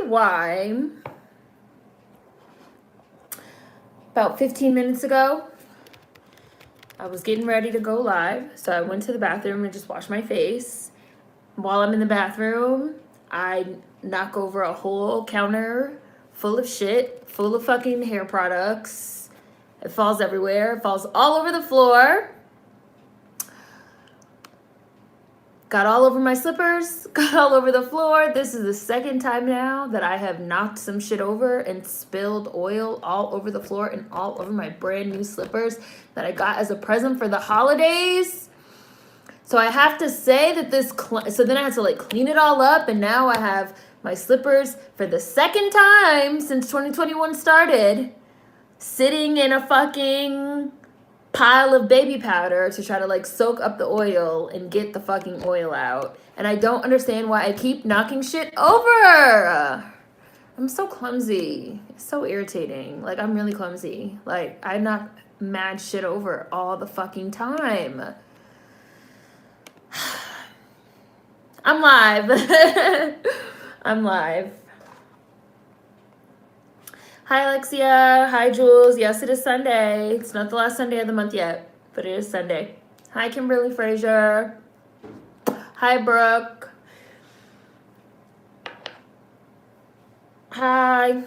why about 15 minutes ago, I was getting ready to go live. So I went to the bathroom and just washed my face. While I'm in the bathroom, I knock over a whole counter full of shit, full of fucking hair products. It falls everywhere. It falls all over the floor. Got all over my slippers, got all over the floor. This is the second time now that I have knocked some shit over and spilled oil all over the floor and all over my brand new slippers that I got as a present for the holidays. So I have to say that so then I had to like clean it all up, and now I have my slippers for the second time since 2021 started sitting in a fucking pile of baby powder to try to like soak up the oil and get the fucking oil out. And I don't understand why I keep knocking shit over. I'm so clumsy. It's so irritating. Like, I'm really clumsy. Like, I knock mad shit over all the fucking time. I'm live. I'm live. Hi, Alexia. Hi, Jules. Yes, it is Sunday. It's not the last Sunday of the month yet, but it is Sunday. Hi, Kimberly Frazier. Hi, Brooke. Hi.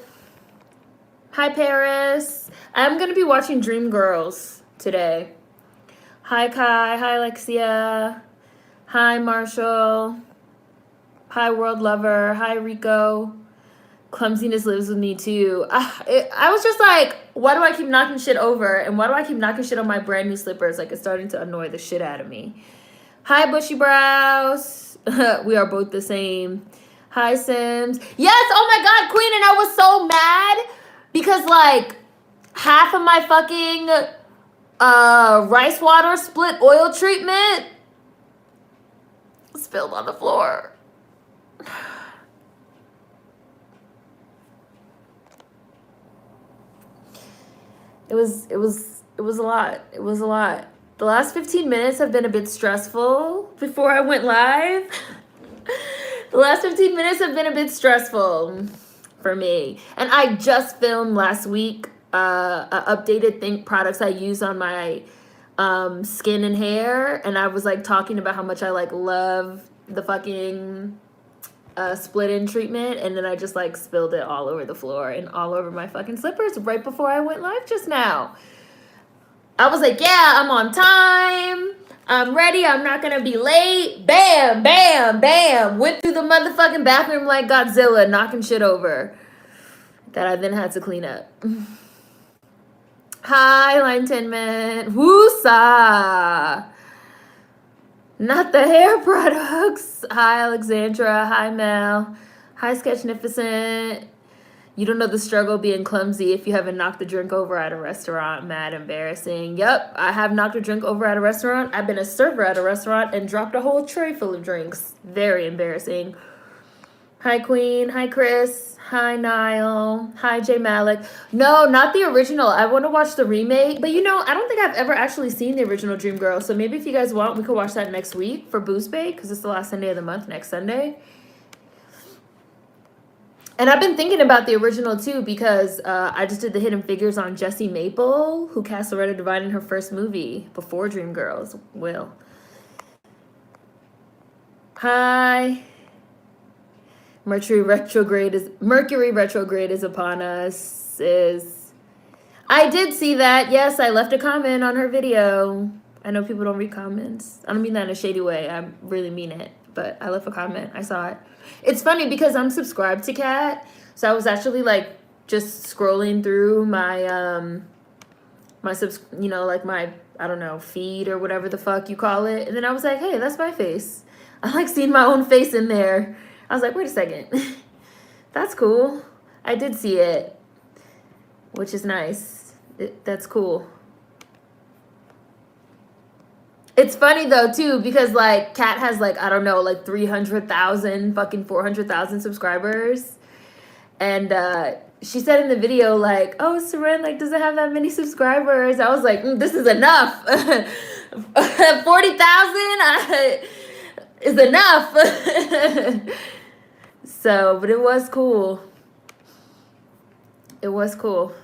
Hi, Paris. I'm going to be watching Dreamgirls today. Hi, Kai. Hi, Alexia. Hi, Marshall. Hi, World Lover. Hi, Rico. Clumsiness lives with me too. I was just like, why do I keep knocking shit over? And why do I keep knocking shit on my brand new slippers? Like, it's starting to annoy the shit out of me. Hi, Bushy Brows. We are both the same. Hi, Sims. Yes, oh my God, Queen. And I was so mad because like half of my fucking rice water split oil treatment spilled on the floor. It was a lot. It was a lot. The last 15 minutes have been a bit stressful before I went live. The last 15 minutes have been a bit stressful for me. And I just filmed last week updated products I use on my skin and hair. And I was like talking about how much I like love the fucking split-in treatment, and then I just like spilled it all over the floor and all over my fucking slippers right before I went live just now. I was like, yeah, I'm on time. I'm ready. I'm not gonna be late. Bam, bam, bam. Went through the motherfucking bathroom like Godzilla, knocking shit over that I then had to clean up. Hi, Line 10 Man. Woosa. Not the hair products. Hi, Alexandra. Hi, Mel. Hi, Sketchnificent. You don't know the struggle being clumsy if you haven't knocked a drink over at a restaurant. Mad embarrassing. Yep, I have knocked a drink over at a restaurant. I've been a server at a restaurant and dropped a whole tray full of drinks. Very embarrassing. Hi, Queen. Hi, Chris. Hi, Niall. Hi, J Malik. No, not the original. I want to watch the remake. But you know, I don't think I've ever actually seen the original Dreamgirls. So maybe if you guys want, we could watch that next week for BHEEZEBAKE, because it's the last Sunday of the month, next Sunday. And I've been thinking about the original too, because I just did the Hidden Figures on Jessie Maple, who cast Loretta Devine in her first movie before Dreamgirls. Will. Hi. Mercury retrograde is upon us. I did see that. Yes, I left a comment on her video. I know people don't read comments. I don't mean that in a shady way. I really mean it. But I left a comment. I saw it. It's funny because I'm subscribed to Kat. So I was actually like just scrolling through my my I don't know, feed or whatever the fuck you call it. And then I was like, hey, that's my face. I like seeing my own face in there. I was like, wait a second. That's cool. I did see it, which is nice. That's cool. It's funny though too, because like Kat has like, I don't know, like 300,000 fucking 400,000 subscribers. And she said in the video like, oh, Seren like doesn't have that many subscribers. I was like, this is enough. 40,000 is enough. So, but it was cool. It was cool.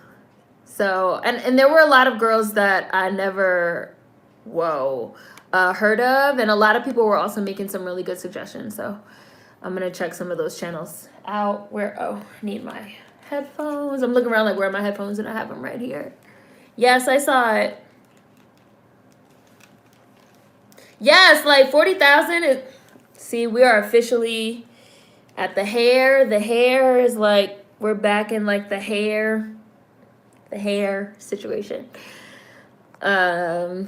So, and there were a lot of girls that I never, heard of. And a lot of people were also making some really good suggestions. So I'm going to check some of those channels out. I need my headphones. I'm looking around like, where are my headphones? And I have them right here. Yes, I saw it. Yes, like 40,000. See, we are officially at the hair. The hair is like, we're back in like the hair situation. My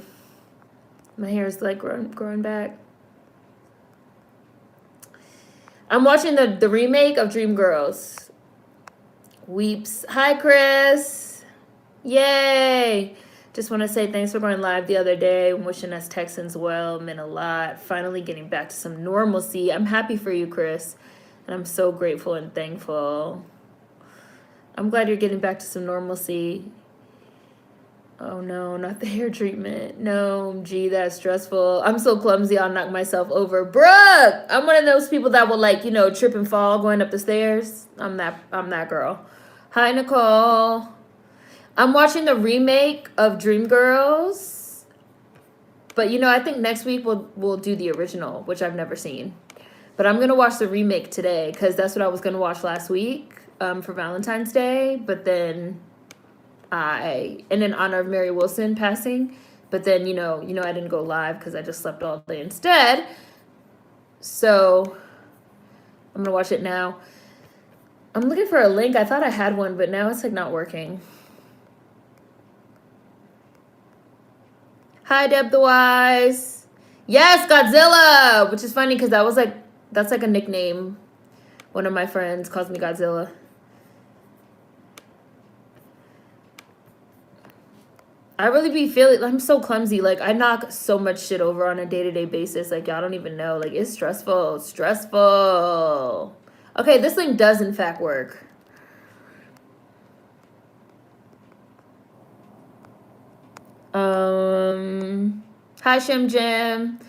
hair is like growing back. I'm watching the remake of Dreamgirls. Weeps. Hi, Chris. Yay. Just want to say thanks for going live the other day. Wishing us Texans well. Meant a lot. Finally getting back to some normalcy. I'm happy for you, Chris. And I'm so grateful and thankful. I'm glad you're getting back to some normalcy. Oh no, not the hair treatment. No, gee, that's stressful. I'm so clumsy, I'll knock myself over. Brooke! I'm one of those people that will, like, trip and fall going up the stairs. I'm that girl. Hi, Nicole. I'm watching the remake of Dreamgirls. But I think next week we'll do the original, which I've never seen. But I'm gonna watch the remake today because that's what I was gonna watch last week for Valentine's Day. But then in honor of Mary Wilson passing. But then I didn't go live because I just slept all day instead. So I'm gonna watch it now. I'm looking for a link. I thought I had one, but now it's like not working. Hi, Deb the Wise. Yes, Godzilla, which is funny because that's like a nickname. One of my friends calls me Godzilla. I really be feeling, I'm so clumsy. Like, I knock so much shit over on a day-to-day basis. Like, y'all don't even know. Like, it's stressful. It's stressful. Okay, this link does, in fact, work. Hi, Shim Jim.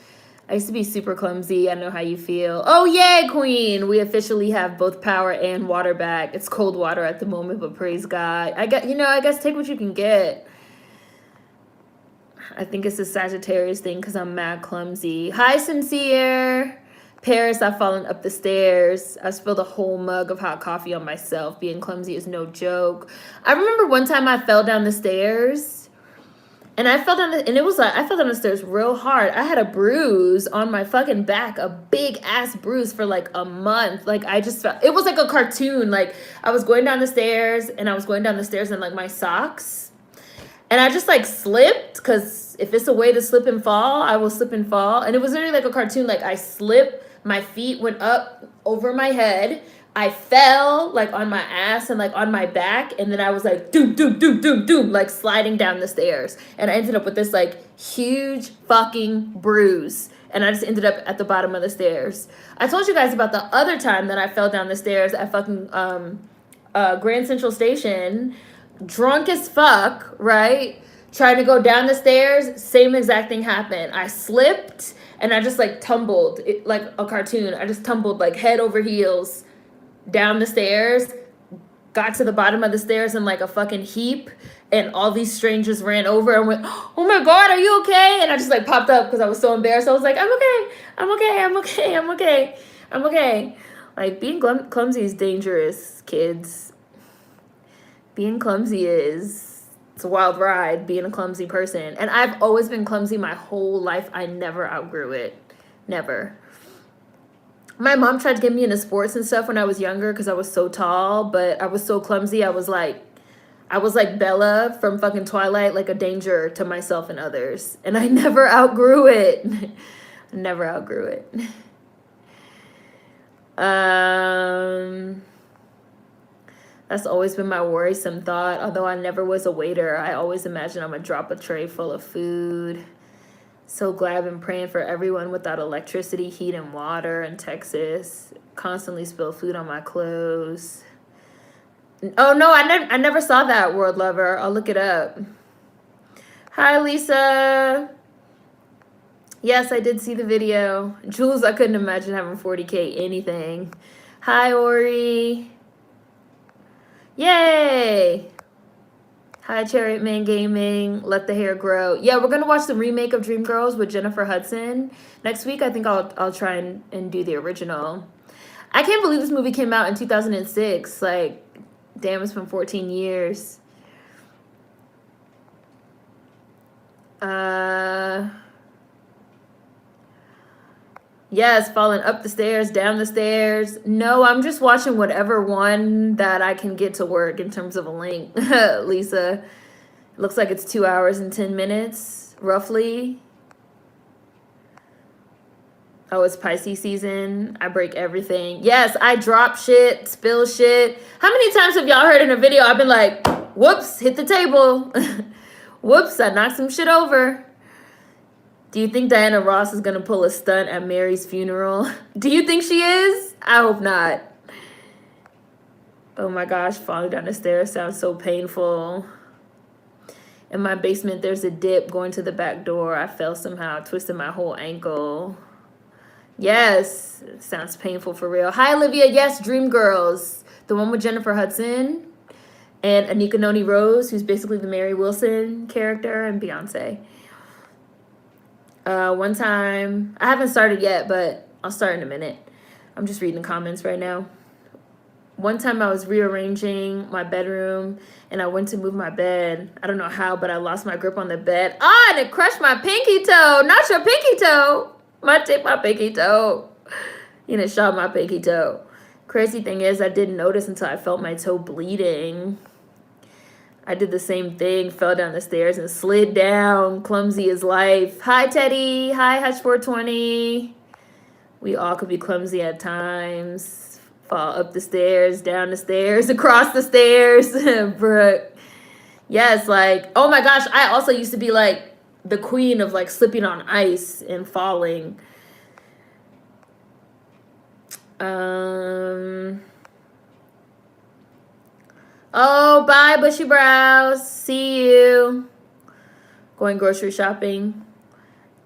I used to be super clumsy. I know how you feel. Oh, yay, Queen. We officially have both power and water back. It's cold water at the moment, but praise God. I guess take what you can get. I think it's a Sagittarius thing because I'm mad clumsy. Hi, Sincere. Paris, I've fallen up the stairs. I spilled a whole mug of hot coffee on myself. Being clumsy is no joke. I remember one time I fell down the stairs. And I fell down the stairs real hard. I had a bruise on my fucking back, a big ass bruise for like a month. Like I just felt, it was like a cartoon. Like I was going down the stairs in like my socks. And I just like slipped because if it's a way to slip and fall, I will slip and fall. And it was literally like a cartoon. Like I slipped, my feet went up over my head. I fell like on my ass and like on my back. And then I was like, doom, doom, doom, doom, doom, like sliding down the stairs. And I ended up with this like huge fucking bruise. And I just ended up at the bottom of the stairs. I told you guys about the other time that I fell down the stairs at fucking Grand Central Station. Drunk as fuck, right? Trying to go down the stairs. Same exact thing happened. I slipped and I just like tumbled like a cartoon. I just tumbled like head over heels down the stairs, got to the bottom of the stairs in like a fucking heap, and all these strangers ran over and went, oh my God, are you okay? And I just like popped up because I was so embarrassed. I was like, I'm okay. Like being clumsy is dangerous, kids. Being clumsy it's a wild ride, being a clumsy person. And I've always been clumsy my whole life. I never outgrew it. Never. My mom tried to get me into sports and stuff when I was younger because I was so tall, but I was so clumsy. I was like Bella from fucking Twilight, like a danger to myself and others. And I never outgrew it. Never outgrew it. That's always been my worrisome thought. Although I never was a waiter, I always imagine I'm gonna drop a tray full of food. So glad I've been praying for everyone without electricity, heat, and water in Texas. Constantly spill food on my clothes. Oh, no, I never saw that, World Lover. I'll look it up. Hi, Lisa. Yes, I did see the video. Jules, I couldn't imagine having 40K anything. Hi, Ori. Yay! Hi, Chariot Man Gaming. Let the hair grow. Yeah, we're gonna watch the remake of Dreamgirls with Jennifer Hudson next week. I think I'll try and do the original. I can't believe this movie came out in 2006. Like, damn, it's been 14 years. Yes, falling up the stairs, down the stairs. No, I'm just watching whatever one that I can get to work in terms of a link. Lisa, looks like it's 2 hours and 10 minutes, roughly. Oh, it's Pisces season. I break everything. Yes, I drop shit, spill shit. How many times have y'all heard in a video I've been like, whoops, hit the table. Whoops, I knocked some shit over. Do you think Diana Ross is going to pull a stunt at Mary's funeral? Do you think she is? I hope not. Oh my gosh, falling down the stairs sounds so painful. In my basement, there's a dip going to the back door. I fell somehow, twisted my whole ankle. Yes, it sounds painful for real. Hi, Olivia. Yes, Dreamgirls. The one with Jennifer Hudson and Anika Noni Rose, who's basically the Mary Wilson character, and Beyonce. One time, I haven't started yet, but I'll start in a minute. I'm just reading the comments right now. One time I was rearranging my bedroom and I went to move my bed. I don't know how, but I lost my grip on the bed. Ah, and it crushed my pinky toe. Not your pinky toe. My pinky toe. And it shot my pinky toe. Crazy thing is, I didn't notice until I felt my toe bleeding. I did the same thing, fell down the stairs and slid down. Clumsy as life. Hi, Teddy. Hi, Hutch420. We all could be clumsy at times. Fall up the stairs, down the stairs, across the stairs. Brooke. Yes, like, oh my gosh, I also used to be like the queen of like slipping on ice and falling. Oh, bye, Bushy Brows. See you. Going grocery shopping.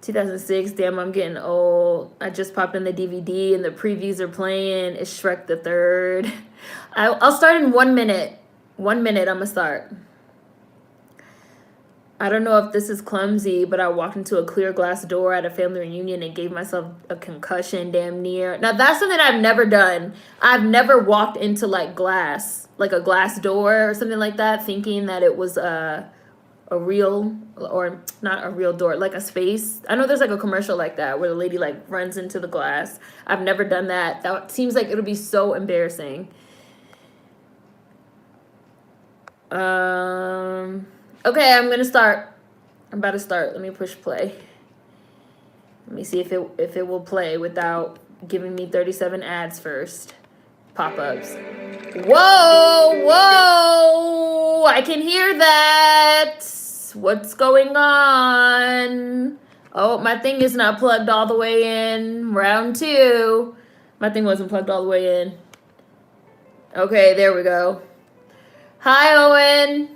2006. Damn, I'm getting old. I just popped in the DVD and the previews are playing. It's Shrek the Third. I'll start in 1 minute. 1 minute, I'm going to start. I don't know if this is clumsy, but I walked into a clear glass door at a family reunion and gave myself a concussion damn near. Now, that's something I've never done. I've never walked into, like, glass, like a glass door or something like that, thinking that it was a real, or not a real door, like a space. I know there's, like, a commercial like that where the lady, like, runs into the glass. I've never done that. That seems like it would be so embarrassing. Okay, I'm gonna start. I'm about to start. Let me push play. Let me see if it will play without giving me 37 ads first. Pop-ups. Whoa, whoa! I can hear that. What's going on? Oh, my thing is not plugged all the way in. Round 2. My thing wasn't plugged all the way in. Okay, there we go. Hi, Owen.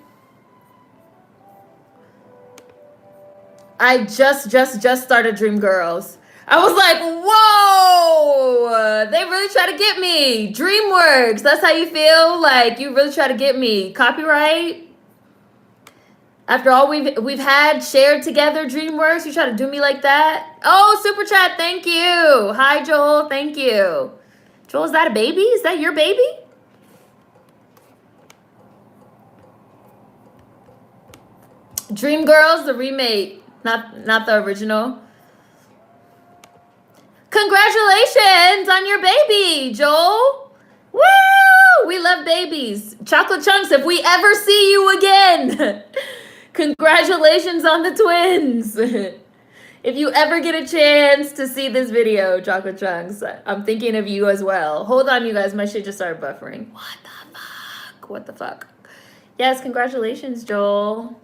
I just started Dreamgirls. I was like, whoa, they really try to get me. DreamWorks, that's how you feel? Like, you really try to get me. Copyright? After all we've had shared together, DreamWorks, you try to do me like that? Oh, Super Chat, thank you. Hi, Joel, thank you. Joel, is that a baby? Is that your baby? Dreamgirls, the remake. Not the original. Congratulations on your baby, Joel. Woo! We love babies. Chocolate Chunks, if we ever see you again. Congratulations on the twins. If you ever get a chance to see this video, Chocolate Chunks, I'm thinking of you as well. Hold on, you guys. My shit just started buffering. What the fuck? What the fuck? Yes, congratulations, Joel.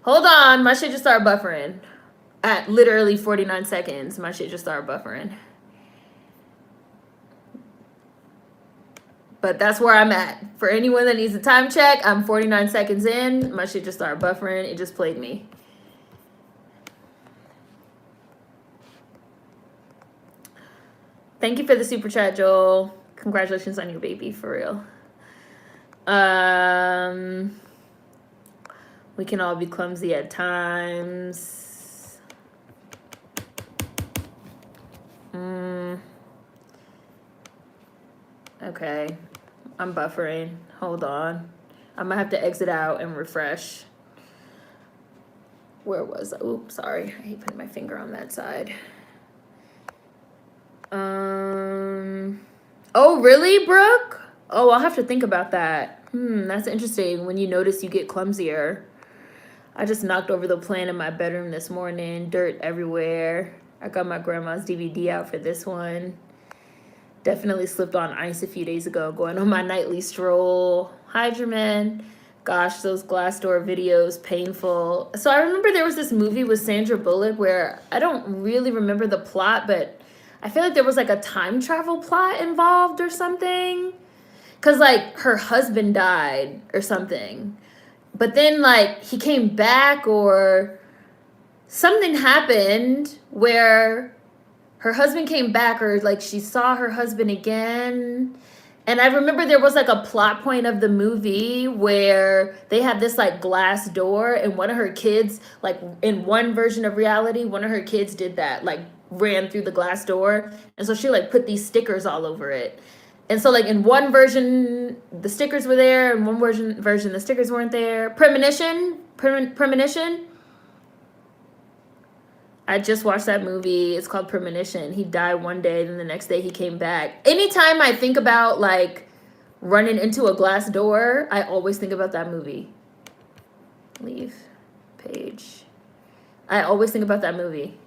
Hold on, my shit just started buffering. At literally 49 seconds, my shit just started buffering. But that's where I'm at. For anyone that needs a time check, I'm 49 seconds in. My shit just started buffering. It just played me. Thank you for the super chat, Joel. Congratulations on your baby, for real. We can all be clumsy at times. Okay. I'm buffering. Hold on. I'm gonna have to exit out and refresh. Where was I? Oops, sorry. I hate putting my finger on that side. Oh, really, Brooke? Oh, I'll have to think about that. That's interesting. When you notice you get clumsier. I just knocked over the plant in my bedroom this morning. Dirt everywhere. I got my grandma's DVD out for this one. Definitely slipped on ice a few days ago, going on my nightly stroll. Hi, Jermaine. Gosh, those Glassdoor videos, painful. So I remember there was this movie with Sandra Bullock where I don't really remember the plot, but I feel like there was like a time travel plot involved or something. Because like her husband died or something. But then like he came back or something happened where her husband came back or like she saw her husband again. And I remember there was like a plot point of the movie where they had this like glass door and one of her kids, like in one version of reality, one of her kids did that, like ran through the glass door. And so she like put these stickers all over it. And so like in one version, the stickers were there, and one version the stickers weren't there. Premonition. I just watched that movie. It's called Premonition. He died one day, then the next day he came back. Anytime I think about like running into a glass door, I always think about that movie. Leave page. I always think about that movie.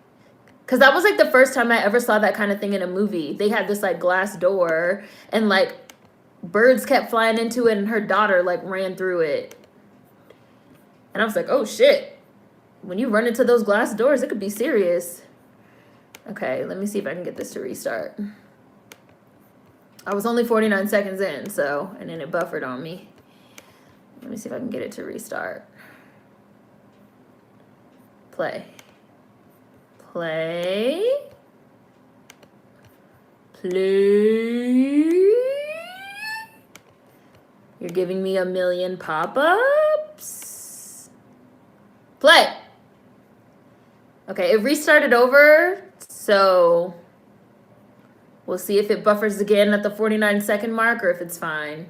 Because that was like the first time I ever saw that kind of thing in a movie. They had this like glass door and like birds kept flying into it and her daughter like ran through it. And I was like, oh shit. When you run into those glass doors, it could be serious. Okay, let me see if I can get this to restart. I was only 49 seconds in, so, and then it buffered on me. Let me see if I can get it to restart. Play. You're giving me a million pop-ups. Play. Okay, it restarted over, so we'll see if it buffers again at the 49-second mark or if it's fine.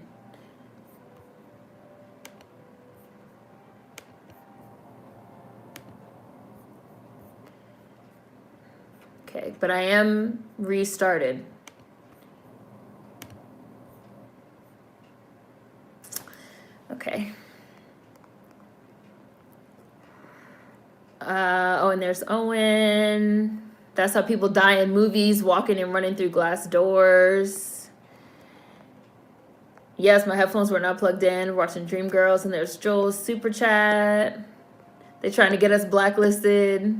Okay, but I am restarted. Okay. Oh, and there's Owen. That's how people die in movies, walking and running through glass doors. Yes, my headphones were not plugged in. We're watching Dreamgirls, and there's Joel's super chat. They're trying to get us blacklisted.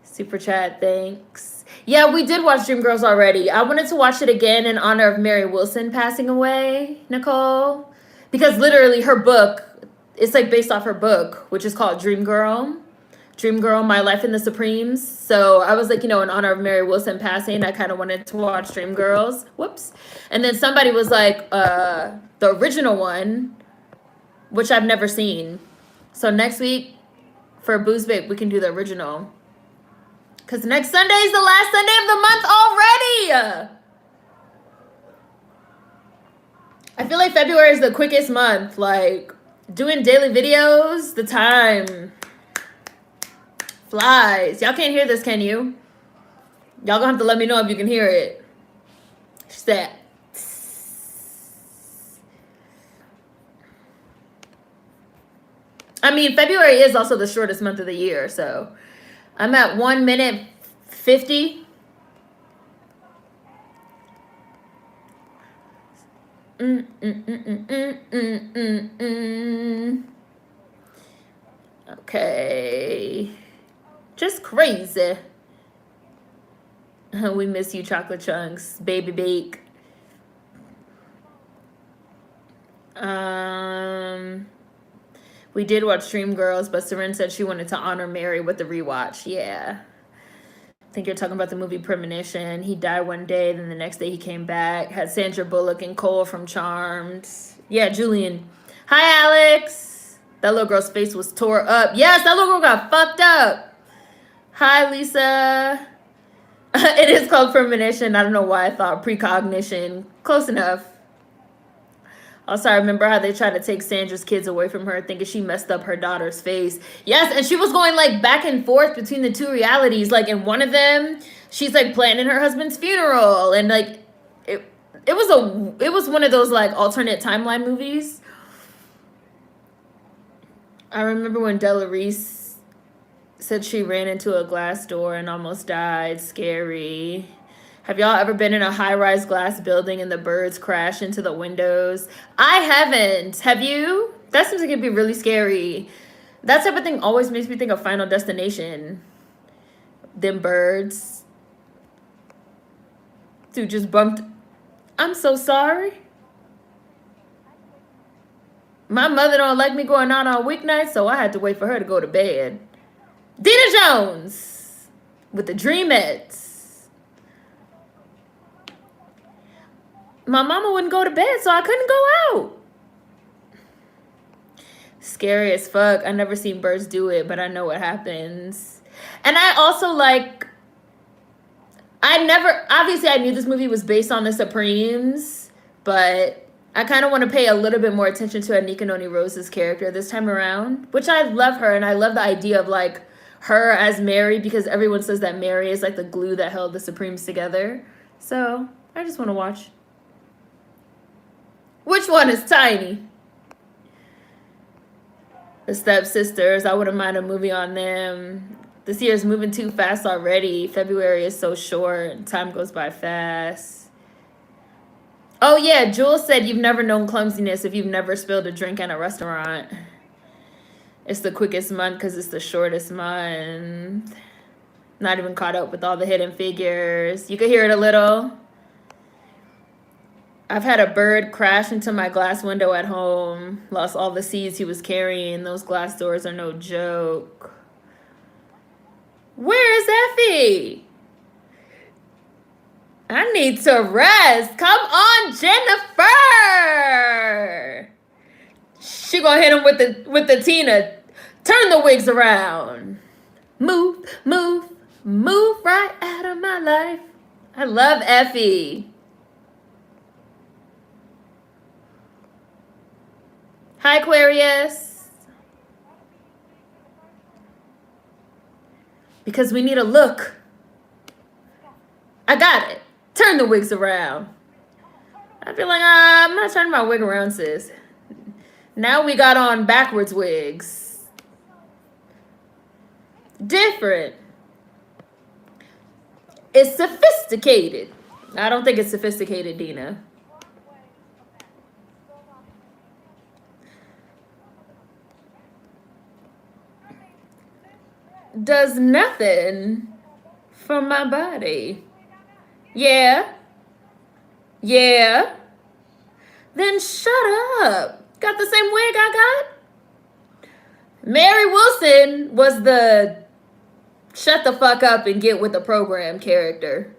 Super chat, thanks. Yeah, we did watch Dreamgirls already. I wanted to watch it again in honor of Mary Wilson passing away, Nicole. Because literally her book, it's like based off her book, which is called Dreamgirl, My Life in the Supremes. So I was like, you know, in honor of Mary Wilson passing, I kind of wanted to watch Dreamgirls. Whoops. And then somebody was like, the original one, which I've never seen. So next week for BHEEZEBAKE, we can do the original. Because next Sunday is the last Sunday of the month already. I feel like February is the quickest month. Like, doing daily videos, the time flies. Y'all can't hear this, can you? Y'all gonna have to let me know if you can hear it. She said. I mean, February is also the shortest month of the year, so I'm at 1 minute 50. Okay. Just crazy. We miss you, Chocolate Chunks. Baby Bake. We did watch Dreamgirls, but Seren said she wanted to honor Mary with the rewatch. Yeah. I think you're talking about the movie Premonition. He died one day, then the next day he came back. Had Sandra Bullock and Cole from Charmed. Yeah, Julian. Hi, Alex. That little girl's face was tore up. Yes, that little girl got fucked up. Hi, Lisa. It is called premonition. I don't know why I thought precognition. Close enough. Also, I remember how they tried to take Sandra's kids away from her, thinking she messed up her daughter's face. Yes, and she was going like back and forth between the two realities. Like in one of them, she's like planning her husband's funeral, and like it was one of those like alternate timeline movies. I remember when Della Reese said she ran into a glass door and almost died. Scary. Have y'all ever been in a high-rise glass building and the birds crash into the windows? I haven't. Have you? That seems like it'd be really scary. That type of thing always makes me think of Final Destination. Them birds. Dude just bumped. I'm so sorry. My mother don't like me going out on weeknights, so I had to wait for her to go to bed. Dina Jones with the Dreamettes. My mama wouldn't go to bed, so I couldn't go out. Scary as fuck. I never seen birds do it, but I know what happens. And I also like, obviously I knew this movie was based on the Supremes, but I kind of want to pay a little bit more attention to Anika Noni Rose's character this time around, which I love her, and I love the idea of like her as Mary, because everyone says that Mary is like the glue that held the Supremes together. So I just want to watch. Which one is Tiny? The Stepsisters. I wouldn't mind a movie on them. This year is moving too fast already. February is so short. Time goes by fast. Oh, yeah. Jules said you've never known clumsiness if you've never spilled a drink in a restaurant. It's the quickest month because it's the shortest month. Not even caught up with all the hidden figures. You could hear it a little. I've had a bird crash into my glass window at home. Lost all the seeds he was carrying. Those glass doors are no joke. Where is Effie? I need to rest. Come on, Jennifer. She gonna hit him with the Tina. Turn the wigs around. Move, move, move right out of my life. I love Effie. Hi, Aquarius. Because we need a look. I got it. Turn the wigs around. I feel like I'm not turning my wig around, sis. Now we got on backwards wigs. Different. It's sophisticated. I don't think it's sophisticated, Dina. Does nothing for my body. Yeah. Yeah. Then shut up. Got the same wig I got? Mary Wilson was the shut the fuck up and get with the program character.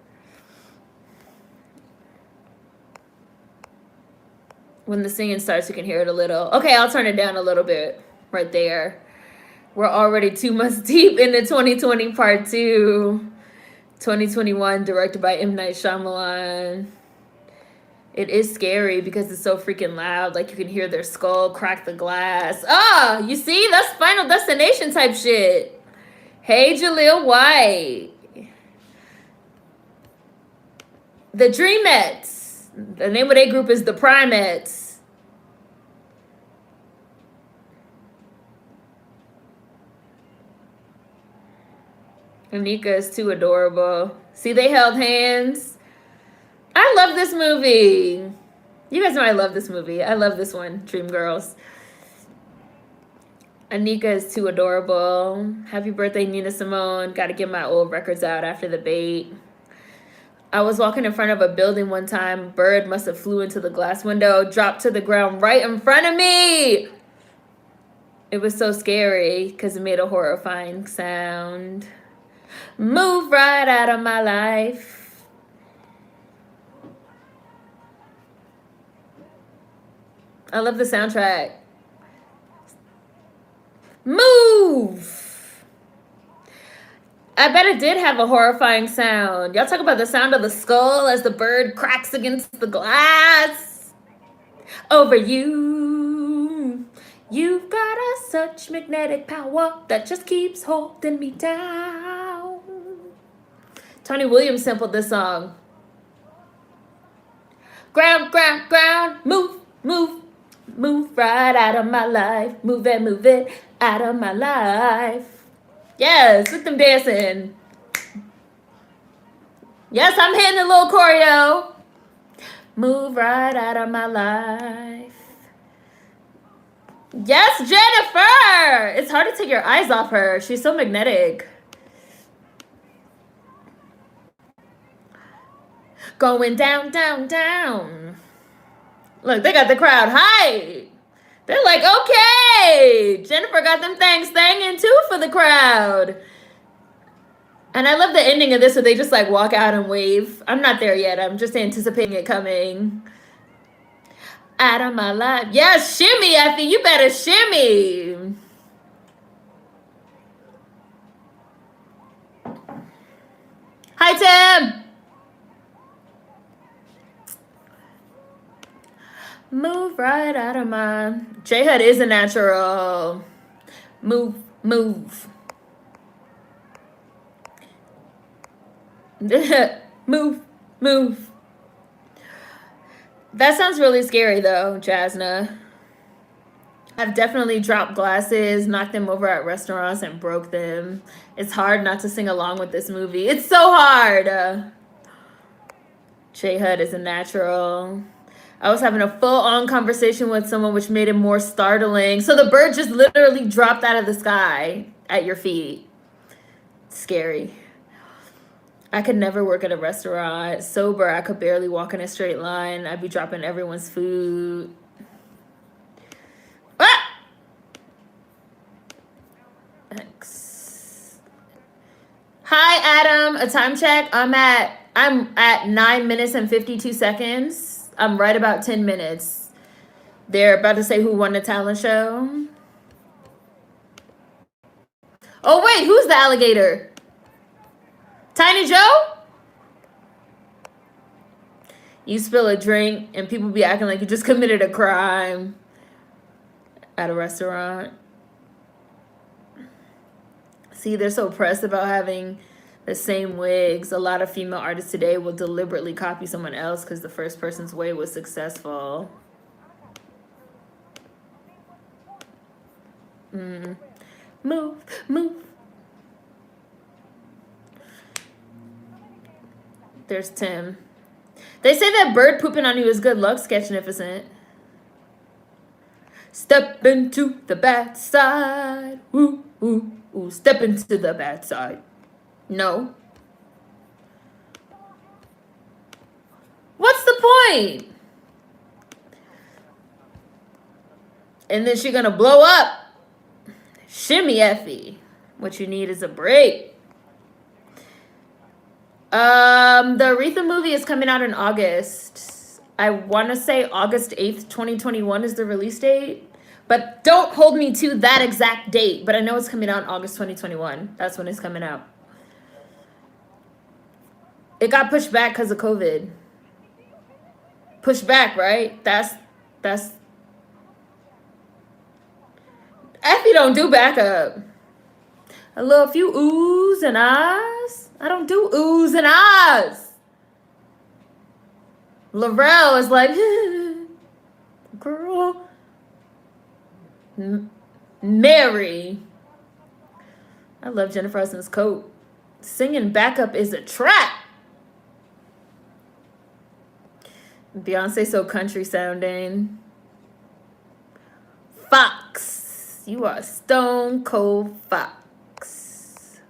When the singing starts, you can hear it a little. Okay, I'll turn it down a little bit right there. We're already 2 months deep into 2020 part 2. 2021, directed by M. Night Shyamalan. It is scary because it's so freaking loud. Like, you can hear their skull crack the glass. Ah, you see? That's Final Destination type shit. Hey, Jaleel White. The Dreamettes. The name of their group is the Primettes. Anika is too adorable. See, they held hands. I love this movie. You guys know I love this movie. I love this one, Dreamgirls. Anika is too adorable. Happy birthday, Nina Simone. Got to get my old records out after the bait. I was walking in front of a building one time. Bird must have flew into the glass window, dropped to the ground right in front of me. It was so scary because it made a horrifying sound. Move right out of my life. I love the soundtrack. Move! I bet it did have a horrifying sound. Y'all talk about the sound of the skull as the bird cracks against the glass. Over you. You've got such magnetic power that just keeps holding me down. Tony Williams sampled this song. Ground, ground, ground, move, move, move right out of my life. Move it out of my life. Yes, with them dancing. Yes, I'm hitting a little choreo. Move right out of my life. Yes, Jennifer! It's hard to take your eyes off her. She's so magnetic. Going down, down, down. Look, they got the crowd hype. They're like, okay. Jennifer got them things thangin' too for the crowd. And I love the ending of this where they just like walk out and wave. I'm not there yet. I'm just anticipating it coming. Out of my life. Yes, shimmy, Effie. You better shimmy. Hi, Tim. Move right out of my... J-Hud is a natural. Move, move. Move, move. That sounds really scary, though, Jasna. I've definitely dropped glasses, knocked them over at restaurants, and broke them. It's hard not to sing along with this movie. It's so hard. J-Hud is a natural. I was having a full-on conversation with someone, which made it more startling. So the bird just literally dropped out of the sky at your feet. Scary. I could never work at a restaurant. Sober, I could barely walk in a straight line. I'd be dropping everyone's food. Ah! X. Hi, Adam. A time check. I'm at 9 minutes and 52 seconds. I'm right about 10 minutes. They're about to say who won the talent show. Oh, wait. Who's the alligator? Tiny Joe? You spill a drink and people be acting like you just committed a crime at a restaurant. See, they're so pressed about having the same wigs. A lot of female artists today will deliberately copy someone else because the first person's way was successful. Move, move. There's Tim. They say that bird pooping on you is good luck, Sketchnificent. Step into the bad side. Woo, woo, woo. Step into the bad side. No. What's the point? And then she's gonna blow up. Shimmy Effie. What you need is a break. The Aretha movie is coming out in August. I want to say August 8th, 2021 is the release date. But don't hold me to that exact date. But I know it's coming out in August 2021. That's when it's coming out. It got pushed back because of COVID. Pushed back, right? That's Effie don't do backup. A little few oohs and ahs. I don't do oohs and ahs. Laurel is like, girl. Mary. I love Jennifer Hudson's coat. Singing backup is a trap. Beyonce so country sounding. Fox. You are stone cold fox.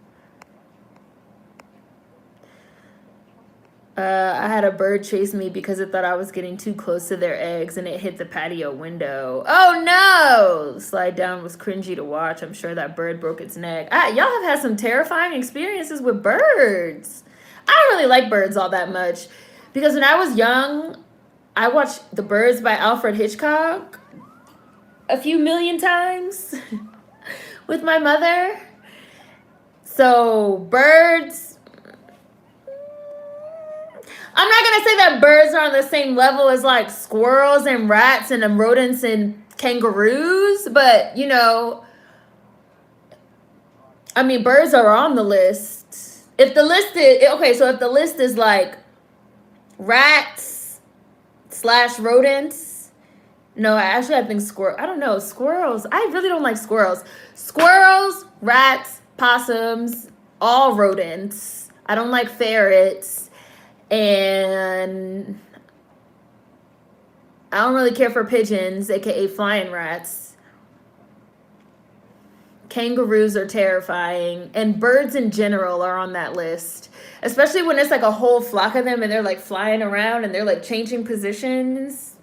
I had a bird chase me because it thought I was getting too close to their eggs and it hit the patio window. Oh no! Slide down was cringy to watch. I'm sure that bird broke its neck. Y'all have had some terrifying experiences with birds. I don't really like birds all that much because when I was young, I watched The Birds by Alfred Hitchcock a few million times with my mother. So birds, I'm not gonna say that birds are on the same level as like squirrels and rats and rodents and kangaroos, but you know, I mean, birds are on the list. If the list is okay, so if the list is like rats / rodents, no, actually, I think squirrel. I don't know, squirrels. I really don't like squirrels. Squirrels, rats, possums, all rodents. I don't like ferrets, and I don't really care for pigeons, aka flying rats. Kangaroos are terrifying, and birds in general are on that list, especially when it's like a whole flock of them and they're like flying around and they're like changing positions.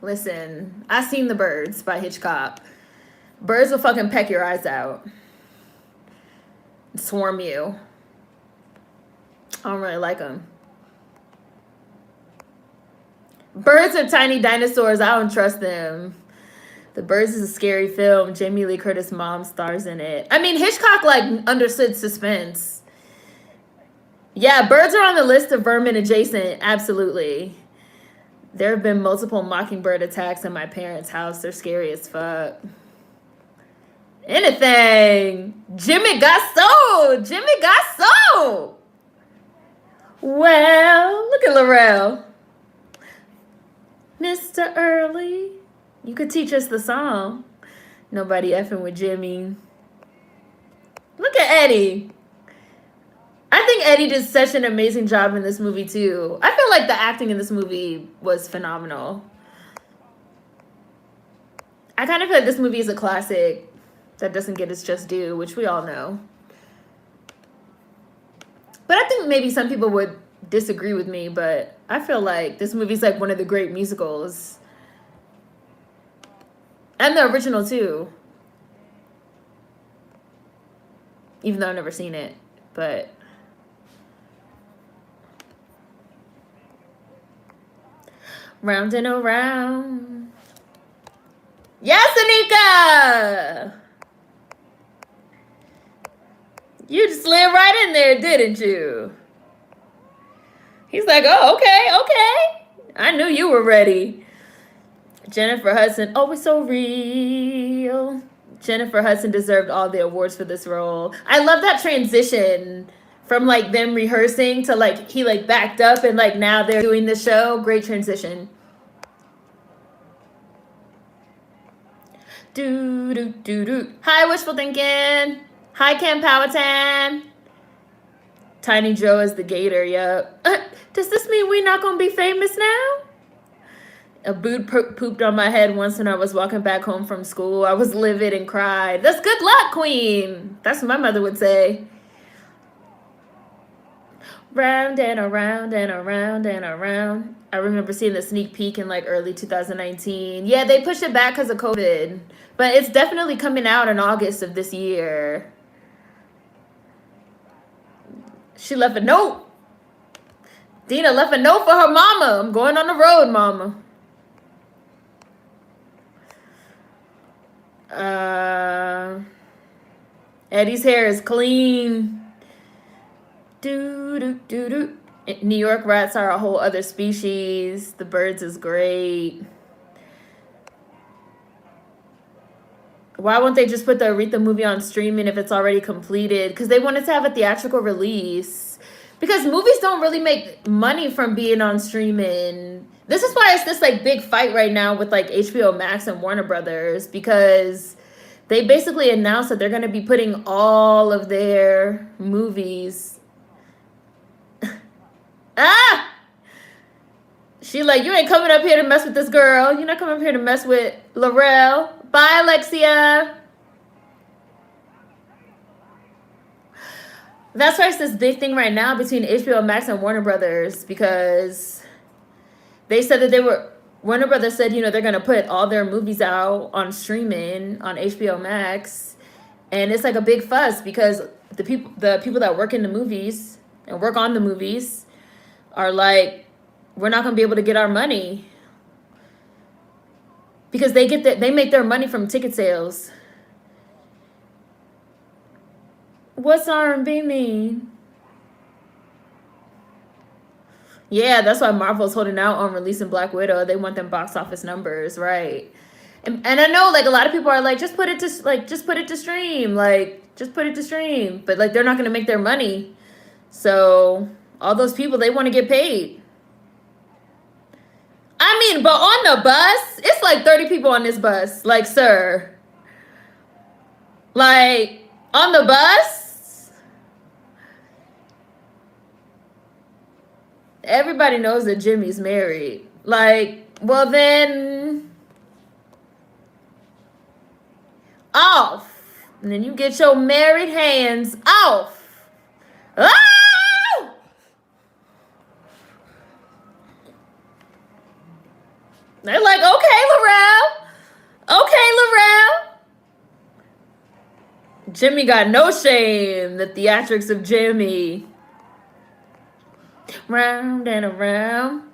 Listen, I seen The Birds by Hitchcock. Birds will fucking peck your eyes out, swarm you. I don't really like them. Birds are tiny dinosaurs. I don't trust them. The Birds is a scary film. Jamie Lee Curtis' mom stars in it. I mean, Hitchcock like understood suspense. Yeah, birds are on the list of vermin adjacent. Absolutely. There have been multiple mockingbird attacks in my parents' house. They're scary as fuck. Anything. Jimmy got sold. Jimmy got sold. Well, look at Laurel. Mr. Early, you could teach us the song. Nobody effing with Jimmy. Look at Eddie. I think Eddie did such an amazing job in this movie too. I feel like the acting in this movie was phenomenal. I kind of feel like this movie is a classic that doesn't get its just due, which we all know. But I think maybe some people would disagree with me, but I feel like this movie's like one of the great musicals. And the original too. Even though I've never seen it, but round and around. Yes, Anika! You just slid right in there, didn't you? He's like, oh, okay. I knew you were ready. Jennifer Hudson, oh, it's so real. Jennifer Hudson deserved all the awards for this role. I love that transition from like them rehearsing to like he like backed up and like now they're doing the show. Great transition. Do do do do. Hi, wishful thinking. Hi, Cam Powhatan. Tiny Joe is the gator. Yep. Does this mean we're not gonna be famous now? A boot pooped on my head once when I was walking back home from school. I was livid and cried. That's good luck, queen. That's what my mother would say. Round and around and around and around. I remember seeing the sneak peek in like early 2019. Yeah, they pushed it back because of COVID. But it's definitely coming out in August of this year. She left a note. Dina left a note for her mama. I'm going on the road, mama. Eddie's hair is clean. Do do do do. New York rats are a whole other species. The Birds is great. Why won't they just put the Aretha movie on streaming if it's already completed? Because they wanted to have a theatrical release. Because movies don't really make money from being on streaming. This is why it's this like big fight right now with like HBO Max and Warner Brothers, because they basically announced that they're going to be putting all of their movies. Ah! She like, you ain't coming up here to mess with this girl. You're not coming up here to mess with Laurel. Bye, Alexia. That's why it's this big thing right now between HBO Max and Warner Brothers, because they said that Warner Brothers said, you know, they're going to put all their movies out on streaming on HBO Max. And it's like a big fuss because the people that work in the movies and work on the movies are like, we're not gonna be able to get our money because they make their money from ticket sales. What's R&B mean? Yeah, that's why Marvel's holding out on releasing Black Widow. They want them box office numbers, right? And I know like a lot of people are like, just put it to stream, but like they're not gonna make their money. So all those people, they want to get paid. I mean, but on the bus, it's like 30 people on this bus. Like, sir. Like, on the bus, everybody knows that Jimmy's married. Like, well then, off. And then you get your married hands off. Ah! They're like, okay, Laurel. Okay, Laurel. Jimmy got no shame. The theatrics of Jimmy. Round and around.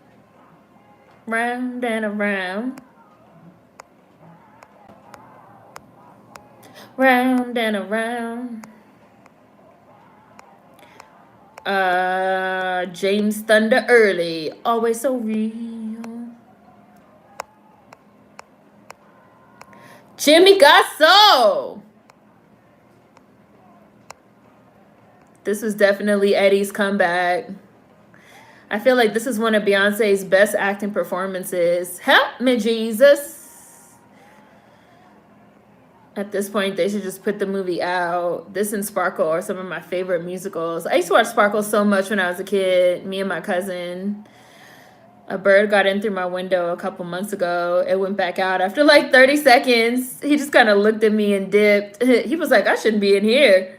Round and around. Round and around. James Thunder Early. Always so real. Jimmy got soul. This was definitely Eddie's comeback. I feel like this is one of Beyonce's best acting performances. Help me, Jesus. At this point, they should just put the movie out. This and Sparkle are some of my favorite musicals. I used to watch Sparkle so much when I was a kid. Me and my cousin. A bird got in through my window a couple months ago. It went back out after like 30 seconds. He just kind of looked at me and dipped. He was like, I shouldn't be in here.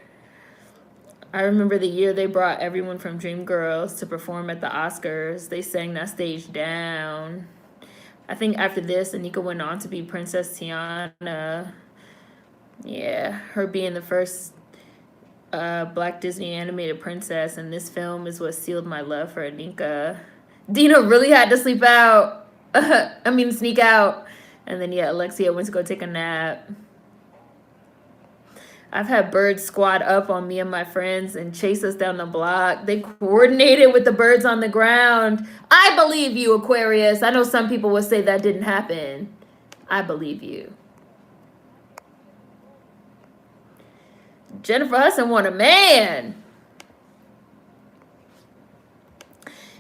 I remember the year they brought everyone from Dreamgirls to perform at the Oscars. They sang that stage down. I think after this, Anika went on to be Princess Tiana. Yeah, her being the first Black Disney animated princess, and this film is what sealed my love for Anika. Dina really had to sneak out. And then, yeah, Alexia went to go take a nap. I've had birds squat up on me and my friends and chase us down the block. They coordinated with the birds on the ground. I believe you, Aquarius. I know some people would say that didn't happen. I believe you. Jennifer Hudson want a man.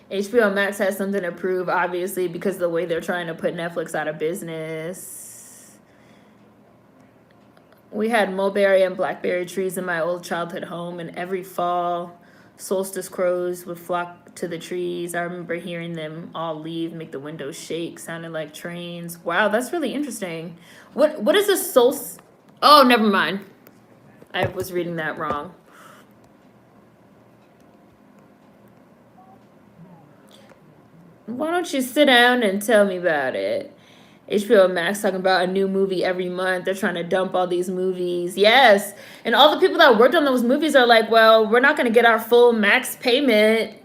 HBO Max has something to prove, obviously, because of the way they're trying to put Netflix out of business. We had mulberry and blackberry trees in my old childhood home, and every fall, solstice crows would flock to the trees. I remember hearing them all leave, make the windows shake, sounded like trains. Wow, that's really interesting. What is a solstice? Oh, never mind. I was reading that wrong. Why don't you sit down and tell me about it? HBO Max talking about a new movie every month. They're trying to dump all these movies. Yes. And all the people that worked on those movies are like, well, we're not going to get our full Max payment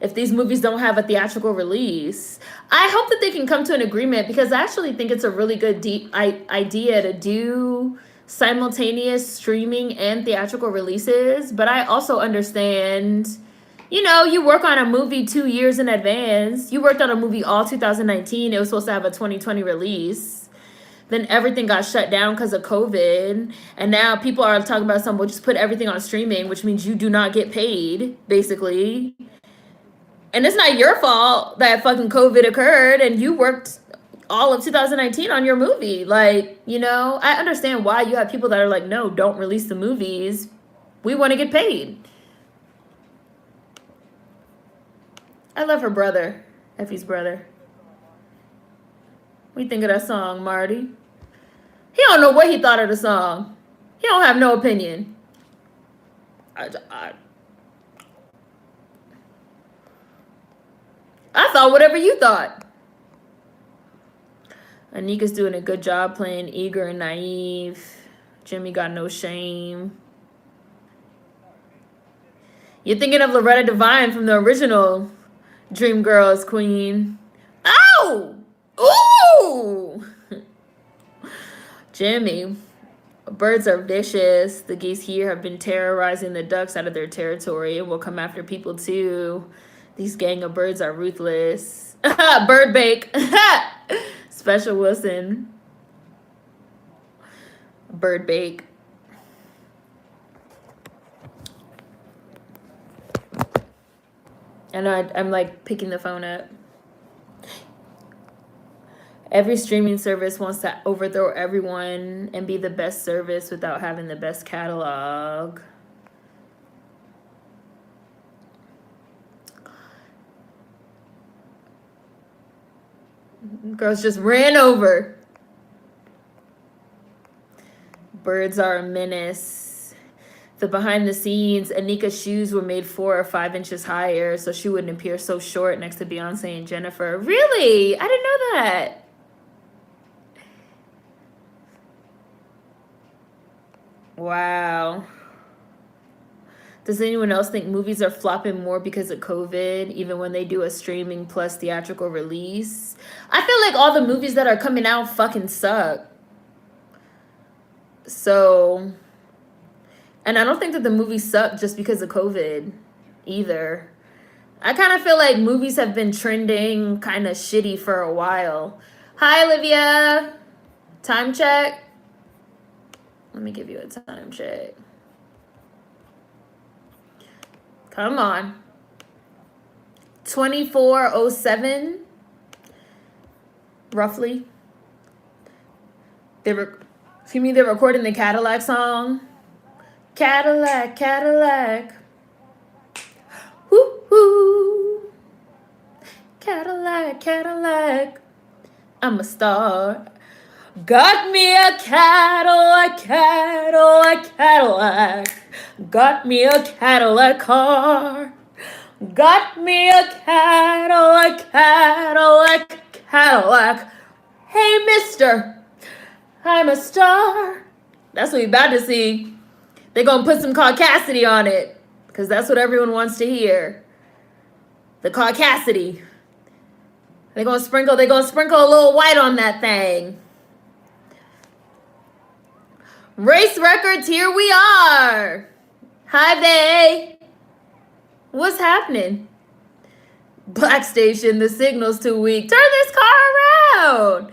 if these movies don't have a theatrical release. I hope that they can come to an agreement, because I actually think it's a really good idea to do simultaneous streaming and theatrical releases. But I also understand... You know, you work on a movie 2 years in advance. You worked on a movie all 2019. It was supposed to have a 2020 release. Then everything got shut down because of COVID. And now people are talking about we'll just put everything on streaming, which means you do not get paid, basically. And it's not your fault that fucking COVID occurred and you worked all of 2019 on your movie. Like, you know, I understand why you have people that are like, no, don't release the movies. We want to get paid. I love her brother, Effie's brother. What do you think of that song, Marty? He don't know what he thought of the song. He don't have no opinion. I thought whatever you thought. Anika's doing a good job playing eager and naive. Jimmy got no shame. You're thinking of Loretta Devine from the original. Dreamgirls queen. Ow! Ooh! Jimmy. Birds are vicious. The geese here have been terrorizing the ducks out of their territory and will come after people too. These gang of birds are ruthless. Bird bake. Special Wilson. Bird bake. And I'm like picking the phone up. Every streaming service wants to overthrow everyone and be the best service without having the best catalog. Girls just ran over. Birds are a menace. The behind the scenes, Anika's shoes were made 4 or 5 inches higher so she wouldn't appear so short next to Beyonce and Jennifer. Really? I didn't know that. Wow. Does anyone else think movies are flopping more because of COVID, even when they do a streaming plus theatrical release? I feel like all the movies that are coming out fucking suck. So, and I don't think that the movies suck just because of COVID either. I kind of feel like movies have been trending kind of shitty for a while. Hi, Olivia. Time check. Let me give you a time check. Come on. 24:07, roughly. They're recording the Cadillac song. Cadillac, Cadillac. Woo hoo. Cadillac, Cadillac. I'm a star. Got me a Cadillac, Cadillac, Cadillac. Got me a Cadillac car. Got me a Cadillac, Cadillac, Cadillac. Hey, mister, I'm a star. That's what you're about to see. They're going to put some Cassidy on it because that's what everyone wants to hear. The Cassidy. They're going to sprinkle a little white on that thing. Race records, here we are. Hi, bae. What's happening? Black station, the signal's too weak. Turn this car around.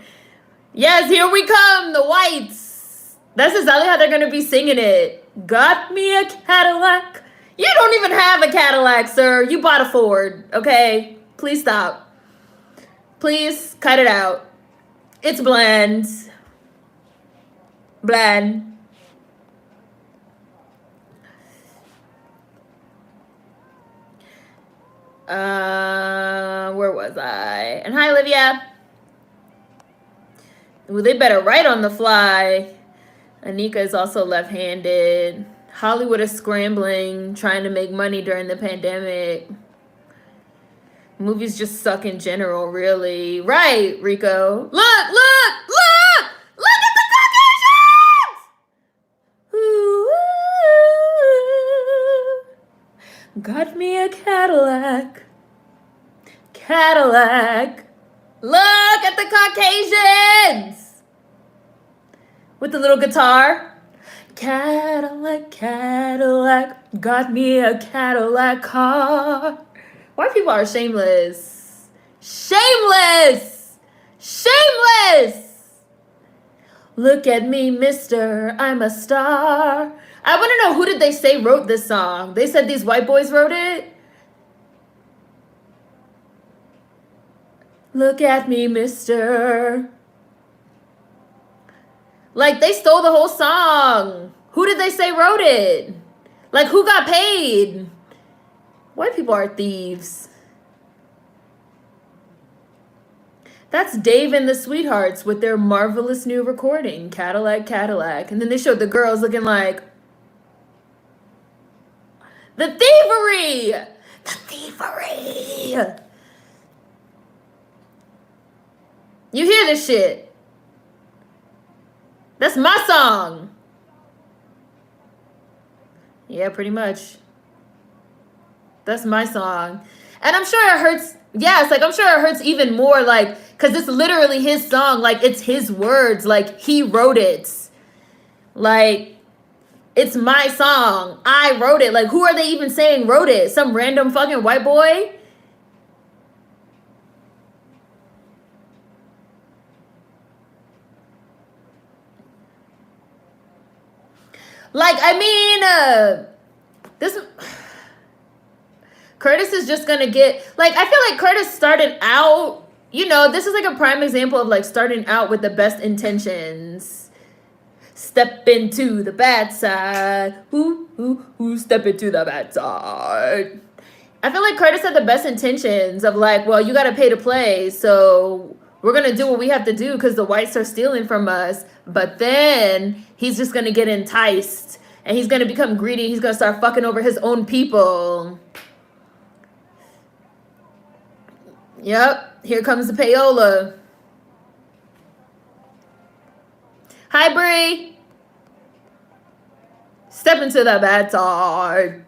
Yes, here we come, the whites. That's exactly how they're going to be singing it. Got me a Cadillac. You don't even have a Cadillac, sir. You bought a Ford, okay? Please stop. Please cut it out. It's bland. Bland. Where was I? And hi, Olivia. Well, they better write on the fly. Anika is also left-handed. Hollywood is scrambling, trying to make money during the pandemic. Movies just suck in general, really. Right, Rico. Look! Look at the Caucasians! Ooh. Got me a Cadillac. Cadillac. Look at the Caucasians! With the little guitar. Cadillac, Cadillac, got me a Cadillac car. White people are shameless. Shameless! Shameless! Look at me, mister, I'm a star. I want to know, who did they say wrote this song? They said these white boys wrote it? Look at me, mister. Like, they stole the whole song. Who did they say wrote it? Like, who got paid? White people are thieves. That's Dave and the Sweethearts with their marvelous new recording, Cadillac, Cadillac. And then they showed the girls looking like, the thievery! The thievery! You hear this shit? That's my song. Yeah, pretty much. That's my song. And I'm sure it hurts. Yes, like I'm sure it hurts even more, like, because it's literally his song, like it's his words, like he wrote it. Like, it's my song. I wrote it. Like, who are they even saying wrote it? Some random fucking white boy? Like, I mean, this Curtis is just gonna get, like, I feel like Curtis started out, you know, this is like a prime example of like starting out with the best intentions. Step into the bad side. Who step into the bad side. I feel like Curtis had the best intentions of like, well, you gotta pay to play, so we're gonna do what we have to do because the whites are stealing from us. But then he's just gonna get enticed and he's gonna become greedy. He's gonna start fucking over his own people. Yep, here comes the payola. Hi, Bree. Step into the bad side.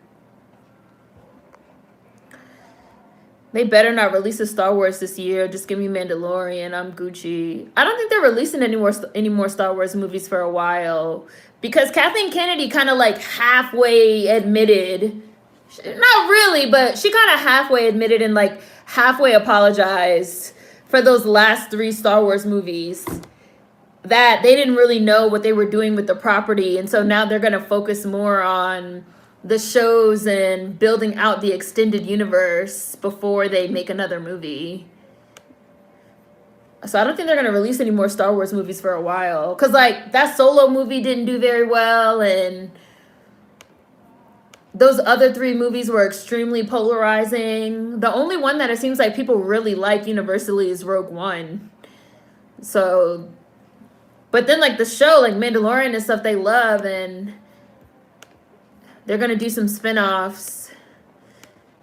They better not release a Star Wars this year. Just give me Mandalorian. I'm Gucci. I don't think they're releasing any more Star Wars movies for a while because Kathleen Kennedy kind of like halfway admitted, not really, but she kind of halfway admitted and like halfway apologized for those last 3 Star Wars movies, that they didn't really know what they were doing with the property, and so now they're going to focus more on the shows and building out the extended universe before they make another movie. So I don't think they're going to release any more Star Wars movies for a while, because like that Solo movie didn't do very well, and those other 3 movies were extremely polarizing. The only one that it seems like people really like universally is Rogue One. So, but then like the show, like Mandalorian and stuff, they love, and they're going to do some spin-offs.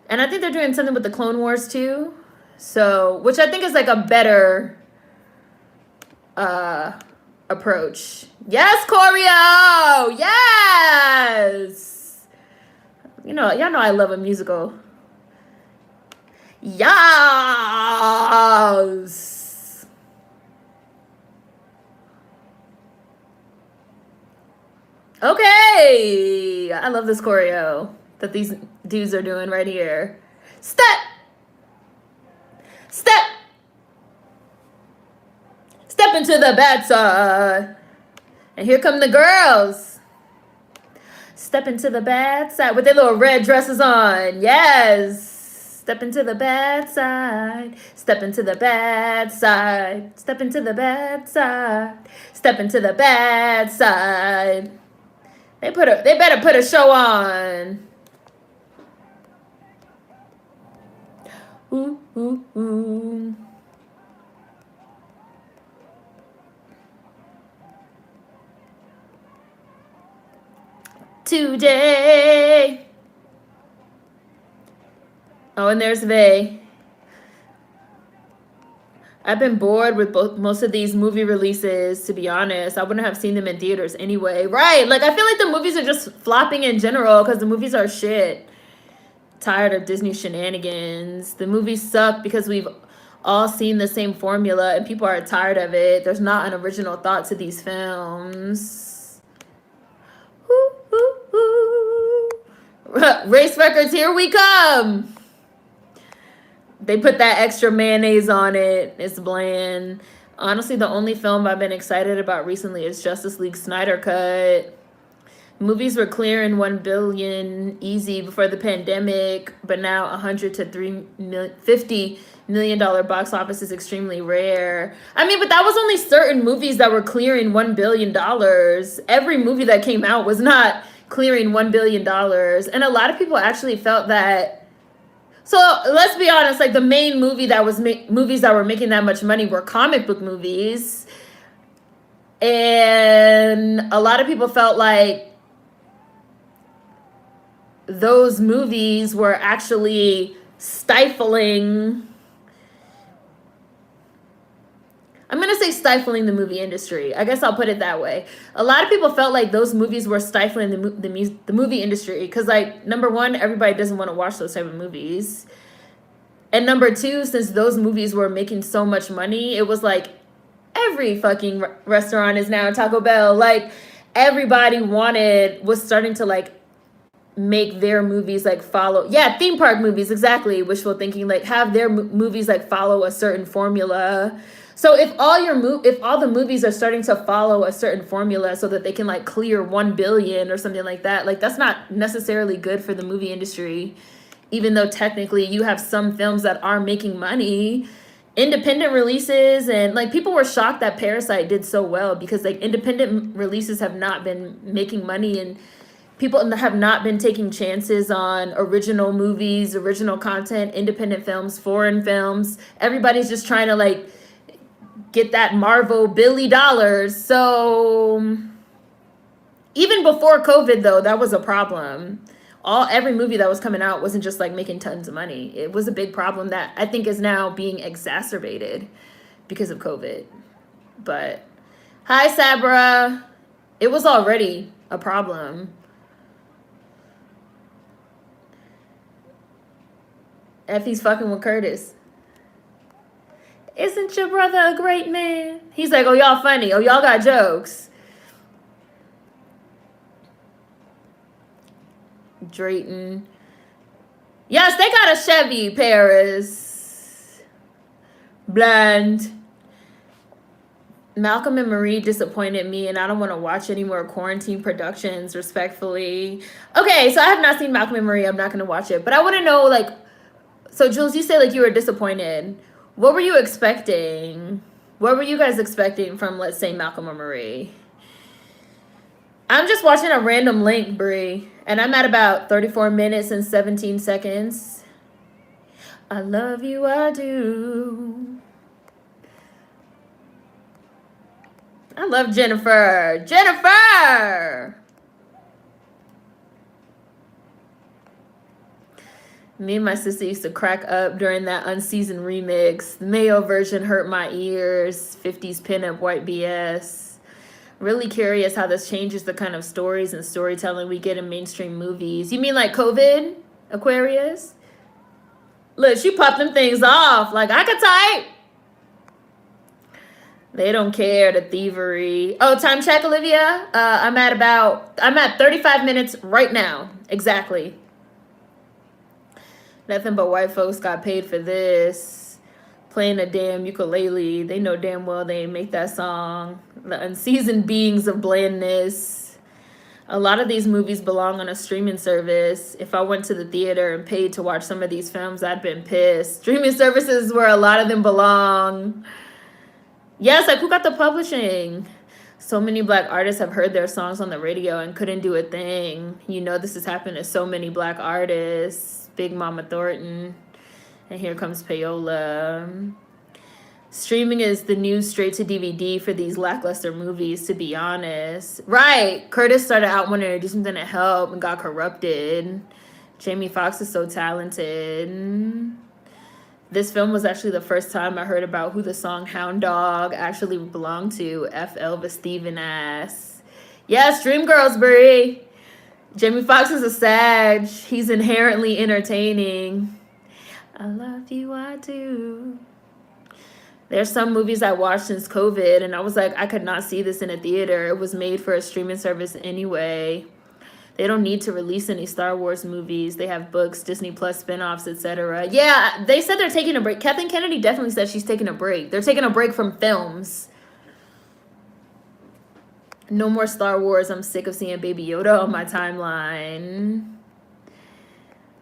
And I think they're doing something with the Clone Wars too. So, which I think is like a better approach. Yes, Choreo! Yes! You know, y'all know I love a musical. Yes! Okay! I love this choreo that these dudes are doing right here. Step! Step! Step into the bad side. And here come the girls. Step into the bad side with their little red dresses on. Yes. Step into the bad side. Step into the bad side. Step into the bad side. Step into the bad side. They better put a show on. Ooh, ooh, ooh. Today. Oh, and there's Vay. I've been bored with most of these movie releases, to be honest. I wouldn't have seen them in theaters anyway. Right, like I feel like the movies are just flopping in general because the movies are shit. Tired of Disney shenanigans. The movies suck because we've all seen the same formula and people are tired of it. There's not an original thought to these films. Ooh, ooh, ooh. Race records, here we come. They put that extra mayonnaise on it. It's bland. Honestly, the only film I've been excited about recently is Justice League Snyder Cut. Movies were clearing 1 billion easy before the pandemic, but now 100 to $50 million box office is extremely rare. I mean, but that was only certain movies that were clearing $1 billion. Every movie that came out was not clearing $1 billion. And a lot of people actually felt that. So let's be honest, like the main movie that was movies that were making that much money were comic book movies. And a lot of people felt like those movies were actually stifling. I'm going to say stifling the movie industry. I guess I'll put it that way. A lot of people felt like those movies were stifling the movie industry because, like, number one, everybody doesn't want to watch those type of movies. And number two, since those movies were making so much money, it was like every fucking restaurant is now Taco Bell. Like everybody was starting to like make their movies like follow, theme park movies, exactly, wishful thinking, like have their movies like follow a certain formula. So if all the movies are starting to follow a certain formula so that they can like clear 1 billion or something like that, like that's not necessarily good for the movie industry. Even though technically you have some films that are making money, independent releases, and like people were shocked that Parasite did so well because like independent releases have not been making money, and people have not been taking chances on original movies, original content, independent films, foreign films. Everybody's just trying to like get that Marvel billion dollars. So even before COVID though, that was a problem. Every movie that was coming out wasn't just like making tons of money. It was a big problem that I think is now being exacerbated because of COVID. But hi Sabra. It was already a problem. Effie's fucking with Curtis. Isn't your brother a great man? He's like, oh, y'all funny. Oh, y'all got jokes. Drayton. Yes, they got a Chevy, Paris. Blonde. Malcolm and Marie disappointed me, and I don't want to watch any more quarantine productions, respectfully. Okay, so I have not seen Malcolm and Marie. I'm not going to watch it. But I want to know, like, so Jules, you say, like, you were disappointed. What were you expecting? What were you guys expecting from, let's say, Malcolm or Marie? I'm just watching a random link, Brie, and I'm at about 34 minutes and 17 seconds. I love you, I do. I love Jennifer. Jennifer! Me and my sister used to crack up during that unseasoned remix. The Mayo version hurt my ears. 50s pinup white BS. Really curious how this changes the kind of stories and storytelling we get in mainstream movies. You mean like COVID, Aquarius? Look, she popped them things off. Like, I could type. They don't care, the thievery. Oh, time check, Olivia. I'm at 35 minutes right now. Exactly. Nothing but white folks got paid for this. Playing a damn ukulele. They know damn well they ain't make that song. The unseasoned beings of blandness. A lot of these movies belong on a streaming service. If I went to the theater and paid to watch some of these films, I'd been pissed. Streaming services where a lot of them belong. Yes, like who got the publishing? So many Black artists have heard their songs on the radio and couldn't do a thing. You know this has happened to so many Black artists. Big Mama Thornton. And here comes Payola. Streaming is the new straight to DVD for these lackluster movies, to be honest. Right. Curtis started out wanting to do something to help and got corrupted. Jamie Foxx is so talented. This film was actually the first time I heard about who the song Hound Dog actually belonged to. F. Elvis Steven ass. Yes, Dreamgirls, Brie. Jamie Foxx is a Sag. He's inherently entertaining. I love you, I do. There's some movies I watched since COVID, and I was like, I could not see this in a theater. It was made for a streaming service anyway. They don't need to release any Star Wars movies. They have books, Disney Plus spinoffs, etc. Yeah, they said they're taking a break. Kathleen Kennedy definitely said she's taking a break. They're taking a break from films. No more Star Wars. I'm sick of seeing Baby Yoda on my timeline.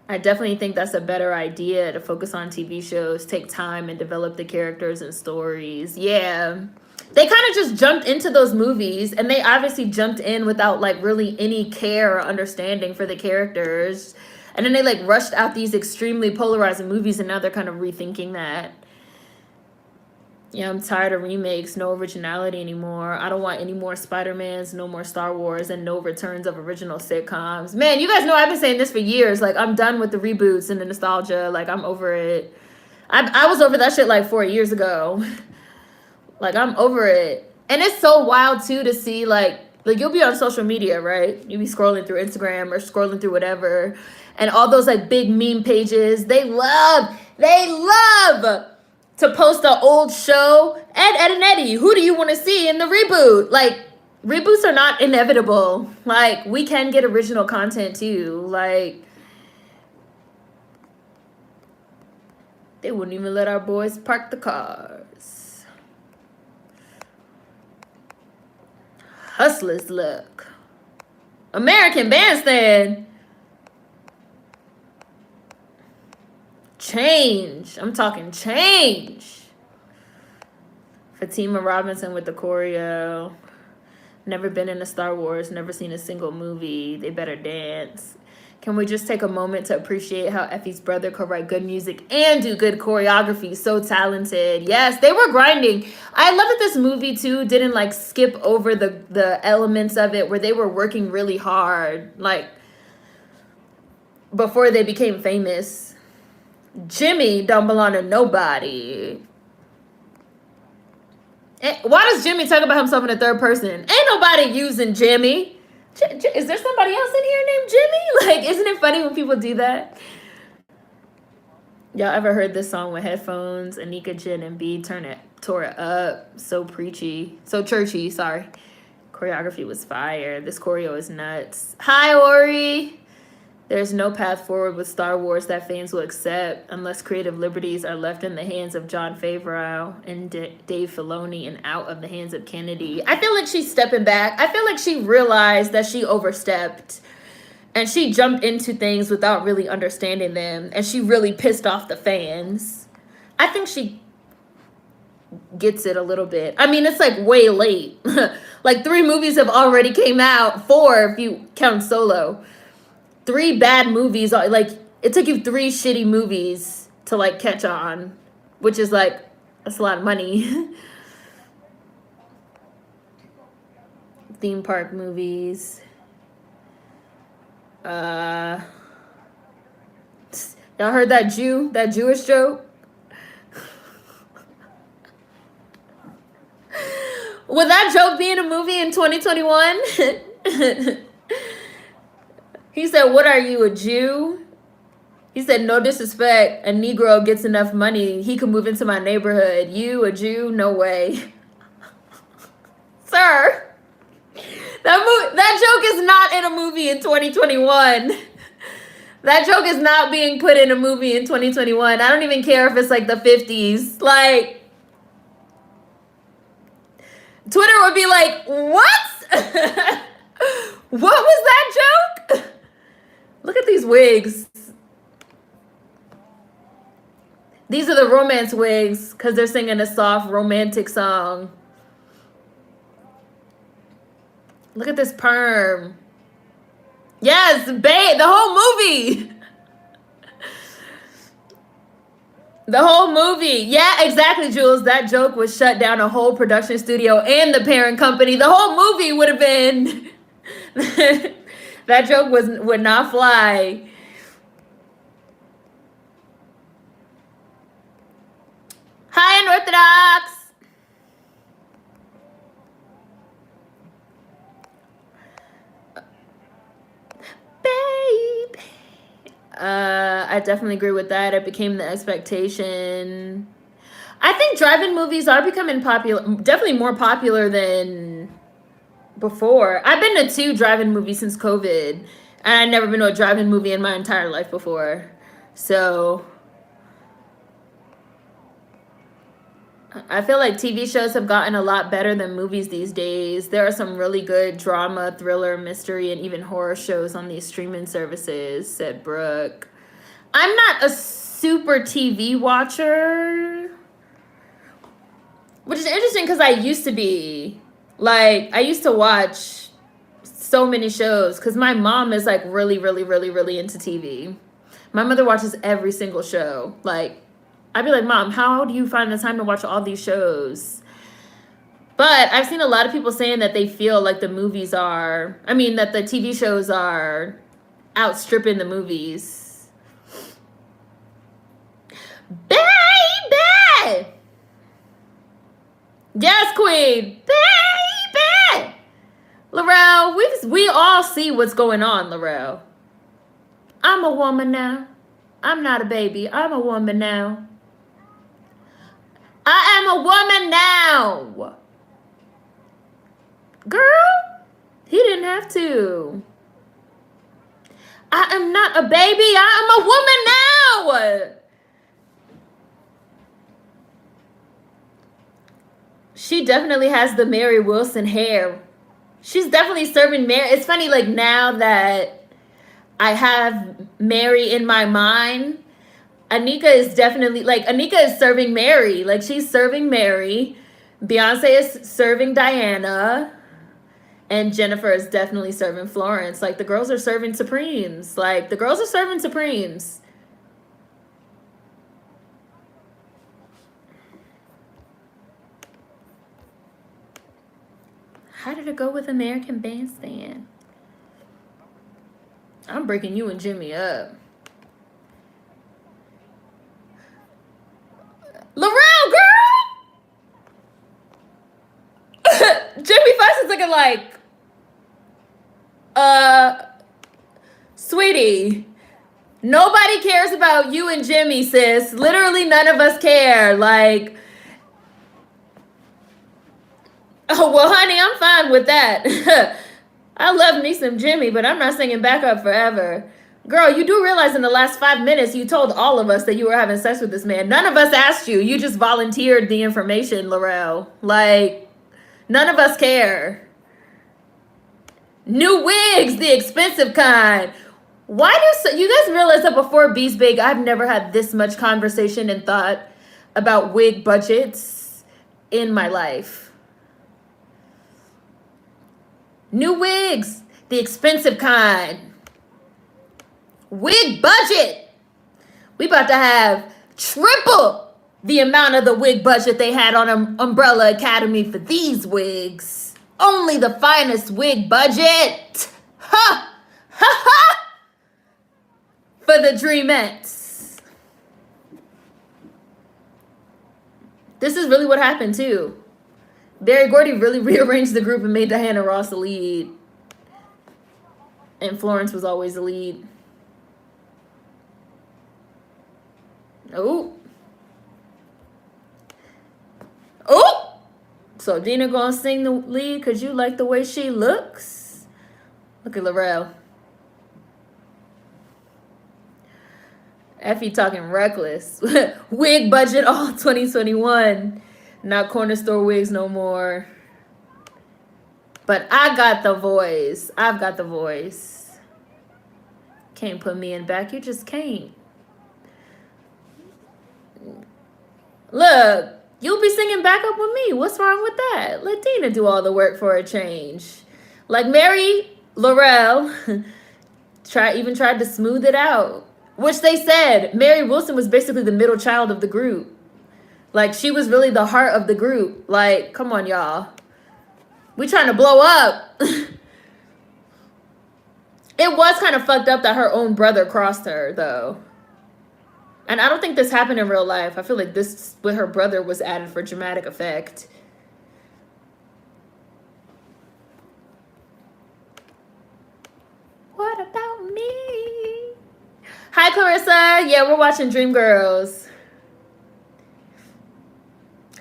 I definitely think that's a better idea, to focus on TV shows, take time and develop the characters and stories. Yeah. They kind of just jumped into those movies, and they obviously jumped in without like really any care or understanding for the characters. And then they like rushed out these extremely polarizing movies, and now they're kind of rethinking that. Yeah, I'm tired of remakes, no originality anymore. I don't want any more Spider-Mans, no more Star Wars, and no returns of original sitcoms. Man, you guys know I've been saying this for years. Like, I'm done with the reboots and the nostalgia. Like, I'm over it. I was over that shit like 4 years ago. Like, I'm over it. And it's so wild, too, to see, like you'll be on social media, right? You'll be scrolling through Instagram or scrolling through whatever. And all those, like, big meme pages, they love They love to post an old show. Ed and Eddie, who do you want to see in the reboot? Like, reboots are not inevitable. Like, we can get original content too. Like, they wouldn't even let our boys park the cars. Hustlers look. American Bandstand. Change. I'm talking change. Fatima Robinson with the choreo. Never been in a Star Wars. Never seen a single movie. They better dance. Can we just take a moment to appreciate how Effie's brother could write good music and do good choreography? So talented. Yes, they were grinding. I love that this movie, too, didn't, like, skip over the elements of it where they were working really hard, like, before they became famous. Jimmy don't belong to nobody. Why does Jimmy talk about himself in the third person? Ain't nobody using Jimmy. Is there somebody else in here named Jimmy? Like, isn't it funny when people do that? Y'all ever heard this song with headphones? Anika, Jen, and B tore it up. So preachy. So churchy, sorry. Choreography was fire. This choreo is nuts. Hi, Ori. There's no path forward with Star Wars that fans will accept unless creative liberties are left in the hands of Jon Favreau and Dave Filoni and out of the hands of Kennedy. I feel like she's stepping back. I feel like she realized that she overstepped and she jumped into things without really understanding them, and she really pissed off the fans. I think she gets it a little bit. I mean, it's like way late. Like 3 movies have already came out. 4 if you count Solo. 3 bad movies, like, it took you 3 shitty movies to, like, catch on, which is, like, that's a lot of money. Theme park movies. Y'all heard that Jewish joke? Would that joke be in a movie in 2021? He said, what are you, a Jew? He said, no disrespect. A Negro gets enough money. He can move into my neighborhood. You, a Jew? No way. Sir, that joke is not in a movie in 2021. That joke is not being put in a movie in 2021. I don't even care if it's like the 50s. Like, Twitter would be like, what? What was that joke? Look at these wigs. These are the romance wigs because they're singing a soft romantic song. Look at this perm. Yes, babe, the whole movie. The whole movie. Yeah, exactly, Jules. That joke would shut down a whole production studio and the parent company. The whole movie would have been... That joke would not fly. Hi, Unorthodox. Babe. I definitely agree with that. It became the expectation. I think drive-in movies are becoming popular, definitely more popular than before. I've been to 2 drive-in movies since COVID, and I've never been to a drive-in movie in my entire life before. So I feel like TV shows have gotten a lot better than movies these days. There are some really good drama, thriller, mystery, and even horror shows on these streaming services, said Brooke. I'm not a super TV watcher, which is interesting because I used to be. Like, I used to watch so many shows because my mom is, like, really, really, really, really into TV. My mother watches every single show. Like, I'd be like, Mom, how do you find the time to watch all these shows? But I've seen a lot of people saying that they feel like that the TV shows are outstripping the movies. Baby! Yes, Queen! Baby! Laurel, we all see what's going on, Laurel. I'm a woman now. I'm not a baby. I'm a woman now. I am a woman now. Girl, he didn't have to. I am not a baby. I am a woman now. She definitely has the Mary Wilson hair. She's definitely serving Mary. It's funny, like, now that I have Mary in my mind, Anika is definitely, like, Anika is serving Mary. Like, she's serving Mary. Beyonce is serving Diana. And Jennifer is definitely serving Florence. Like, the girls are serving Supremes. Like, the girls are serving Supremes. How did it go with American Bandstand? I'm breaking you and Jimmy up. Laurel, girl! Jimmy Fox is looking like, sweetie, nobody cares about you and Jimmy, sis. Literally none of us care. Like, oh, well, honey, I'm fine with that. I love me some Jimmy, but I'm not singing backup forever. Girl, you do realize in the last 5 minutes you told all of us that you were having sex with this man. None of us asked you. You just volunteered the information, Laurel. Like, none of us care. New wigs, the expensive kind. Why do you guys realize that before BHEEZEBAKE, I've never had this much conversation and thought about wig budgets in my life? New wigs, the expensive kind. Wig budget. We about to have triple the amount of the wig budget they had on Umbrella Academy for these wigs. Only the finest wig budget. Ha! Ha ha! For the Dreamettes. This is really what happened too. Barry Gordy really rearranged the group and made Diana Ross the lead. And Florence was always the lead. Oh. Oh! So Dina gonna sing the lead because you like the way she looks? Look at Laurel. Effie talking reckless. Wig budget all 2021. Not corner store wigs no more. But I got the voice. I've got the voice. Can't put me in back. You just can't. Look, you'll be singing backup with me. What's wrong with that? Let Dina do all the work for a change. Like Mary Laurel even tried to smooth it out. Which they said Mary Wilson was basically the middle child of the group. Like, she was really the heart of the group. Like, come on, y'all. We trying to blow up. It was kind of fucked up that her own brother crossed her, though. And I don't think this happened in real life. I feel like this with her brother was added for dramatic effect. What about me? Hi, Clarissa. Yeah, we're watching Dreamgirls.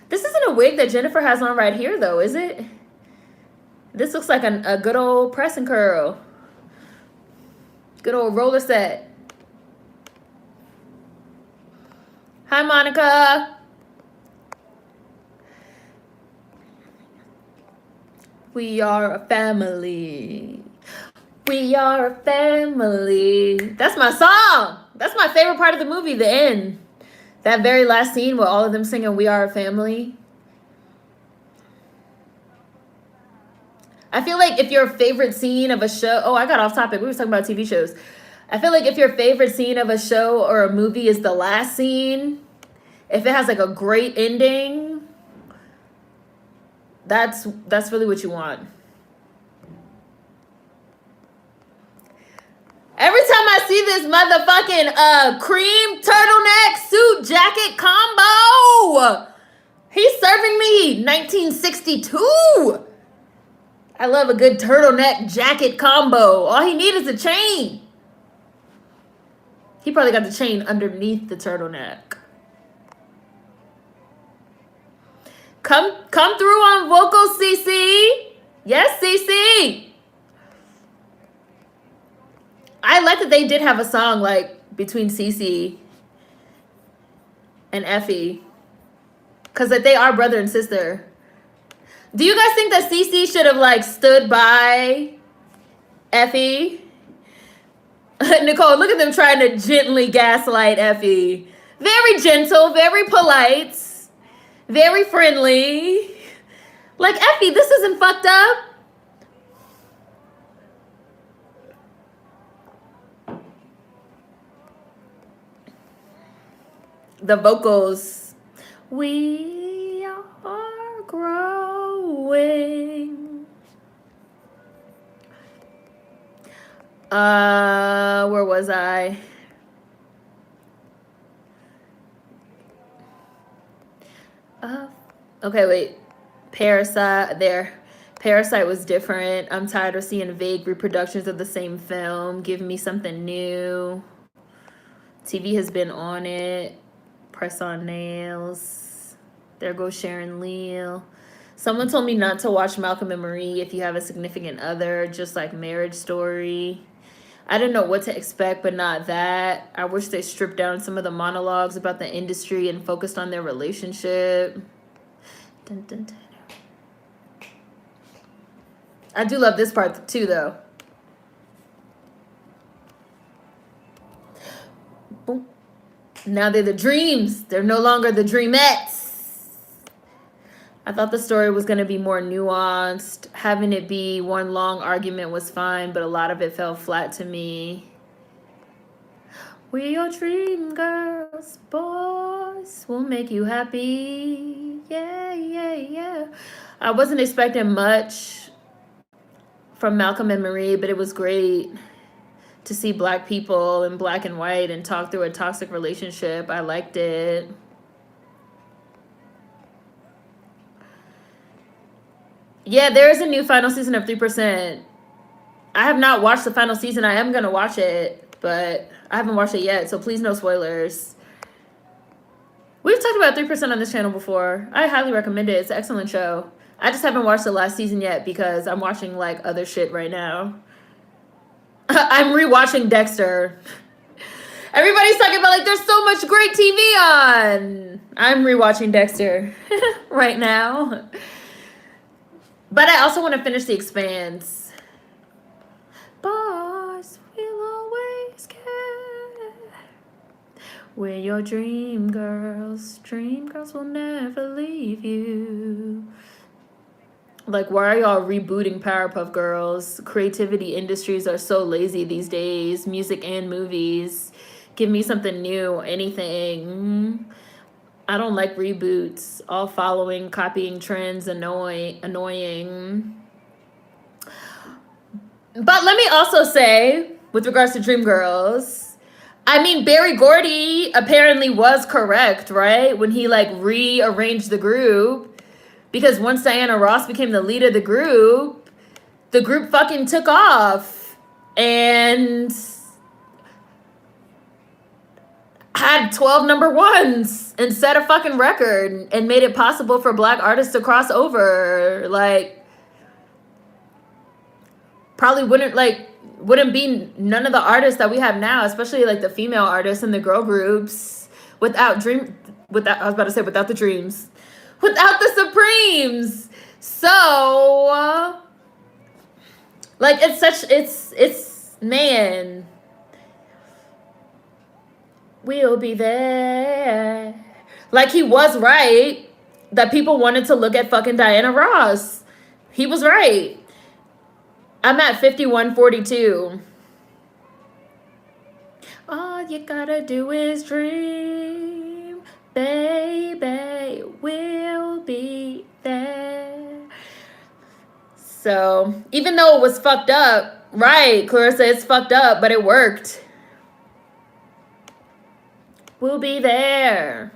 This isn't a wig that Jennifer has on right here, though, is it? This looks like a good old press and curl. Good old roller set. Hi, Monica. We are a family. We are a family. That's my song. That's my favorite part of the movie, the end. That very last scene where all of them singing We Are a Family. I feel like if your favorite scene of a show... Oh, I got off topic. We were talking about TV shows. I feel like if your favorite scene of a show or a movie is the last scene, if it has like a great ending, that's really what you want. Every time I see this motherfucking cream turtleneck suit jacket combo, he's serving me 1962. I love a good turtleneck jacket combo. All he needs is a chain. He probably got the chain underneath the turtleneck. Come through on vocals, CC. Yes, CC. I like that they did have a song like between CC and Effie, because like they are brother and sister. Do you guys think that CC should have like stood by Effie? Nicole, look at them trying to gently gaslight Effie. Very gentle, very polite, very friendly. Like, Effie, this isn't fucked up. The vocals. We are growing. Where was I? Okay, wait. Parasite, there. Parasite was different. I'm tired of seeing vague reproductions of the same film. Give me something new. TV has been on it. Press on nails. There goes Sharon Leal. Someone told me not to watch Malcolm and Marie if you have a significant other, just like Marriage Story. I didn't know what to expect, but not that. I wish they stripped down some of the monologues about the industry and focused on their relationship. Dun, dun, dun. I do love this part too, though. Boom. Now they're the Dreams. They're no longer the Dreamettes. I thought the story was going to be more nuanced. Having it be one long argument was fine, but a lot of it fell flat to me. We are dream girls, boys. We'll make you happy. Yeah, yeah, yeah. I wasn't expecting much from Malcolm and Marie, but it was great to see black people in black and white and talk through a toxic relationship. I liked it. Yeah, there is a new final season of 3%. I have not watched the final season. I am going to watch it, but I haven't watched it yet, so please no spoilers. We've talked about 3% on this channel before. I highly recommend it. It's an excellent show. I just haven't watched the last season yet because I'm watching like other shit right now. I'm rewatching Dexter. Everybody's talking about like there's so much great TV on. I'm rewatching Dexter right now. But I also want to finish The Expanse. Boys will always care. We're your dream girls. Dream girls will never leave you. Like, why are y'all rebooting Powerpuff Girls? Creativity industries are so lazy these days. Music and movies. Give me something new. Anything. I don't like reboots. All following, copying trends, annoying. But let me also say, with regards to Dreamgirls, I mean, Berry Gordy apparently was correct, right? When he like rearranged the group. Because once Diana Ross became the lead of the group fucking took off. And had 12 number ones and set a fucking record and made it possible for black artists to cross over. Like, probably wouldn't be none of the artists that we have now, especially like the female artists and the girl groups without the Dreams, without the Supremes. So like it's man, we'll be there. Like, he was right that people wanted to look at fucking Diana Ross. He was right. I'm at 51:42. All you gotta do is dream, baby, we'll be there. So, even though it was fucked up, right, Clarissa, it's fucked up, but it worked. We'll be there.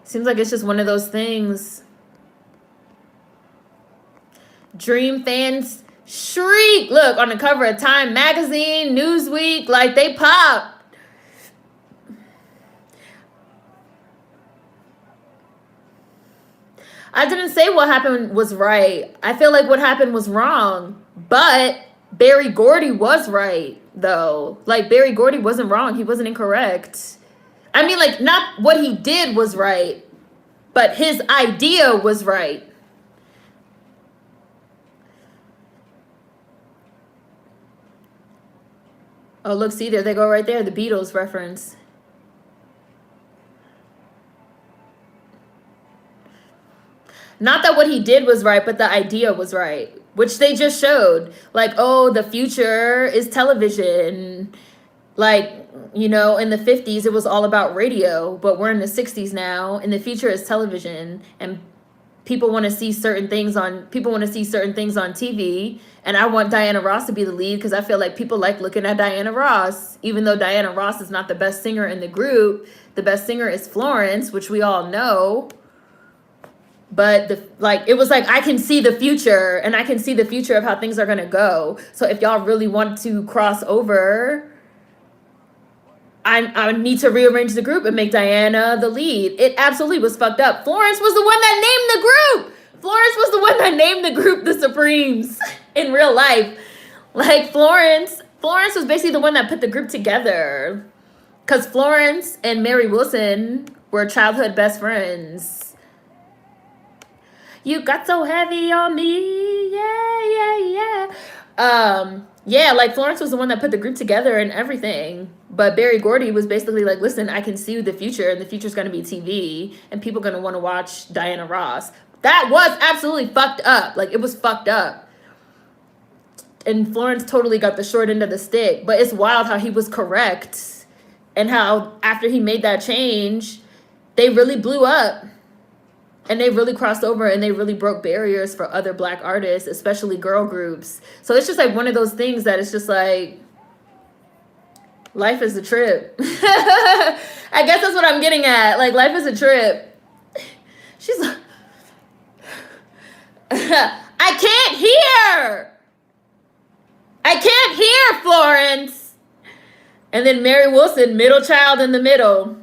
Seems like it's just one of those things. Livestream fans shriek. Look, on the cover of Time Magazine, Newsweek, like they pop. I didn't say what happened was right. I feel like what happened was wrong. But Berry Gordy was right, though. Like, Berry Gordy wasn't wrong. He wasn't incorrect. I mean, like, not what he did was right, but his idea was right. Oh, look, see, there they go right there, the Beatles reference. Not that what he did was right, but the idea was right, which they just showed. Like, oh, the future is television. Like, you know, in the 50s, it was all about radio, but we're in the 60s now, and the future is television, and people want to see certain things on TV, and I want Diana Ross to be the lead because I feel like people like looking at Diana Ross, even though Diana Ross is not the best singer in the group. The best singer is Florence, which we all know. But it was like, I can see the future, and I can see the future of how things are going to go. So if y'all really want to cross over, I need to rearrange the group and make Diana the lead. It absolutely was fucked up. Florence was the one that named the group. Florence was the one that named the group the Supremes in real life. Like, Florence was basically the one that put the group together. Because Florence and Mary Wilson were childhood best friends. You got so heavy on me, yeah. Yeah, like Florence was the one that put the group together and everything. But Berry Gordy was basically like, listen, I can see the future, and the future's going to be TV, and people are going to want to watch Diana Ross. That was absolutely fucked up. Like, it was fucked up. And Florence totally got the short end of the stick. But it's wild how he was correct, and how after he made that change, they really blew up. And they really crossed over, and they really broke barriers for other Black artists, especially girl groups. So it's just like one of those things that it's just like, life is a trip. I guess that's what I'm getting at. Like, life is a trip. She's like, I can't hear, Florence. And then Mary Wilson, middle child in the middle.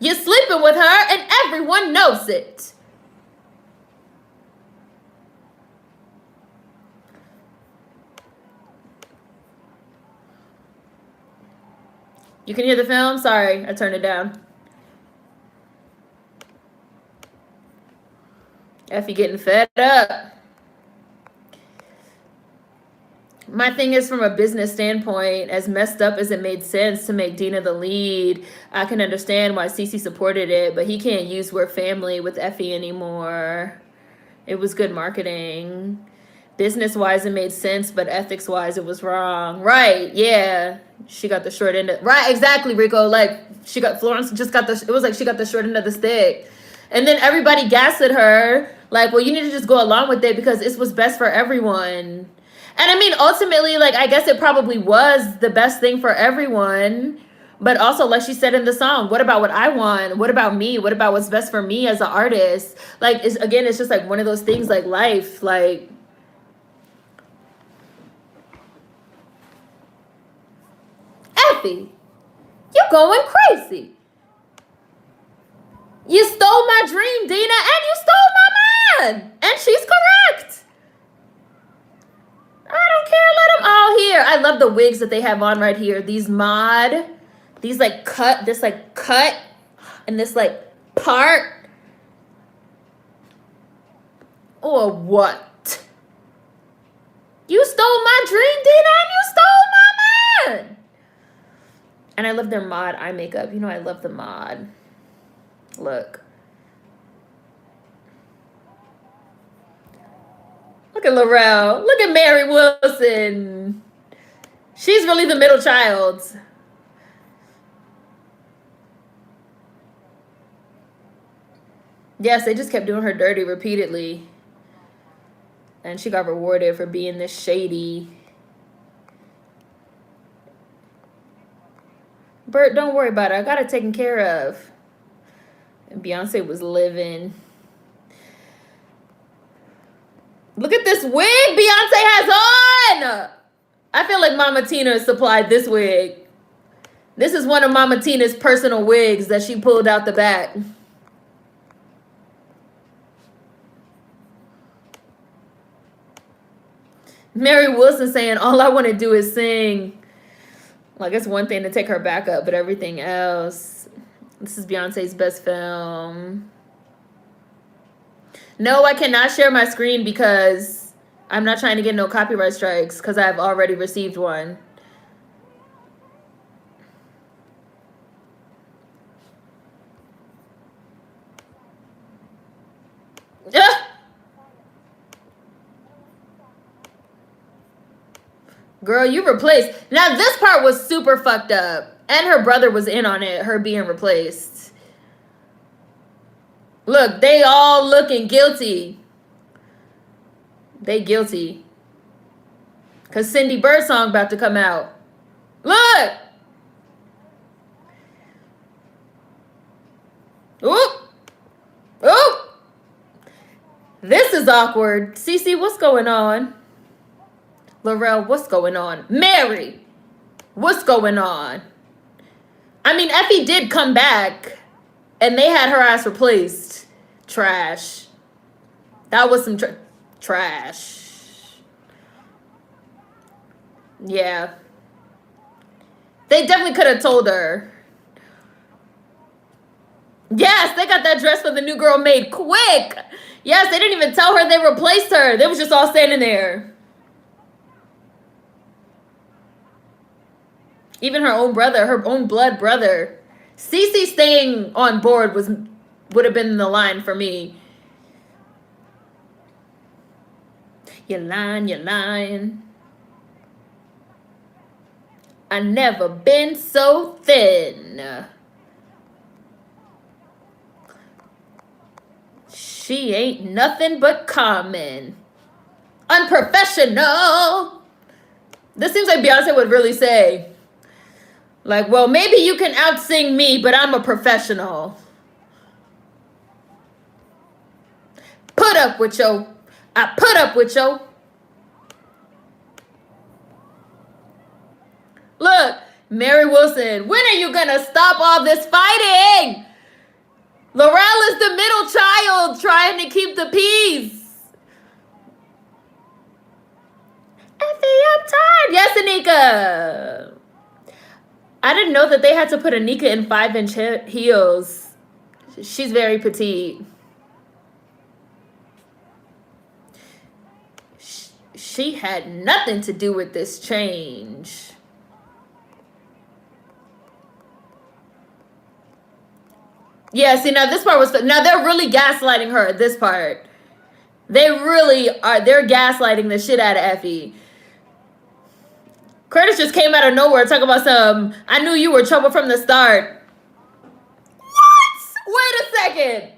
You're sleeping with her, and everyone knows it. You can hear the film? Sorry, I turned it down. Effie getting fed up. My thing is, from a business standpoint, as messed up as it made sense to make Dina the lead, I can understand why Cece supported it, but he can't use "We're Family" with Effie anymore. It was good marketing. Business-wise, it made sense, but ethics-wise, it was wrong. Right, yeah. She got the short end of... Right, exactly, Rico. Like, Florence just got the... It was like she got the short end of the stick. And then everybody gaslit her. Like, well, you need to just go along with it because it's what's best for everyone. And I mean, ultimately, like, I guess it probably was the best thing for everyone. But also, like she said in the song, what about what I want? What about me? What about what's best for me as an artist? Like, it's just like one of those things, like life. Like, Effie, you're going crazy. You stole my dream, Dina, and you stole my mind. And she's correct. I don't care. Let them all hear. I love the wigs that they have on right here. These like cut, and this like part. Or what? You stole my dream, Dina, and you stole my mind. And I love their mod eye makeup. You know, I love the mod. Look. Look at Laurel. Look at Mary Wilson. She's really the middle child. Yes, they just kept doing her dirty repeatedly. And she got rewarded for being this shady. Bert, don't worry about it. I got it taken care of. And Beyonce was living. Look at this wig Beyonce has on. I feel like Mama Tina supplied this wig. This is one of Mama Tina's personal wigs that she pulled out the back. Mary Wilson saying, all I want to do is sing. Like, it's one thing to take her back up, but everything else. This is Beyonce's best film. No, I cannot share my screen because I'm not trying to get no copyright strikes because I've already received one. Girl, you replaced. Now, this part was super fucked up. And her brother was in on it, her being replaced. Look, they all looking guilty. They guilty. Because Cindy Birdsong about to come out. Look! Oop! Oop! This is awkward. Cece, what's going on? Laurel, what's going on? Mary, what's going on? I mean, Effie did come back, and they had her ass replaced. Trash. That was some trash. Yeah. They definitely could have told her. Yes, they got that dress for the new girl made quick. Yes, they didn't even tell her they replaced her. They was just all standing there. Even her own brother, her own blood brother. Cece staying on board would have been the line for me. You're lying, you're lying. I never been so thin. She ain't nothing but common. Unprofessional. This seems like Beyonce would really say. Like, well, maybe you can out-sing me, but I'm a professional. Put up with yo. I put up with yo. Look, Mary Wilson, when are you gonna stop all this fighting? Laurel is the middle child trying to keep the peace. Effie, I'm tired. Yes, Anika. I didn't know that they had to put Anika in 5-inch heels. She's very petite. She had nothing to do with this change. Yeah, see, now this part was... Now they're really gaslighting her at this part. They really are. They're gaslighting the shit out of Effie. Curtis just came out of nowhere talking about some, I knew you were trouble from the start. What? Wait a second.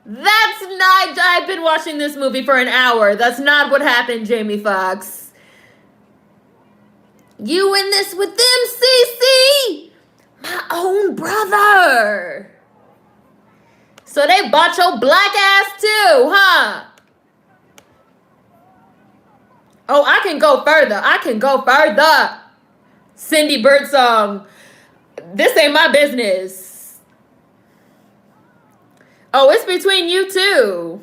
That's not, I've been watching this movie for an hour. That's not what happened, Jamie Foxx. You in this with them, Cece? My own brother. So they bought your black ass too, huh? Oh, I can go further. I can go further. Cindy Birdsong. This ain't my business. Oh, it's between you two.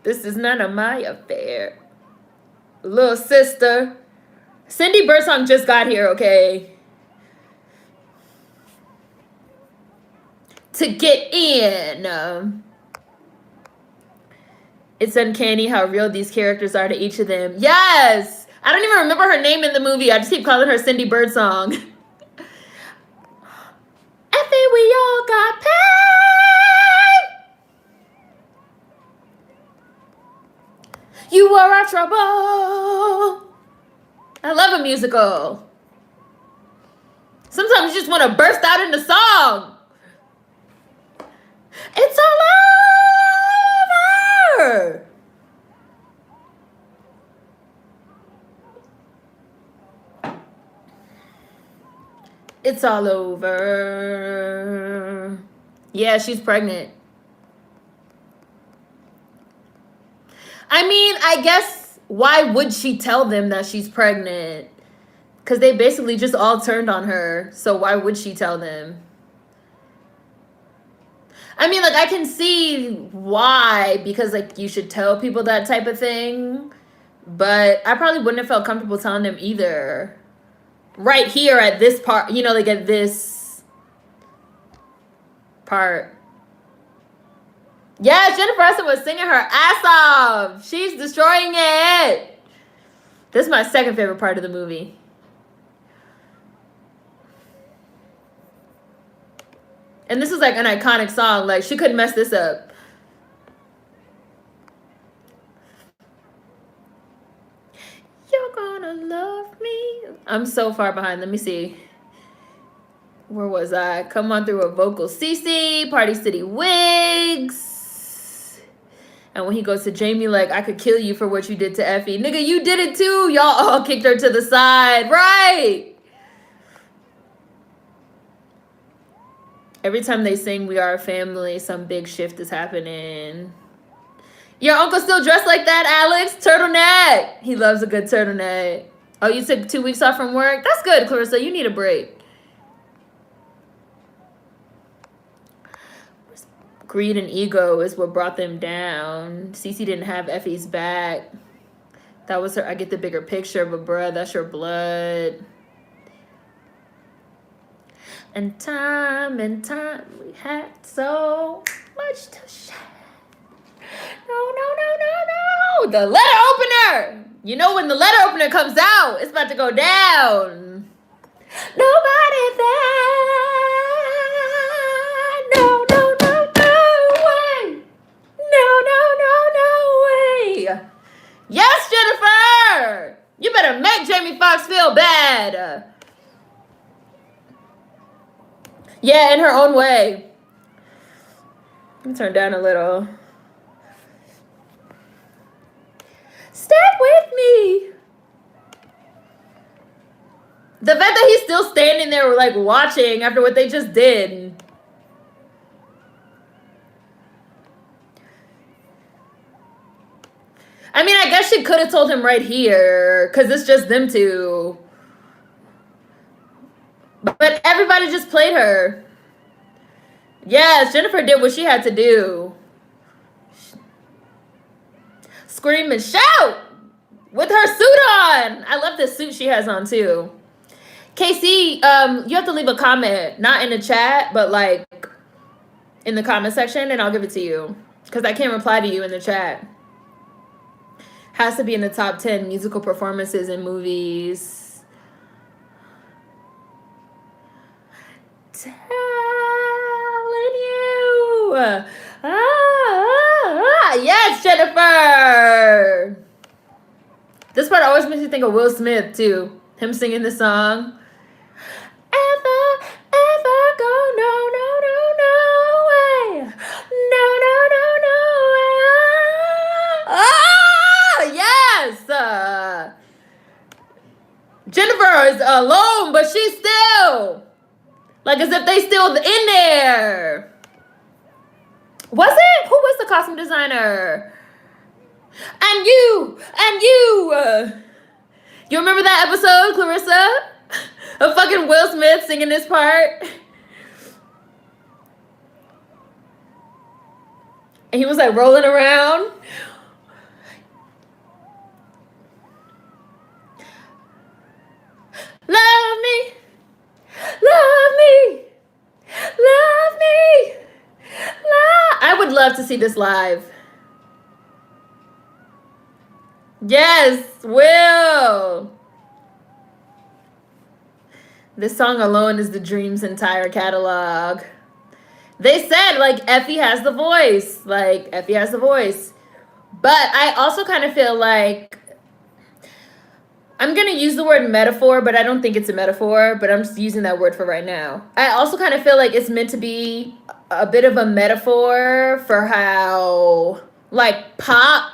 This is none of my affair. Little sister. Cindy Birdsong just got here, okay? To get in. It's uncanny how real these characters are to each of them. Yes! I don't even remember her name in the movie. I just keep calling her Cindy Birdsong. Effie, we all got paid. You are our trouble. I love a musical. Sometimes you just want to burst out into song. It's all over. It's all over. Yeah, she's pregnant. I mean, I guess why would she tell them that she's pregnant? Because they basically just all turned on her. So why would she tell them? I mean, like, I can see why, because, like, you should tell people that type of thing. But I probably wouldn't have felt comfortable telling them either. Right here at this part, you know, like at this part. Yes, Jennifer Hudson was singing her ass off. She's destroying it. This is my second favorite part of the movie. And this is like an iconic song. Like, she couldn't mess this up. You're gonna love me. I'm so far behind. Let me see. Where was I? Come on through a vocal CC. Party City Wigs. And when he goes to Jamie, like, I could kill you for what you did to Effie. Nigga, you did it too. Y'all all kicked her to the side. Right. Every time they sing We Are a Family, some big shift is happening. Your uncle still dressed like that, Alex? Turtleneck. He loves a good turtleneck. Oh, you took 2 weeks off from work? That's good, Clarissa. You need a break. Greed and ego is what brought them down. Cece didn't have Effie's back. That was her. I get the bigger picture, but bruh, that's your blood. And time, we had so much to share. No. The letter opener. You know when the letter opener comes out, it's about to go down. Nobody there. No way. No way. Yes, Jennifer. You better make Jamie Foxx feel bad. Yeah, in her own way. Let me turn down a little. Stay with me. The fact that he's still standing there, like, watching after what they just did. I mean, I guess she could have told him right here, because it's just them two. But everybody just played her. Yes, Jennifer did what she had to do. Scream and shout with her suit on. I love the suit she has on too. Casey, you have to leave a comment, not in the chat, but like in the comment section, and I'll give it to you because I can't reply to you in the chat. Has to be in the top 10 musical performances in movies. Telling you. Yes, Jennifer. This part always makes me think of Will Smith too. Him singing the song. Ever go, no way. No way. Yes. Jennifer is alone, but she's still like as if they still in there. Was it? Who was the costume designer? And you. You remember that episode, Clarissa? Of fucking Will Smith singing this part? And he was like rolling around. Love me. I would love to see this live. Yes, Will. This song alone is the Dream's entire catalog. They said, like, Effie has the voice. But I also kind of feel like I'm going to use the word metaphor, but I don't think it's a metaphor, but I'm just using that word for right now. I also kind of feel like it's meant to be a bit of a metaphor for how, like, pop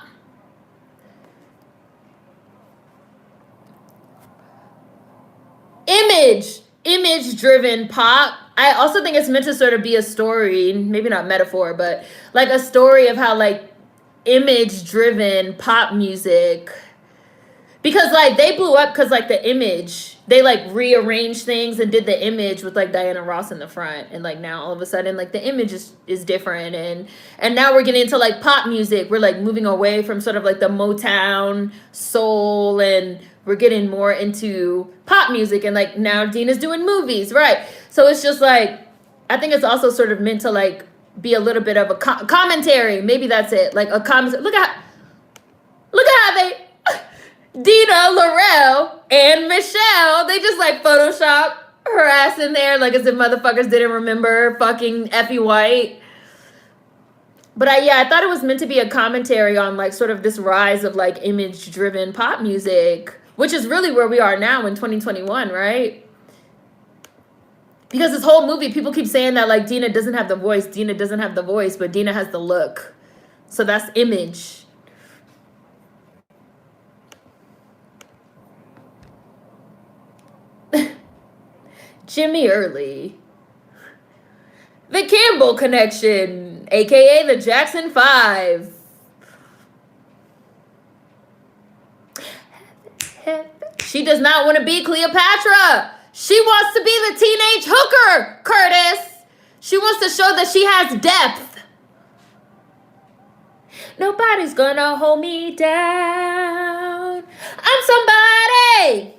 image-driven pop. I also think it's meant to sort of be a story, maybe not metaphor, but like a story of how, like, image driven pop music. Because like they blew up because like the image, they like rearranged things and did the image with like Diana Ross in the front, and like now all of a sudden like the image is different, and now we're getting into like pop music. We're like moving away from sort of like the Motown soul, and we're getting more into pop music, and like now Dina's doing movies, right? So it's just like, I think it's also sort of meant to like be a little bit of a commentary. Maybe that's it, like a comment. Look at how they. Dina, Laurel, and Michelle, they just like Photoshop her ass in there like as if motherfuckers didn't remember fucking Effie White. But I thought it was meant to be a commentary on like sort of this rise of like image driven pop music, which is really where we are now in 2021, right? Because this whole movie, people keep saying that like Dina doesn't have the voice, but Dina has the look. So that's image. Jimmy Early. The Campbell Connection, aka the Jackson 5. She does not want to be Cleopatra. She wants to be the teenage hooker, Curtis. She wants to show that she has depth. Nobody's gonna hold me down. I'm somebody.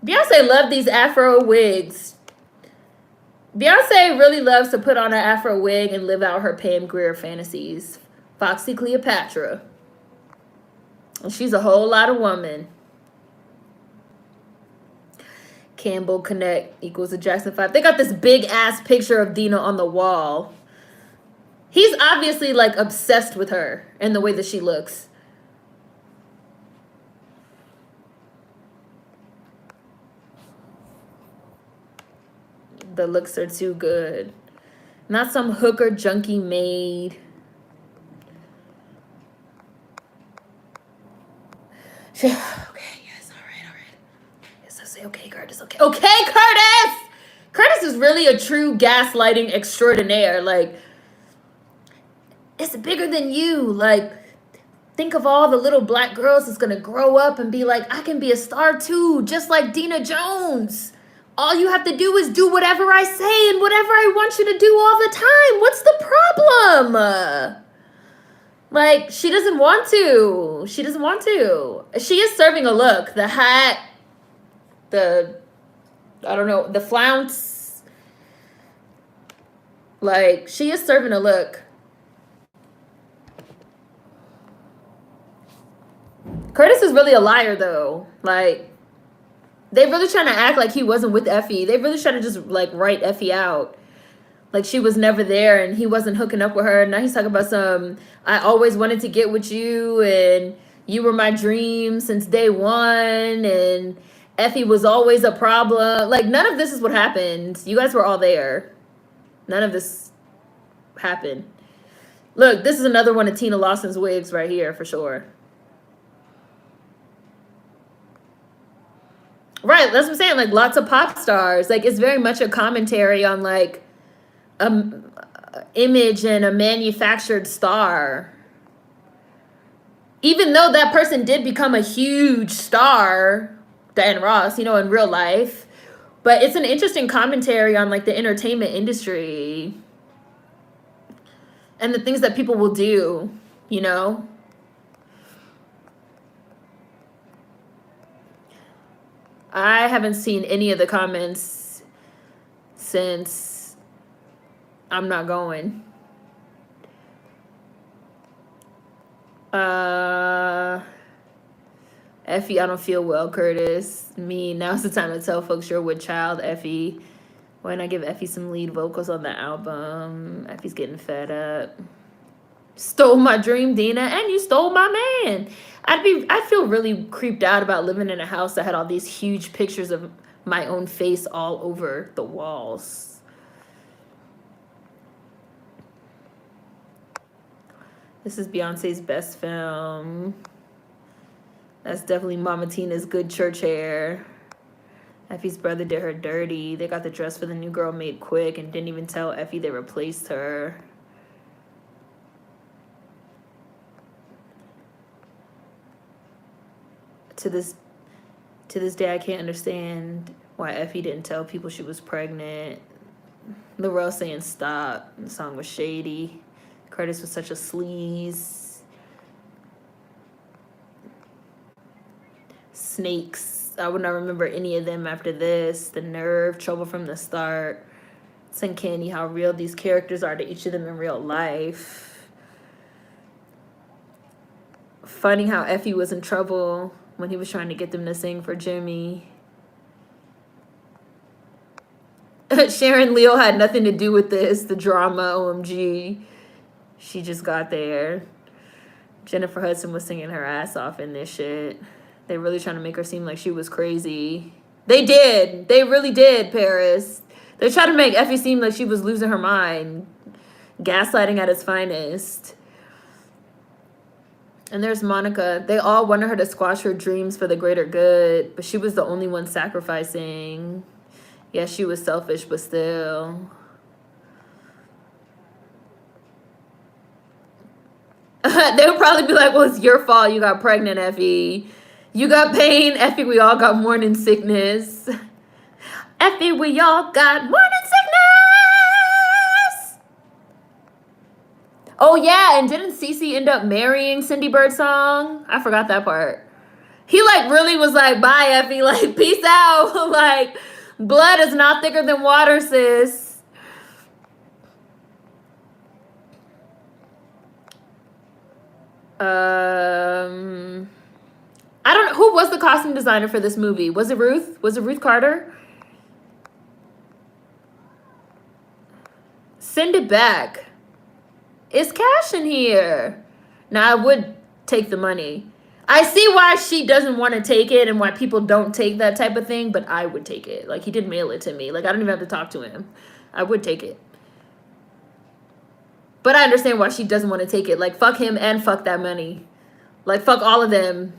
Beyonce loved these Afro wigs. Beyonce really loves to put on an Afro wig and live out her Pam Grier fantasies. Foxy Cleopatra. And she's a whole lot of woman. Campbell Connect equals the Jackson 5. They got this big ass picture of Dina on the wall. He's obviously like obsessed with her and the way that she looks. The looks are too good. Not some hooker junkie maid. Okay, yes, all right. Yes, I say okay, Curtis, okay. Okay, Curtis! Curtis is really a true gaslighting extraordinaire. Like, it's bigger than you. Like, think of all the little black girls that's gonna grow up and be like, I can be a star too, just like Dina Jones. All you have to do is do whatever I say and whatever I want you to do all the time. What's the problem? Like, she doesn't want to. She doesn't want to. She is serving a look. The hat, I don't know, the flounce. Like, she is serving a look. Curtis is really a liar, though. Like, they really trying to act like he wasn't with Effie. They really trying to just, like, write Effie out. Like, she was never there and he wasn't hooking up with her. Now he's talking about some, I always wanted to get with you and you were my dream since day one and Effie was always a problem. Like, none of this is what happened. You guys were all there. None of this happened. Look, this is another one of Tina Lawson's wigs right here for sure. Right, that's what I'm saying. Like, lots of pop stars. Like, it's very much a commentary on, like, image and a manufactured star. Even though that person did become a huge star, Diana Ross, you know, in real life. But it's an interesting commentary on, like, the entertainment industry. And the things that people will do, you know? I haven't seen any of the comments since I'm not going. Effie, I don't feel well, Curtis. Me, now's the time to tell folks you're with child, Effie. Why not give Effie some lead vocals on the album? Effie's getting fed up. Stole my dream, Dina, and you stole my man. I'd feel really creeped out about living in a house that had all these huge pictures of my own face all over the walls. This is Beyonce's best film. That's definitely Mama Tina's good church hair. Effie's brother did her dirty. They got the dress for the new girl made quick and didn't even tell Effie they replaced her. To this day, I can't understand why Effie didn't tell people she was pregnant. Lorel saying stop. The song was shady. Curtis was such a sleaze. Snakes. I would not remember any of them after this. The Nerve, Trouble from the Start. It's uncanny how real these characters are to each of them in real life. Funny how Effie was in trouble when he was trying to get them to sing for Jimmy. Sharon Leo had nothing to do with this. The drama, OMG. She just got there. Jennifer Hudson was singing her ass off in this shit. They really trying to make her seem like she was crazy. They did. They really did, Paris. They're trying to make Effie seem like she was losing her mind. Gaslighting at its finest. And there's Monica. They all wanted her to squash her dreams for the greater good, but she was the only one sacrificing. Yes, she was selfish, but still. They would probably be like, well, it's your fault you got pregnant, Effie. You got pain, Effie, we all got morning sickness. Effie, we all got morning sickness! Oh, yeah, and didn't Cece end up marrying Cindy Birdsong? I forgot that part. He, like, really was like, bye, Effie, like, peace out. Like, blood is not thicker than water, sis. I don't know. Who was the costume designer for this movie? Was it Ruth? Was it Ruth Carter? Send it back. Is cash in here? Now, I would take the money. I see why she doesn't want to take it and why people don't take that type of thing, but I would take it. Like, he did mail it to me. Like, I don't even have to talk to him. I would take it. But I understand why she doesn't want to take it. Like, fuck him and fuck that money. Like, fuck all of them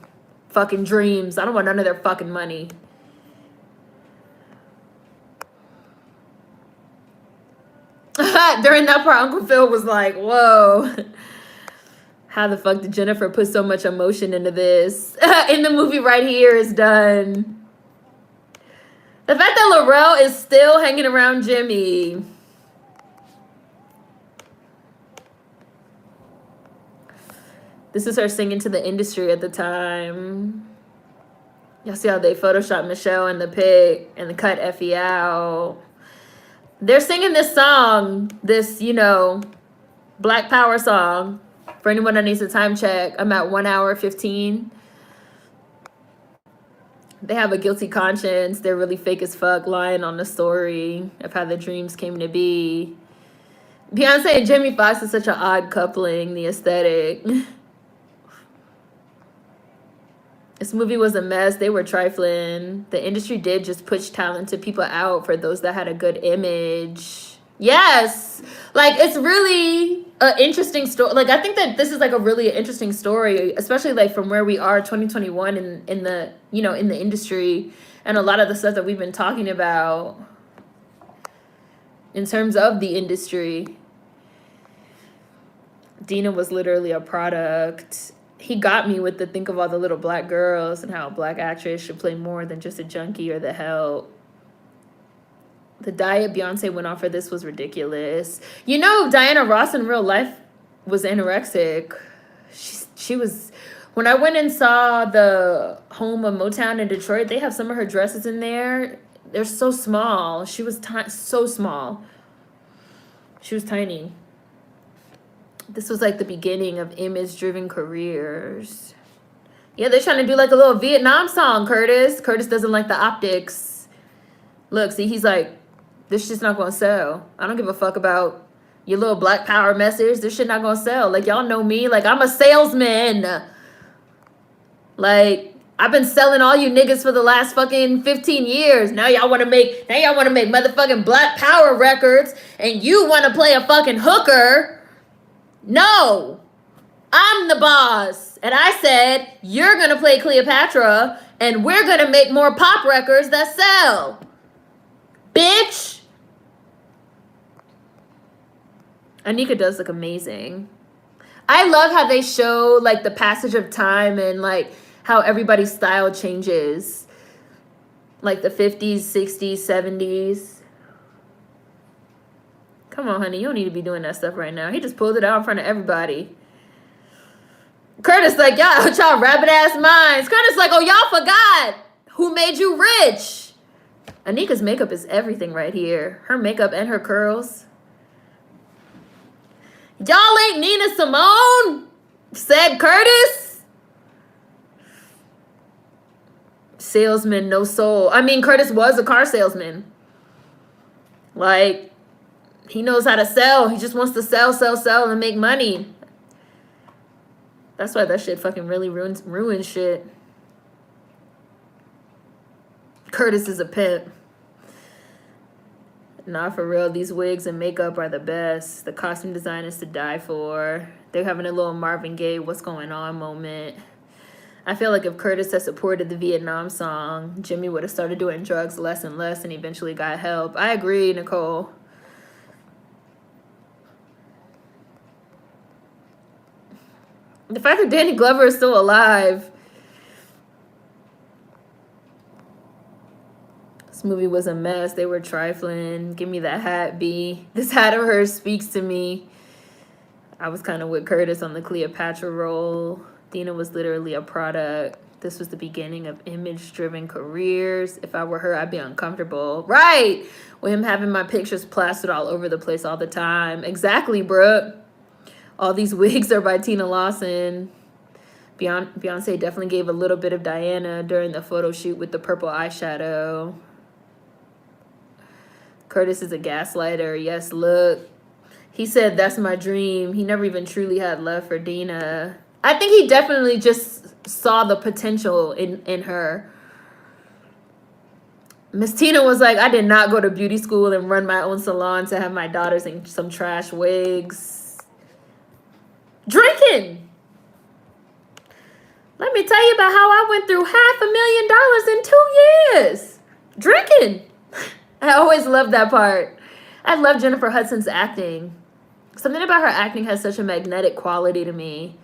fucking dreams. I don't want none of their fucking money. During that part, Uncle Phil was like, whoa. How the fuck did Jennifer put so much emotion into this? In the movie right here is done. The fact that Laurel is still hanging around Jimmy. This is her singing to the industry at the time. Y'all see how they photoshopped Michelle in the pic and cut Effie out. They're singing this song, this, you know, Black Power song. For anyone that needs a time check, I'm at 1 hour 15. They have a guilty conscience. They're really fake as fuck, lying on the story of how the dreams came to be. Beyonce and Jamie Foxx is such an odd coupling, the aesthetic. This movie was a mess. They were trifling. The industry did just push talented people out for those that had a good image. Yes. Like, it's really an interesting story. Like, I think that this is, like, a really interesting story, especially, like, from where we are, 2021, in the, you know, in the industry, and a lot of the stuff that we've been talking about in terms of the industry. Dina was literally a product. He got me with the think of all the little black girls and how a black actress should play more than just a junkie or the help. The diet Beyonce went on for this was ridiculous. You know, Diana Ross in real life was anorexic. She was... When I went and saw the home of Motown in Detroit, they have some of her dresses in there. They're so small. She was so small. She was tiny. This was like the beginning of image-driven careers. Yeah, they're trying to do like a little Vietnam song, Curtis. Curtis doesn't like the optics. Look, see, he's like, this shit's not gonna sell. I don't give a fuck about your little black power message. This shit not gonna sell. Like, y'all know me. Like, I'm a salesman. Like, I've been selling all you niggas for the last fucking 15 years. Now y'all wanna make motherfucking black power records and you wanna play a fucking hooker. No, I'm the boss. And I said, you're going to play Cleopatra and we're going to make more pop records that sell. Bitch. Anika does look amazing. I love how they show like the passage of time and like how everybody's style changes. Like the 50s, 60s, 70s. Come on, honey. You don't need to be doing that stuff right now. He just pulled it out in front of everybody. Curtis like, y'all rabbit ass minds. Curtis like, oh, y'all forgot who made you rich. Anika's makeup is everything right here. Her makeup and her curls. Y'all ain't Nina Simone, said Curtis. Salesman, no soul. I mean, Curtis was a car salesman. Like, he knows how to sell. He just wants to sell, and make money. That's why that shit fucking really ruins shit. Curtis is a pimp. Nah, for real, these wigs and makeup are the best. The costume design is to die for. They're having a little Marvin Gaye, what's going on moment. I feel like if Curtis had supported the Vietnam song, Jimmy would have started doing drugs less and less and eventually got help. I agree, Nicole. The fact that Danny Glover is still alive. This movie was a mess. They were trifling. Give me that hat, B. This hat of hers speaks to me. I was kind of with Curtis on the Cleopatra role. Dina was literally a product. This was the beginning of image-driven careers. If I were her, I'd be uncomfortable. Right! With him having my pictures plastered all over the place all the time. Exactly, Brooke. All these wigs are by Tina Lawson. Beyonce definitely gave a little bit of Diana during the photo shoot with the purple eyeshadow. Curtis is a gaslighter. Yes, look. He said, that's my dream. He never even truly had love for Dina. I think he definitely just saw the potential in her. Miss Tina was like, I did not go to beauty school and run my own salon to have my daughters in some trash wigs. Drinking. Let me tell you about how I went through $500,000 in 2 years. Drinking. I always loved that part. I love Jennifer Hudson's acting. Something about her acting has such a magnetic quality to me.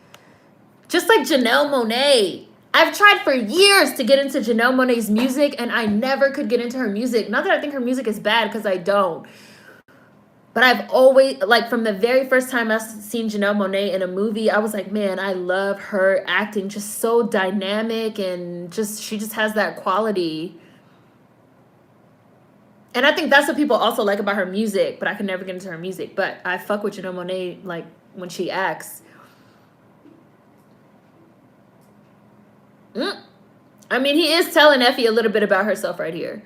Just like Janelle Monáe. I've tried for years to get into Janelle Monáe's music, and I never could get into her music. Not that I think her music is bad, because I don't. But I've always, like, from the very first time I've seen Janelle Monáe in a movie, I was like, man, I love her acting. Just so dynamic, and she just has that quality. And I think that's what people also like about her music, but I can never get into her music. But I fuck with Janelle Monáe, like, when she acts. I mean, he is telling Effie a little bit about herself right here.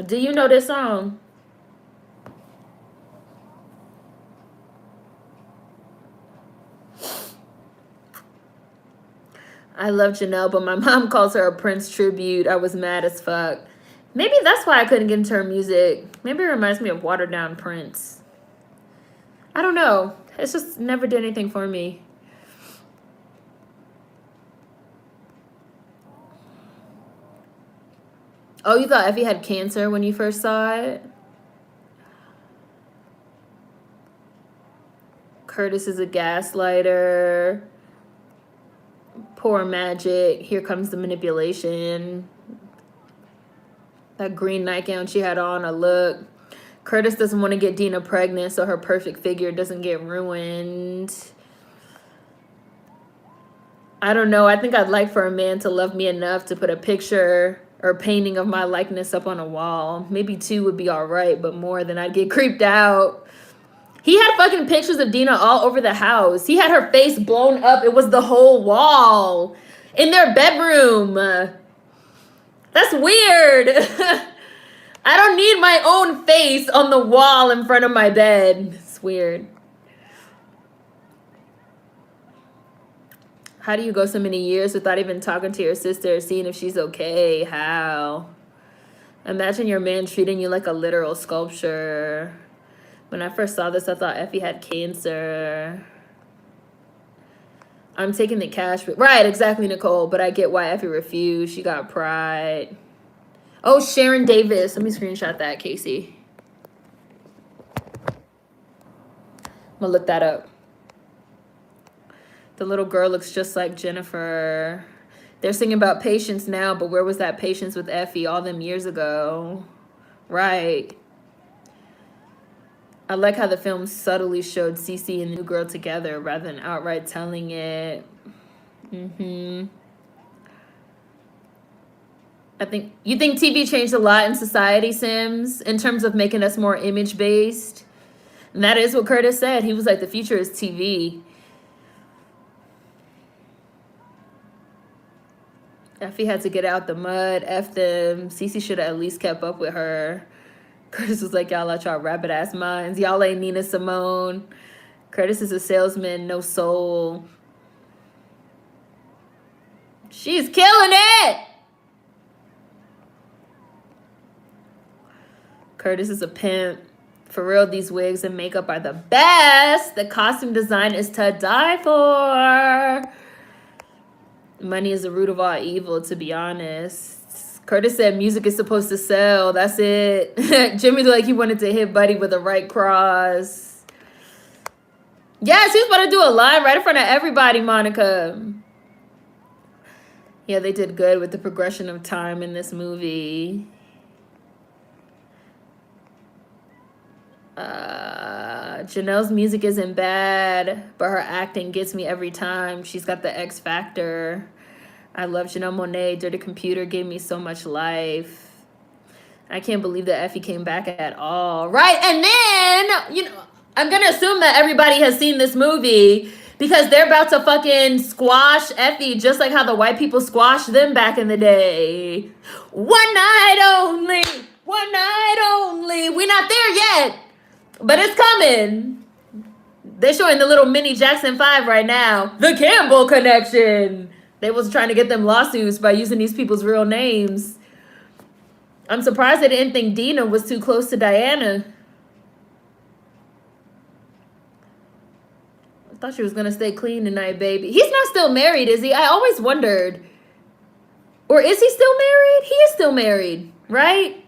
Do you know this song? I love Janelle, but my mom calls her a Prince tribute. I was mad as fuck. Maybe that's why I couldn't get into her music. Maybe it reminds me of watered down Prince. I don't know. It's just never did anything for me. Oh, you thought Effie had cancer when you first saw it? Curtis is a gaslighter. Poor Magic. Here comes the manipulation. That green nightgown she had on, a look. Curtis doesn't want to get Dina pregnant so her perfect figure doesn't get ruined. I don't know. I think I'd like for a man to love me enough to put a picture or painting of my likeness up on a wall. Maybe 2 would be all right, but more than I'd get creeped out. He had fucking pictures of Dina all over the house. He had her face blown up. It was the whole wall in their bedroom. That's weird. I don't need my own face on the wall in front of my bed. It's weird. How do you go so many years without even talking to your sister or seeing if she's okay? How? Imagine your man treating you like a literal sculpture. When I first saw this, I thought Effie had cancer. I'm taking the cash. Right, exactly, Nicole. But I get why Effie refused. She got pride. Oh, Seren Davis. Let me screenshot that, Casey. I'm going to look that up. The little girl looks just like Jennifer. They're singing about patience now, but where was that patience with Effie all them years ago? Right. I like how the film subtly showed Cece and the new girl together rather than outright telling it. You think TV changed a lot in society, Sims, in terms of making us more image-based? And that is what Curtis said. He was like, the future is TV. Effie had to get out the mud. F them. Cece should have at least kept up with her. Curtis was like, y'all out y'all rabbit ass minds. Y'all ain't Nina Simone. Curtis is a salesman, no soul. She's killing it. Curtis is a pimp. For real, these wigs and makeup are the best. The costume design is to die for. Money is the root of all evil, to be honest. Curtis said music is supposed to sell. That's it. Jimmy looked like he wanted to hit Buddy with a right cross. Yes, he was about to do a line right in front of everybody, Monica. Yeah, they did good with the progression of time in this movie. Janelle's music isn't bad, but her acting gets me every time. She's got the X factor. I love Janelle Monáe. Dirty Computer gave me so much life. I can't believe that Effie came back at all. Right, and then, I'm going to assume that everybody has seen this movie because they're about to fucking squash Effie just like how the white people squashed them back in the day. One night only. One night only. We're not there yet. But it's coming. They're showing the little mini Jackson 5 right now. The Campbell Connection. They was trying to get them lawsuits by using these people's real names. I'm surprised they didn't think Dina was too close to Diana. I thought she was going to stay clean tonight, baby. He's not still married, is he? I always wondered. Or is he still married? He is still married, right?